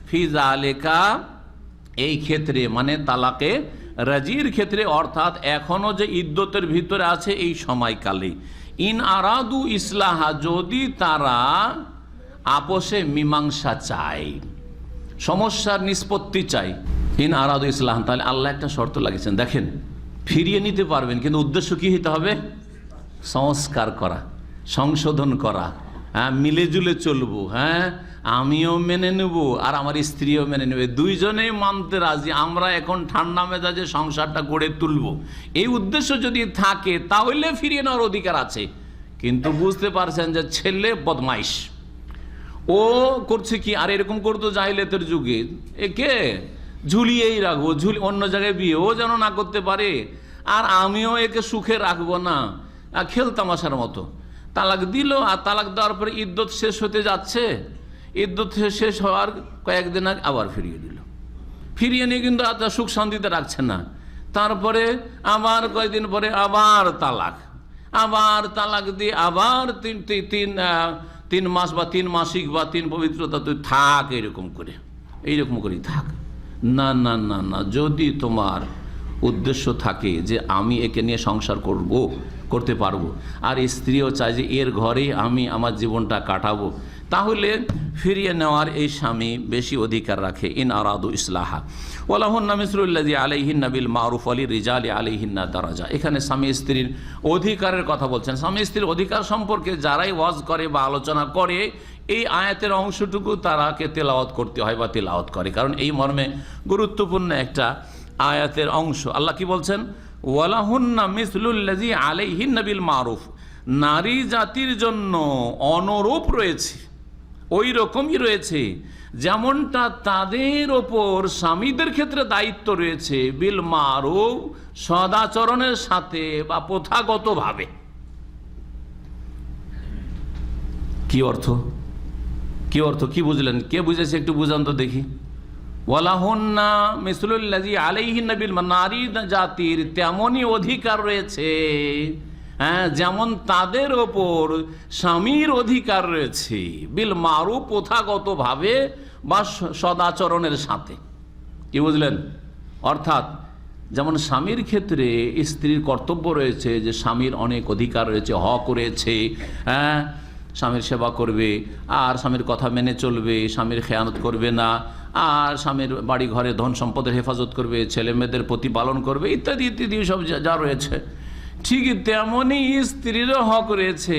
ফি যালিকা, এই ক্ষেত্রে মানে তালাকে রাজির ক্ষেত্রে, অর্থাৎ এখনো যে ইদ্যতের ভিতরে আছে এই সময়কালে। ইন আরাদু ইসলাহা, যদি তারা আপোষে মীমাংসা চায়, সমস্যার নিষ্পত্তি চাই। ইন আরাদু ইসলাহ, তাহলে আল্লাহ একটা শর্ত লাগিয়েছেন, দেখেন ফিরিয়ে নিতে পারবেন, কিন্তু উদ্দেশ্য কি হতে হবে? সংস্কার করা, সংশোধন করা, মিলে জুলে চলবো, আমিও মেনে নেব আর আমার স্ত্রীও মেনে নেবে, দুইজনেই মানতে রাজি, আমরা এখন ঠান্ডা মেজাজে সংসারটা গড়ে তুলব, এই উদ্দেশ্য যদি থাকে তাহলে ফিরিয়ে নেওয়ার অধিকার আছে। কিন্তু বুঝতে পারছেন যে ছেলে বদমাইশ, ও করছে কি, আর এরকম করতো জাহিলিয়াতের যুগে, একে ঝুলিয়েই রাখবো, অন্য জায়গায় বিয়েও যেন না করতে পারে, আর আমিও একে সুখে রাখবো না, খেলতামাশার মতো। তালাক দিল, আর তালাক দেওয়ার পরে ইদ্যত শেষ হতে যাচ্ছে, ইদ্যত শেষ হওয়ার কয়েকদিন আগে আবার ফিরিয়ে দিল, ফিরিয়ে নিয়ে কিন্তু সুখ শান্তিতে রাখছে না। তারপরে আবার কয়েকদিন পরে আবার তালাক দিয়ে আবার তিন মাস বা 3 মাসিক বা 3 পবিত্রতা তুই থাক, এইরকম করেই থাক। না না না না, যদি তোমার উদ্দেশ্য থাকে যে আমি একে নিয়ে সংসার করতে পারবো, আর স্ত্রীও চায় যে এর ঘরেই আমি আমার জীবনটা কাটাবো, তাহলে ফিরিয়ে নেওয়ার এই স্বামী বেশি অধিকার রাখে। ইন আরাদু ইসলাহা ওয়ালাহুন্না মিসলুল্লাযী আলাইহিন্না বিল মারুফ ওয়ালির রিজালি আলাইহিন্না দারাজা। এখানে স্বামী স্ত্রীর অধিকারের কথা বলছেন। স্বামী স্ত্রীর অধিকার সম্পর্কে যারাই ওয়াজ করে বা আলোচনা করে, এই আয়াতের অংশটুকু তারাকে তেলাওয়াত করতে হয় বা তেলাওয়াত করে, কারণ এই মর্মে গুরুত্বপূর্ণ একটা আয়াতের অংশ। আল্লাহ কি বলছেন? ওয়ালাহুন্না মিসলুল্লাযী আলাইহিন্না বিল মারুফ, নারী জাতির জন্য অনুরূপ রয়েছে, ওই রকমই রয়েছে যেমনটা তাদের ওপর স্বামীদের ক্ষেত্রে দায়িত্ব রয়েছে বিল মারুফ, সদাচরণের সাথে বা প্রথাগতভাবে। কি অর্থ, কি অর্থ, কি বুঝলেন? কে বুঝেছে একটু বুঝান তো দেখি। ওয়ালাহুন্না মিসলুল্লাযী আলাইহিন্না বিল মারুফ, নারী জাতির তেমনই অধিকার রয়েছে, হ্যাঁ, যেমন তাদের ওপর স্বামীর অধিকার রয়েছে বিল মারুফ, প্রথাগতভাবে বা সদাচরণের সাথে। কি বুঝলেন? অর্থাৎ যেমন স্বামীর ক্ষেত্রে স্ত্রীর কর্তব্য রয়েছে যে স্বামীর অনেক অধিকার রয়েছে, হক রয়েছে, হ্যাঁ, স্বামীর সেবা করবে আর স্বামীর কথা মেনে চলবে, স্বামীর খেয়ানত করবে না, আর স্বামীর বাড়ি ঘরে ধন সম্পদের হেফাজত করবে, ছেলে মেয়েদের প্রতিপালন করবে, ইত্যাদি ইত্যাদি সব যা রয়েছে। ঠিক তেমনই স্ত্রীরও হক রয়েছে।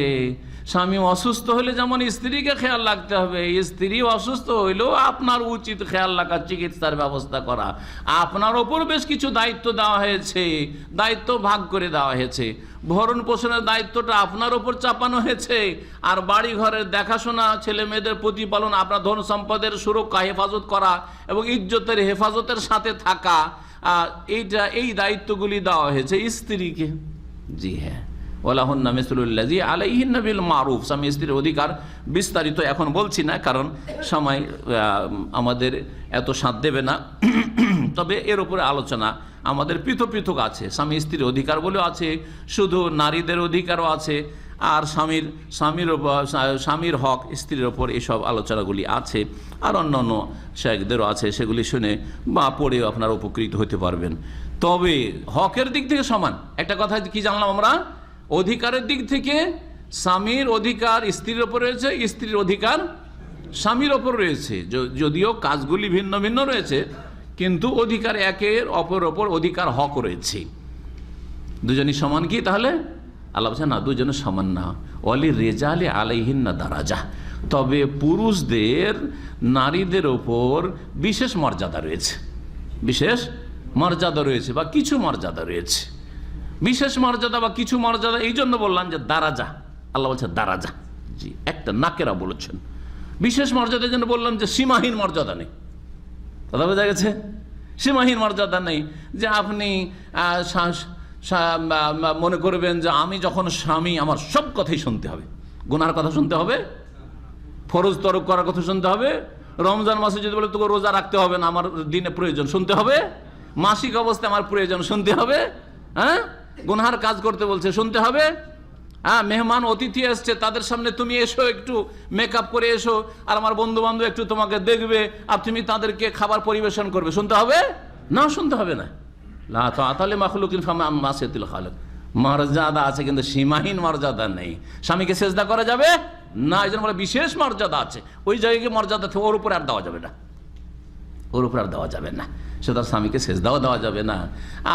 স্বামী অসুস্থ হলে যেমন স্ত্রীকে খেয়াল রাখতে হবে, স্ত্রী অসুস্থ হইলেও আপনার উচিত খেয়াল রাখা, চিকিৎসার ব্যবস্থা করা। আপনার ওপর বেশ কিছু দায়িত্ব দেওয়া হয়েছে, দায়িত্ব ভাগ করে দেওয়া হয়েছে। ভরণ পোষণের দায়িত্বটা আপনার ওপর চাপানো হয়েছে, আর বাড়ি ঘরের দেখাশোনা, ছেলে মেয়েদের প্রতিপালন, আপনার ধন সম্পদের সুরক্ষা, হেফাজত করা এবং ইজ্জতের হেফাজতের সাথে থাকা, এই দায়িত্বগুলি দেওয়া হয়েছে স্ত্রীকে। জি হ্যাঁ, ওয়ালাহুন্না মিসলুল্লাযী আলাইহিন্না বিল মারুফ, স্বামী স্ত্রীর অধিকার বিস্তারিত এখন বলছি না, কারণ সময় আমাদের এত সাথ দেবে না। তবে এর উপরে আলোচনা আমাদের পৃথক পৃথক আছে। স্বামী স্ত্রীর অধিকার বলেও আছে, শুধু নারীদের অধিকারও আছে, আর স্বামীর হক স্ত্রীর ওপর, এসব আলোচনাগুলি আছে। আর অন্যান্য শায়েখদেরও আছে, সেগুলি শুনে বা পড়েও আপনারা উপকৃত হতে পারবেন। তবে হকের দিক থেকে সমান। একটা কথা কি জানলাম আমরা? অধিকারের দিক থেকে স্বামীর অধিকার স্ত্রীর ওপর রয়েছে, স্ত্রীর অধিকার স্বামীর ওপর রয়েছে। যদিও কাজগুলি ভিন্ন ভিন্ন রয়েছে, কিন্তু অধিকার একের অপর ওপর অধিকার, হক রয়েছে। দুজনই সমান কি তাহলে? আল্লাহ বলছেন না, দুজনে সমান না। ওয়ালি রিজালি আলাইহিন্না দারাজা, তবে পুরুষদের নারীদের ওপর বিশেষ মর্যাদা রয়েছে, বিশেষ মর্যাদা রয়েছে বা কিছু মর্যাদা রয়েছে। বিশেষ মর্যাদা বা কিছু মর্যাদা এই জন্য বললাম যে দারাজা, আল্লাহ বলছে দারাজা, জি, একটা নাকেরা বলেছেন। বিশেষ মর্যাদার জন্য বললাম যে সীমাহীন মর্যাদা নেই। কথা বোঝা গেছে? সীমাহীন মর্যাদা নেই যে আপনি মনে করবেন যে আমি যখন স্বামী আমার সব কথাই শুনতে হবে, গুনার কথা শুনতে হবে, ফরজ তরক করার কথা শুনতে হবে। রমজান মাসে যদি বলে তোকে রোজা রাখতে হবে না, আমার দিনে প্রয়োজন শুনতে হবে, মাসিক অবস্থায় আমার প্রয়োজন শুনতে হবে, হ্যাঁ, গুনহার কাজ করতে বলছে শুনতে হবে, হ্যাঁ, মেহমান অতিথি এসছে তাদের সামনে তুমি এসো, একটু মেকআপ করে এসো, আর আমার বন্ধু বান্ধব একটু তোমাকে দেখবে আর তুমি তাদেরকে খাবার পরিবেশন করবে, শুনতে হবে না? শুনতে হবে না। লা তাআতা লিমাখলুকিন ফি মাসিয়াতিল খালিক, মর্যাদা আছে কিন্তু সীমাহীন মর্যাদা নেই। স্বামীকে সেজদা করা যাবে না, এই জন্য বলে বিশেষ মর্যাদা আছে। ওই জায়গায় মর্যাদা থেকে ওর উপরে আর দেওয়া যাবে না, ওর উপর আর দেওয়া যাবে না। সে তার স্বামীকে সেজদাও দেওয়া যাবে না,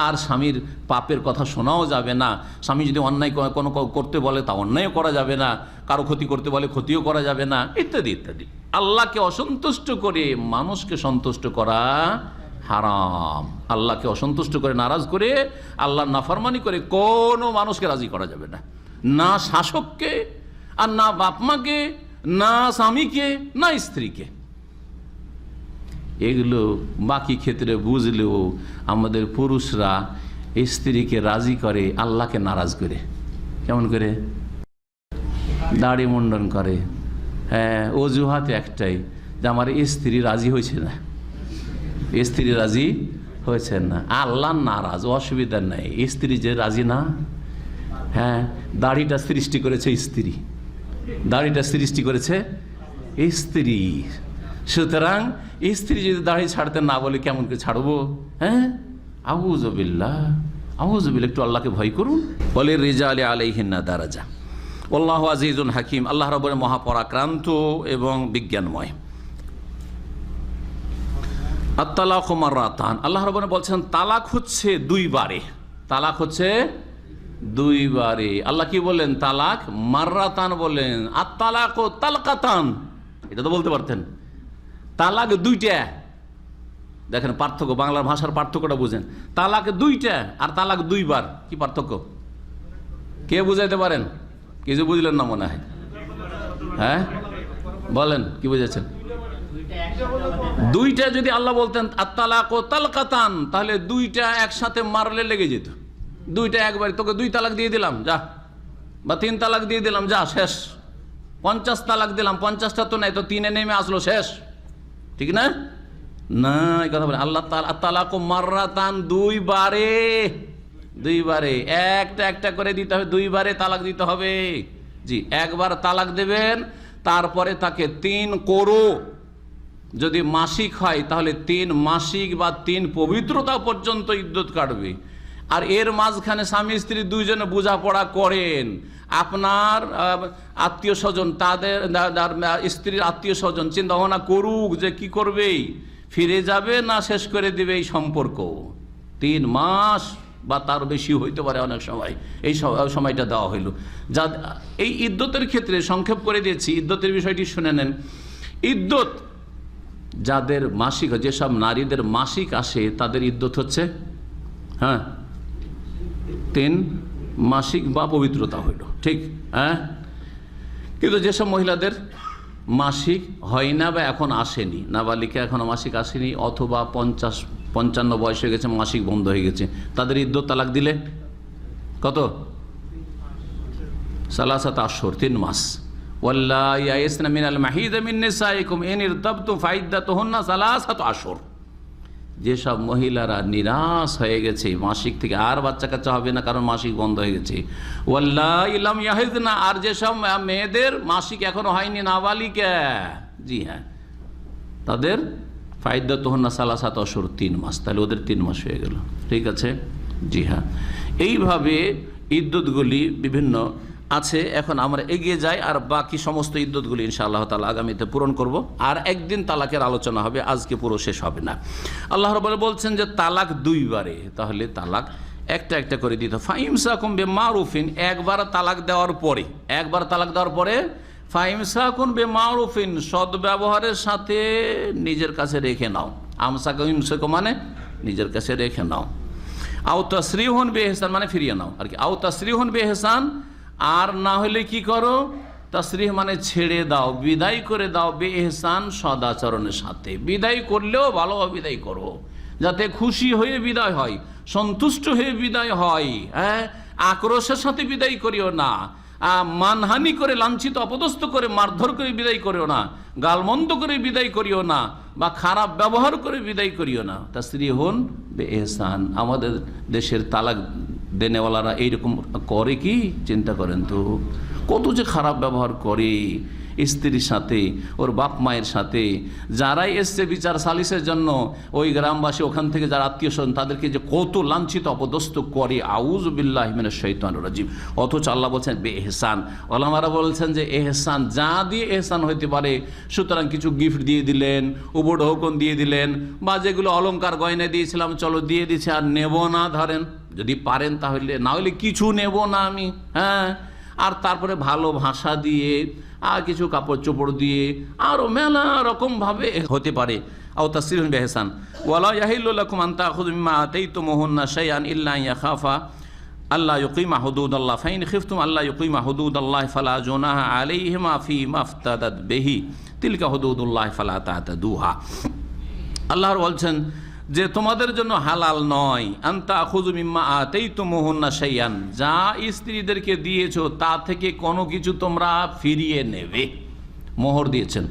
আর স্বামীর পাপের কথা শোনাও যাবে না। স্বামী যদি অন্যায় কোনো করতে বলে তা অন্যায়ও করা যাবে না, কারো ক্ষতি করতে বলে ক্ষতিও করা যাবে না, ইত্যাদি ইত্যাদি। আল্লাহকে অসন্তুষ্ট করে মানুষকে সন্তুষ্ট করা হারাম। আল্লাহকে অসন্তুষ্ট করে, নারাজ করে, আল্লাহর নাফরমানি করে কোনো মানুষকে রাজি করা যাবে না, না শাসককে, আর না বাপ মাকে, না স্বামীকে, না স্ত্রীকে। এগুলো বাকি ক্ষেত্রে বুঝলেও আমাদের পুরুষরা স্ত্রীকে রাজি করে আল্লাহকে নারাজ করে। কেমন করে? দাড়ি মুন্ডন করে, হ্যাঁ, অজুহাত একটাই যে আমার স্ত্রী রাজি হয়েছে না, স্ত্রী রাজি হয়েছে না। আল্লাহ নারাজ, অসুবিধা নাই, স্ত্রী যে রাজি না। হ্যাঁ, দাড়িটা সৃষ্টি করেছে স্ত্রী, দাড়িটা সৃষ্টি করেছে স্ত্রী। সুতরাং স্ত্রী যদি দাড়ি ছাড়তে না বলে কেমন করে ছাড়বো? হ্যাঁ, আউযুবিল্লাহ, আউযুবিল্লাহ। একটু আল্লাহকে ভয় করুন। বলে রিজালি আলাইহিন্না দারাজা, আল্লাহু আজিজুন হাকিম, আল্লাহ রাব্বুল মহাপরাক্রান্ত এবং বিজ্ঞানময়। আত-তালাকু মাররাতান, আল্লাহ রাব্বুল বলছেন তালাক হচ্ছে দুইবারে, তালাক হচ্ছে দুইবারে। আল্লাহ কি বলেন? তালাক মাররাতান বলেন। আত-তালাকু তালকাতান, এটা তো বলতে পারতেন। তালাক দুইটা, দেখেন পার্থক্য, বাংলার ভাষার পার্থক্যটা বুঝেন। তালাক দুইটা আর তালাক দুইবার, কি পার্থক্য? কে বুঝাইতে পারেন? কিছু বুঝলেন না মনে হয়। হ্যাঁ, বলেন কি বুঝেছেন? দুইটা যদি আল্লাহ বলতেন আত-তালাকু তালকাতান, তাহলে দুইটা একসাথে মারলে লেগে যেত। দুইটা একবার, তোকে 2 তালাক দিয়ে দিলাম যা, বা 3 তালাক দিয়ে দিলাম যা, শেষ। 50 তালাক দিলাম, 50টা তো নাই, তো 3-এ নেমে আসলো, শেষ। ঠিক না? না, এই কথা বলে আল্লাহ তালাকু মাররাতান, 2 বারে, 2 বারে, একটা একটা করে দিতে হবে, 2 বারে তালাক দিতে হবে। জি, একবার তালাক দেবেন, তারপরে তাকে 3 করো। যদি মাসিক হয় তাহলে 3 মাসিক বা 3 পবিত্রতা পর্যন্ত ইদ্যত কাটবে। আর এর মাঝখানে স্বামী স্ত্রী দুইজনে বোঝাপড়া করেন, আপনার আত্মীয় স্বজন তাদের স্ত্রীর আত্মীয় স্বজন চিন্তা ভাবনা করুক যে কি করবে, ফিরে যাবে না শেষ করে দিবে এই সম্পর্ক। 3 মাস বা তার বেশি হইতে পারে অনেক সময়, এই সময়টা দেওয়া হইল। যা এই ইদ্যতের ক্ষেত্রে সংক্ষেপ করে দিয়েছি, ইদ্যতের বিষয়টি শুনে নেন। ইদ্যত যাদের মাসিক, যেসব নারীদের মাসিক আসে তাদের ইদ্যত হচ্ছে 3 মাসিক বা পবিত্রতা হইল, ঠিক? কিন্তু যেসব মহিলাদের মাসিক হয় না বা এখন আসেনি, নাবালিকা এখনো মাসিক আসেনি, অথবা 50-55 বয়স হয়ে গেছে, মাসিক বন্ধ হয়ে গেছে, তাদের ইদ্যত তালাক দিলে কত? 3 আশহুর, 3 মাস। ওয়াল্লাহি ইয়াইসনা মিনাল মাহিদ মিন নিসাইকুম ইন ইরতাবতুম ফাইদ্দাতুহুন্না 3 আশহুর। যেসব মহিলারা নিরাশ হয়ে গেছে মাসিক থেকে, আর বাচ্চা কাচ্চা হবে না কারণ মাসিক বন্ধ হয়ে গেছে। ওয়াল্লাহি লাম ইয়াহিদনা, আর যেসব মেয়েদের মাসিক এখনো হয়নি, নাবালিকা, জি হ্যাঁ, তাদের ফাইদ্দাতুহুন্না 3 আশহুর, 3 মাস। তাহলে ওদের 3 মাস হয়ে গেল, ঠিক আছে? জি হ্যাঁ, এইভাবে ইদ্যতগুলি বিভিন্ন আছে। এখন আমরা এগিয়ে যাই, আর বাকি সমস্ত ইদ্যতগুলি ইনশাআল্লাহ তাআলা আগামীতে পূরণ করব। আর একদিন তালাকের আলোচনা হবে, আজকে পুরো শেষ হবে না। আল্লাহ রাব্বুল বলছেন যে তালাক 2 বারে, তাহলে তালাক একটা একটা করে দিতে। ফাইমসাকুম বিমারুফিন, একবার তালাক দেওয়ার পরে, একবার তালাক দেওয়ার পরে ফাইমসাকুন বিমারুফিন, সদ্ব্যবহারের সাথে নিজের কাছে রেখে নাও। আমসাকুম মানে নিজের কাছে রেখে নাও। আও তাসরিহুন বিইহসান মানে ফিরিয়ে নাও আর কি। আও তাসরিহুন বিইহসান, আর না হলে কি করো? তাসরিহ মানে ছেড়ে দাও, বিদায় করে দাও, বিইহসান সদাচরণের সাথে। বিদায় করলেও ভালোভাবে বিদায় করো, যাতে খুশি হয়ে বিদায় হয়, সন্তুষ্ট হয়ে বিদায় হয়। আক্রোশের সাথে বিদায় করিও না, মানহানি করে, লাঞ্ছিত অপদস্থ করে, মারধর করে বিদায় করিও না, গালমন্দ করে বিদায় করিও না, বা খারাপ ব্যবহার করে বিদায় করিও না। তাসরিহুন বিইহসান। আমাদের দেশের তালাক দেনেওয়ালারা এইরকম করে কি? চিন্তা করেন তো, কত যে খারাপ ব্যবহার করে স্ত্রীর সাথে, ওর বাপ মায়ের সাথে। যারাই এসছে বিচার সালিসের জন্য, ওই গ্রামবাসী, ওখান থেকে যারা আত্মীয় স্বজন, তাদেরকে যে কত লাঞ্ছিত অপদস্থ করে। আউযু বিল্লাহি মিনাশ শাইতানির রাজিম। অথচ আল্লাহ বলছেন বেএহসান। ওলামারা বলছেন যে এহসান, যা দিয়ে এহসান হইতে পারে, সুতরাং কিছু গিফট দিয়ে দিলেন, উপঢৌকন দিয়ে দিলেন, বা যেগুলো অলংকার গয়না দিয়েছিলাম চলো দিয়ে দিচ্ছে, আর নেব না, ধরেন যদি পারেন তাহলে, না হলে কিছু নেব না আমি, আর তারপরে ভালো ভাষা দিয়ে, আর কিছু কাপড় চোপড় দিয়ে, আরও মেলা রকমভাবে হতে পারে। আও তাসরিহুন বিইহসান। ওয়ালা ইয়াহিল্লু লাকুম আন তাখুযু মিম্মা আতাইতুমুহুন্না শাইআন ইল্লা আন ইয়াখাফা আল্লা ইউকিমা হুদুদাল্লাহ ফাইন খিফতুম আল্লা ইউকিমা হুদুদাল্লাহ ফালা জুনাহা আলাইহিমা ফীমা ইফতাদাত বিহি তিলকা হুদুদুল্লাহ ফালা তা'তাদুহা। আল্লাহ বলছেন যে তোমাদের জন্য হালাল নয় আন তাখুযু মিম্মা আতাইতুমুহুন্না শাইআন, যা স্ত্রীদেরকে দিয়েছো তা থেকে কোনো কিছু তোমরা ফিরিয়ে নেবে। মোহর দিয়েছেন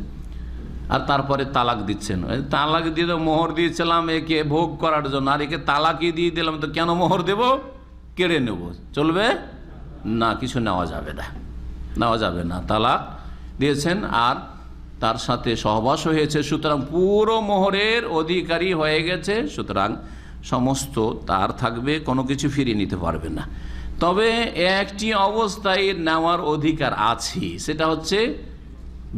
আর তারপরে তালাক দিচ্ছেন। তালাক দিয়ে তো মোহর দিয়েছিলাম একে ভোগ করার জন্য, আর একে তালাকই দিয়ে দিলাম, তো কেন মোহর দেব? কেড়ে নেব, চলবে না, কিছু নেওয়া যাবে না, নেওয়া যাবে না। তালাক দিয়েছেন আর তার সাথে সহবাস হয়েছে, সুতরাং পুরো মোহরের অধিকারী হয়ে গেছে, সুতরাং সমস্ত তার থাকবে, কোনো কিছু ফিরিয়ে নিতে পারবে না। তবে একটি অবস্থায় নেওয়ার অধিকার আছে, সেটা হচ্ছে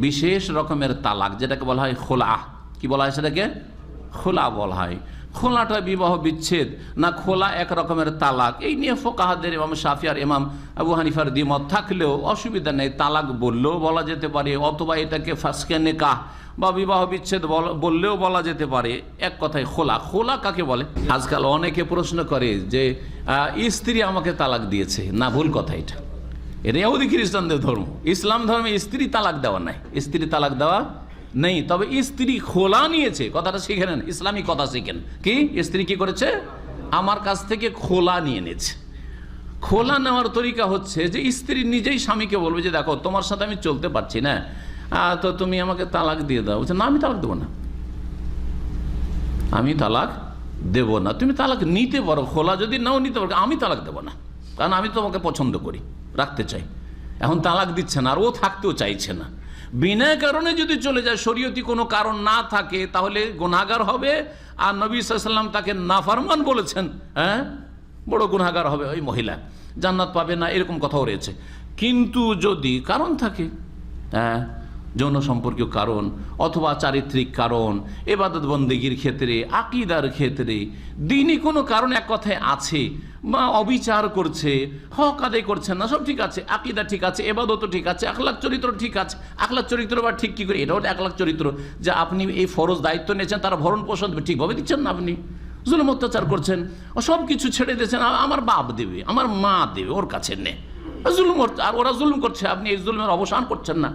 বিশেষ রকমের তালাক, যেটাকে বলা হয় খোলা। কি বলা হয় সেটাকে? খোলা বলা হয়। খোলাটা বিবাহ বিচ্ছেদ না খোলা এক রকমের তালাক, এই নিয়ে ফোকাহাদের ইমাম শাফি আর ইমাম আবু হানিফার দ্বিমত থাকলেও অসুবিধা নেই, তালাক বললেও বলা যেতে পারে, অথবা এটাকে ফাসকে নিকাহ বা বিবাহ বিচ্ছেদ বললেও বলা যেতে পারে। এক কথায় খোলা। খোলা কাকে বলে? আজকাল অনেকে প্রশ্ন করে যে স্ত্রী আমাকে তালাক দিয়েছে, না ভুল কথা এটা। এটা ইহুদি খ্রিস্টানদের ধর্ম। ইসলাম ধর্মে স্ত্রী তালাক দেওয়া নাই, স্ত্রী তালাক দেওয়া নেই। তবে স্ত্রী খোলা নিয়েছে, কথাটা শিখে নেন, ইসলামী কথা শিখেন। কি স্ত্রী কি করেছে? আমার কাছ থেকে খোলা নিয়ে নিয়েছে। খোলা নেওয়ার তরিকা হচ্ছে যে স্ত্রী নিজেই স্বামীকে বলবে যে দেখো তোমার সাথে আমি চলতে পারছি না, তো তুমি আমাকে তালাক দিয়ে দাও। বলছে না, আমি তালাক দেবো না, আমি তালাক দেব না। তুমি তালাক নিতে পারো, খোলা যদি নাও নিতে পারো, আমি তালাক দেবো না, কারণ আমি তোমাকে পছন্দ করি, রাখতে চাই। এখন তালাক দিচ্ছে না, আর ও থাকতেও চাইছে না। বিনা কারণে যদি চলে যায়, শরীয়তি কোনো কারণ না থাকে, তাহলে গুনাহগার হবে। আর নবী সাল্লাল্লাহু আলাইহি ওয়াসাল্লাম তাকে নাফরমান বলেছেন, হ্যাঁ, বড় গুনাহগার হবে ওই মহিলা, জান্নাত পাবে না, এরকম কথাও রয়েছে। কিন্তু যদি কারণ থাকে, হ্যাঁ, যৌন সম্পর্কীয় কারণ অথবা চারিত্রিক কারণ, ইবাদত বন্দেগীর ক্ষেত্রে, আকীদার ক্ষেত্রে, দ্বীনি কোনো কারণ এক কথায় আছে, বা অবিচার করছে, হক আদায় করছেন না, সব ঠিক আছে, আকীদা ঠিক আছে, ইবাদতও ঠিক আছে, আখলাক চরিত্র ঠিক আছে। আখলাক চরিত্র বা ঠিক কি করে? এটাও আখলাক চরিত্র যে আপনি এই ফরজ দায়িত্ব নিয়েছেন, তার ভরণ পোষণ ঠিকভাবে দিচ্ছেন না, আপনি জুলুম অত্যাচার করছেন, সব কিছু ছেড়ে দিয়েছেন, আমার বাপ দেবে, আমার মা দেবে, ওর কাছে নেই, জুলুম, আর ওরা জুলুম করছে, আপনি এই জুলুমের অবসান করছেন না।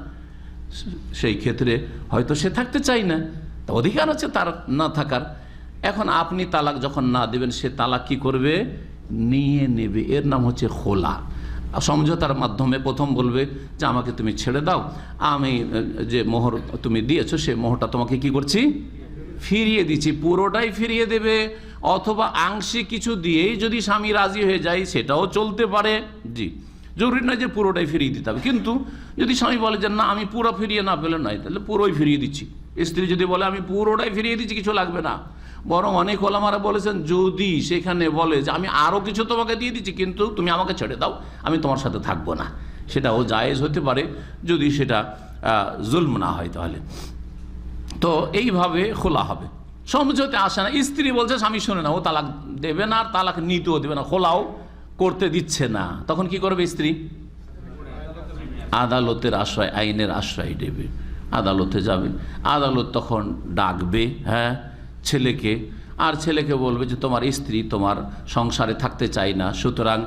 সেই ক্ষেত্রে হয়তো সে থাকতে চাই না, তা অধিকার আছে তার না থাকার। এখন আপনি তালাক যখন না দেবেন, সে তালাক কি করবে? নিয়ে নেবে। এর নাম হচ্ছে খোলা। সমঝোতার মাধ্যমে প্রথম বলবে যে আমাকে তুমি ছেড়ে দাও, আমি যে মোহর তুমি দিয়েছো সে মোহরটা তোমাকে কি করছি? ফিরিয়ে দিচ্ছি। পুরোটাই ফিরিয়ে দেবে, অথবা আংশিক কিছু দিয়েই যদি স্বামী রাজি হয়ে যায় সেটাও চলতে পারে। জি, জরুরি নয় যে পুরোটাই ফিরিয়ে দিতে হবে। কিন্তু যদি স্বামী বলে যে না আমি পুরো ফিরিয়ে না পেলে নয়, তাহলে পুরোই ফিরিয়ে দিচ্ছি। স্ত্রী যদি বলে আমি পুরোটাই ফিরিয়ে দিচ্ছি, কিছু লাগবে না, বরং অনেক ওলামারা বলেছেন যদি সেখানে বলে যে আমি আরও কিছু তোমাকে দিয়ে দিচ্ছি কিন্তু তুমি আমাকে ছেড়ে দাও, আমি তোমার সাথে থাকবো না, সেটাও জায়েজ হতে পারে যদি সেটা জুলম না হয়। তাহলে তো এইভাবে খোলা হবে, সমঝোতে আসে না। স্ত্রী বলছে স্বামী শুনে না, ও তালাক দেবে না, আর তালাক নিতেও দেবে না, খোলাও করতে দিচ্ছে না। তখন কি করবে স্ত্রী? আদালতের আশ্রয়, আইনের আশ্রয় নেবে, আদালতে যাবে। আদালত তখন ডাকবে, হ্যাঁ, ছেলেকে, আর ছেলেকে বলবে যে তোমার স্ত্রী তোমার সংসারে থাকতে চাই না, সুতরাং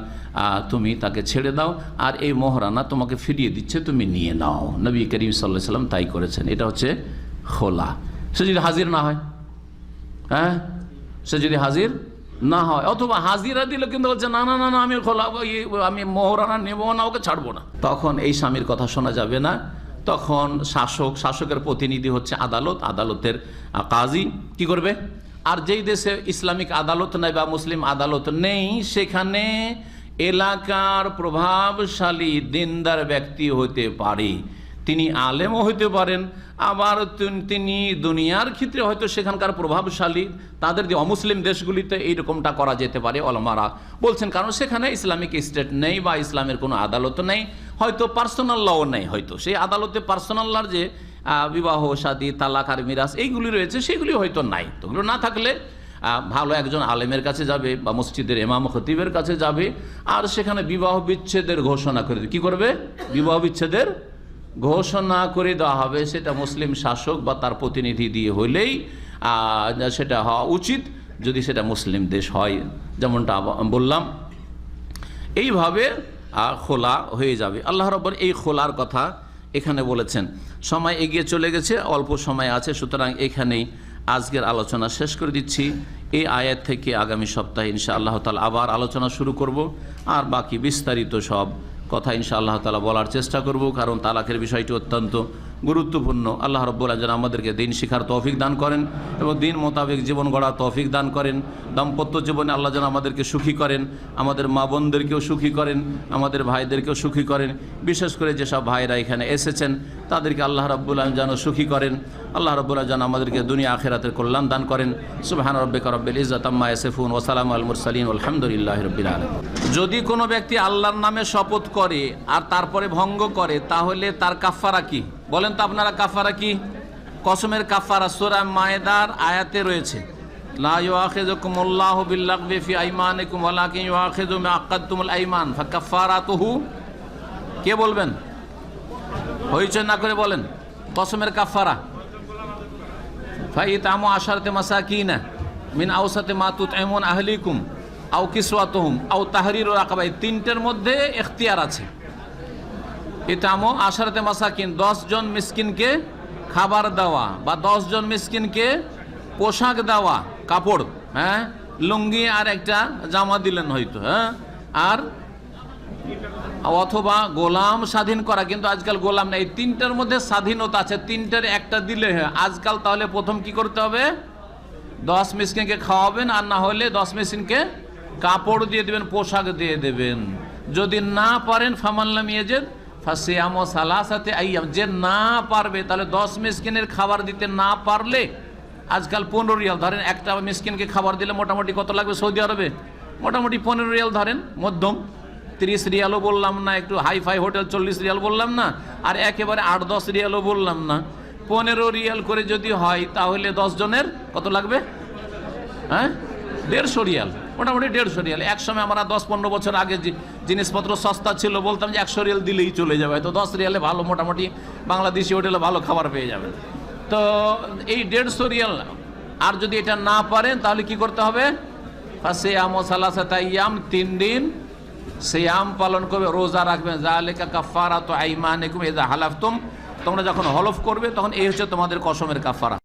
তুমি তাকে ছেড়ে দাও, আর এই মোহরানা তোমাকে ফিরিয়ে দিচ্ছে, তুমি নিয়ে নাও। নবী করিম সাল্লাল্লাহু আলাইহি ওয়াসাল্লাম তাই করেছেন। এটা হচ্ছে খোলা। সে যদি হাজির না হয়, হ্যাঁ, সে যদি হাজির না হয়, অথবা হাজিরা দিল কিন্তু বলছে না না না না আমি খোলা, আমি মোহরানা নেবো না, ওকে ছাড়বো না, তখন এই স্বামীর কথা শোনা যাবে না। তখন শাসকের প্রতিনিধি হচ্ছে আদালত, আদালতের কাজী কি করবে? আর যেই দেশে ইসলামিক আদালত নাই বা মুসলিম আদালত নেই, সেখানে এলাকার প্রভাবশালী দিনদার ব্যক্তি হতে পারে, তিনি আলেমও হইতে পারেন, আবার তিনি দুনিয়ার ক্ষেত্রে হয়তো সেখানকার প্রভাবশালী। তাদের যে অমুসলিম দেশগুলিতে এইরকমটা করা যেতে পারে ওলামারা বলছেন, কারণ সেখানে ইসলামিক স্টেট নেই বা ইসলামের কোনো আদালত নেই, হয়তো পার্সোনাল লও নেই, হয়তো সেই আদালতে পার্সোনাল লর যে বিবাহ শাদী তালাক আর মিরাস এইগুলি রয়েছে সেগুলি হয়তো নাই। তো ওগুলো না থাকলে ভালো একজন আলেমের কাছে যাবে বা মসজিদের ইমাম খতিবের কাছে যাবে, আর সেখানে বিবাহ বিচ্ছেদের ঘোষণা করে দেবে। কী করবে? বিবাহ বিচ্ছেদের ঘোষণা করে দেওয়া হবে। সেটা মুসলিম শাসক বা তার প্রতিনিধি দিয়ে হইলেই সেটা হওয়া উচিত, যদি সেটা মুসলিম দেশ হয়, যেমনটা বললাম। এইভাবে খোলা হয়ে যাবে। আল্লাহ রাব্বুল এই খোলার কথা এখানে বলেছেন। সময় এগিয়ে চলে গেছে, অল্প সময় আছে, সুতরাং এখানেই আজকের আলোচনা শেষ করে দিচ্ছি। এই আয়াত থেকে আগামী সপ্তাহে ইনশাআল্লাহ তাআলা আবার আলোচনা শুরু করব, আর বাকি বিস্তারিত সব কথা ইনশাআল্লাহ তাআলা বলার চেষ্টা করব, কারণ তালাকের বিষয়টি অত্যন্ত গুরুত্বপূর্ণ। আল্লাহ রাব্বুল আলামিন যেন আমাদেরকে দিন শিখার তৌফিক দান করেন এবং দিন মোতাবেক জীবন গড়ার তৌফিক দান করেন। দাম্পত্য জীবনে আল্লাহ যেন আমাদেরকে সুখী করেন, আমাদের মা বোনদেরকেও সুখী করেন, আমাদের ভাইদেরকেও সুখী করেন। বিশেষ করে যেসব ভাইরা এখানে এসেছেন তাদেরকে আল্লাহ রাব্বুল আলামিন যেন সুখী করেন। আল্লাহ রাব্বুল আলামিন যেন আমাদেরকে দুনিয়া আখিরাতের কল্যাণ দান করেন। সুবহান রাব্বিকা রাব্বিল ইজ্জাতি আম্মা ইয়াসিফুন ওয়া সালামুন আলাল মুরসালিন আলহামদুলিল্লাহি রাব্বিল আলামিন। যদি কোনো ব্যক্তি আল্লাহর নামে শপথ করে আর তারপরে ভঙ্গ করে, তাহলে তার কাফারা কি? বলেন তো আপনারা, কাফারা কি? কসমের কাফারা সূরা মায়েদার আয়াতে রয়েছে, লা ইউআখিযুকুমুল্লাহু বিল্লাগবি ফি আইমানিকুম ওয়ালাকিন ইউআখিযু মা আকাদতুমুল আইমান ফাকাফারাতুহু। কে বলবেন? হইচই না করে বলেন। কসমের কাফারা ফাইতামু আশারাতি মাসাকিনা মিন আওসাতি মা তুতঈমুন আহলিকুম আও কিসওয়াতুহুম আও তাহরিরু রাকাবা। তিনটের মধ্যে ইখতিয়ার আছে। ইতামো আশারাতে মাসাকিন, 10 জন মিসকিনকে খাবার দেওয়া বা 10 জন মিসকিনকে পোশাক দেওয়া, কাপড়, হ্যাঁ, লুঙ্গি আর একটা জামা দিলেন হয়তো, হ্যাঁ, আর অথবা গোলাম স্বাধীন করা। কিন্তু আজকাল গোলাম নেই, 3টার মধ্যে স্বাধীনতা আছে, 3টার একটা দিলে হয় আজকাল। তাহলে প্রথম কি করতে হবে? 10 মিসকিনকে খাওয়াবেন, আর না হলে 10 মিসকিনকে কাপড় দিয়ে দেবেন, পোশাক দিয়ে দেবেন। যদি না পারেন ফামাল্লাম ইয়াজিদ ফাসিয়ামু সালাসাতি আইয়াম, যে না পারবে তাহলে 10 মিসকিনের খাবার দিতে না পারলে আজকাল 15 রিয়াল ধরেন, একটা মিসকিনকে খাবার দিলে মোটামুটি কত লাগবে সৌদি আরবে? মোটামুটি 15 রিয়াল ধরেন, মধ্যম 30 রিয়ালও বললাম না, একটু হাইফাই হোটেল 40 রিয়াল বললাম না, আর একেবারে 8-10 রিয়ালও বললাম না। 15 রিয়াল করে যদি হয় তাহলে 10 জনের কত লাগবে? হ্যাঁ, 150 রিয়াল, মোটামুটি 150 রিয়াল। একসময় আমরা 10-15 বছর আগে জিনিসপত্র সস্তা ছিল, বলতাম যে 100 রিয়াল দিলেই চলে যাবে, তো 10 রিয়ালে ভালো মোটামুটি বাংলাদেশি হোটেলে ভালো খাবার পেয়ে যাবেন। তো এই 150 রিয়াল, আর যদি এটা না পারেন তাহলে কি করতে হবে? ফাসিয়ামু সালাসাতি আইয়াম, 3 দিন সিয়াম পালন করবে, রোজা রাখবেন। যালিকা কাফারাতু আইমানিকুম ইযা হালাফতুম, তোমরা যখন হলফ করবে তখন এই হচ্ছে তোমাদের কসমের কাফারা।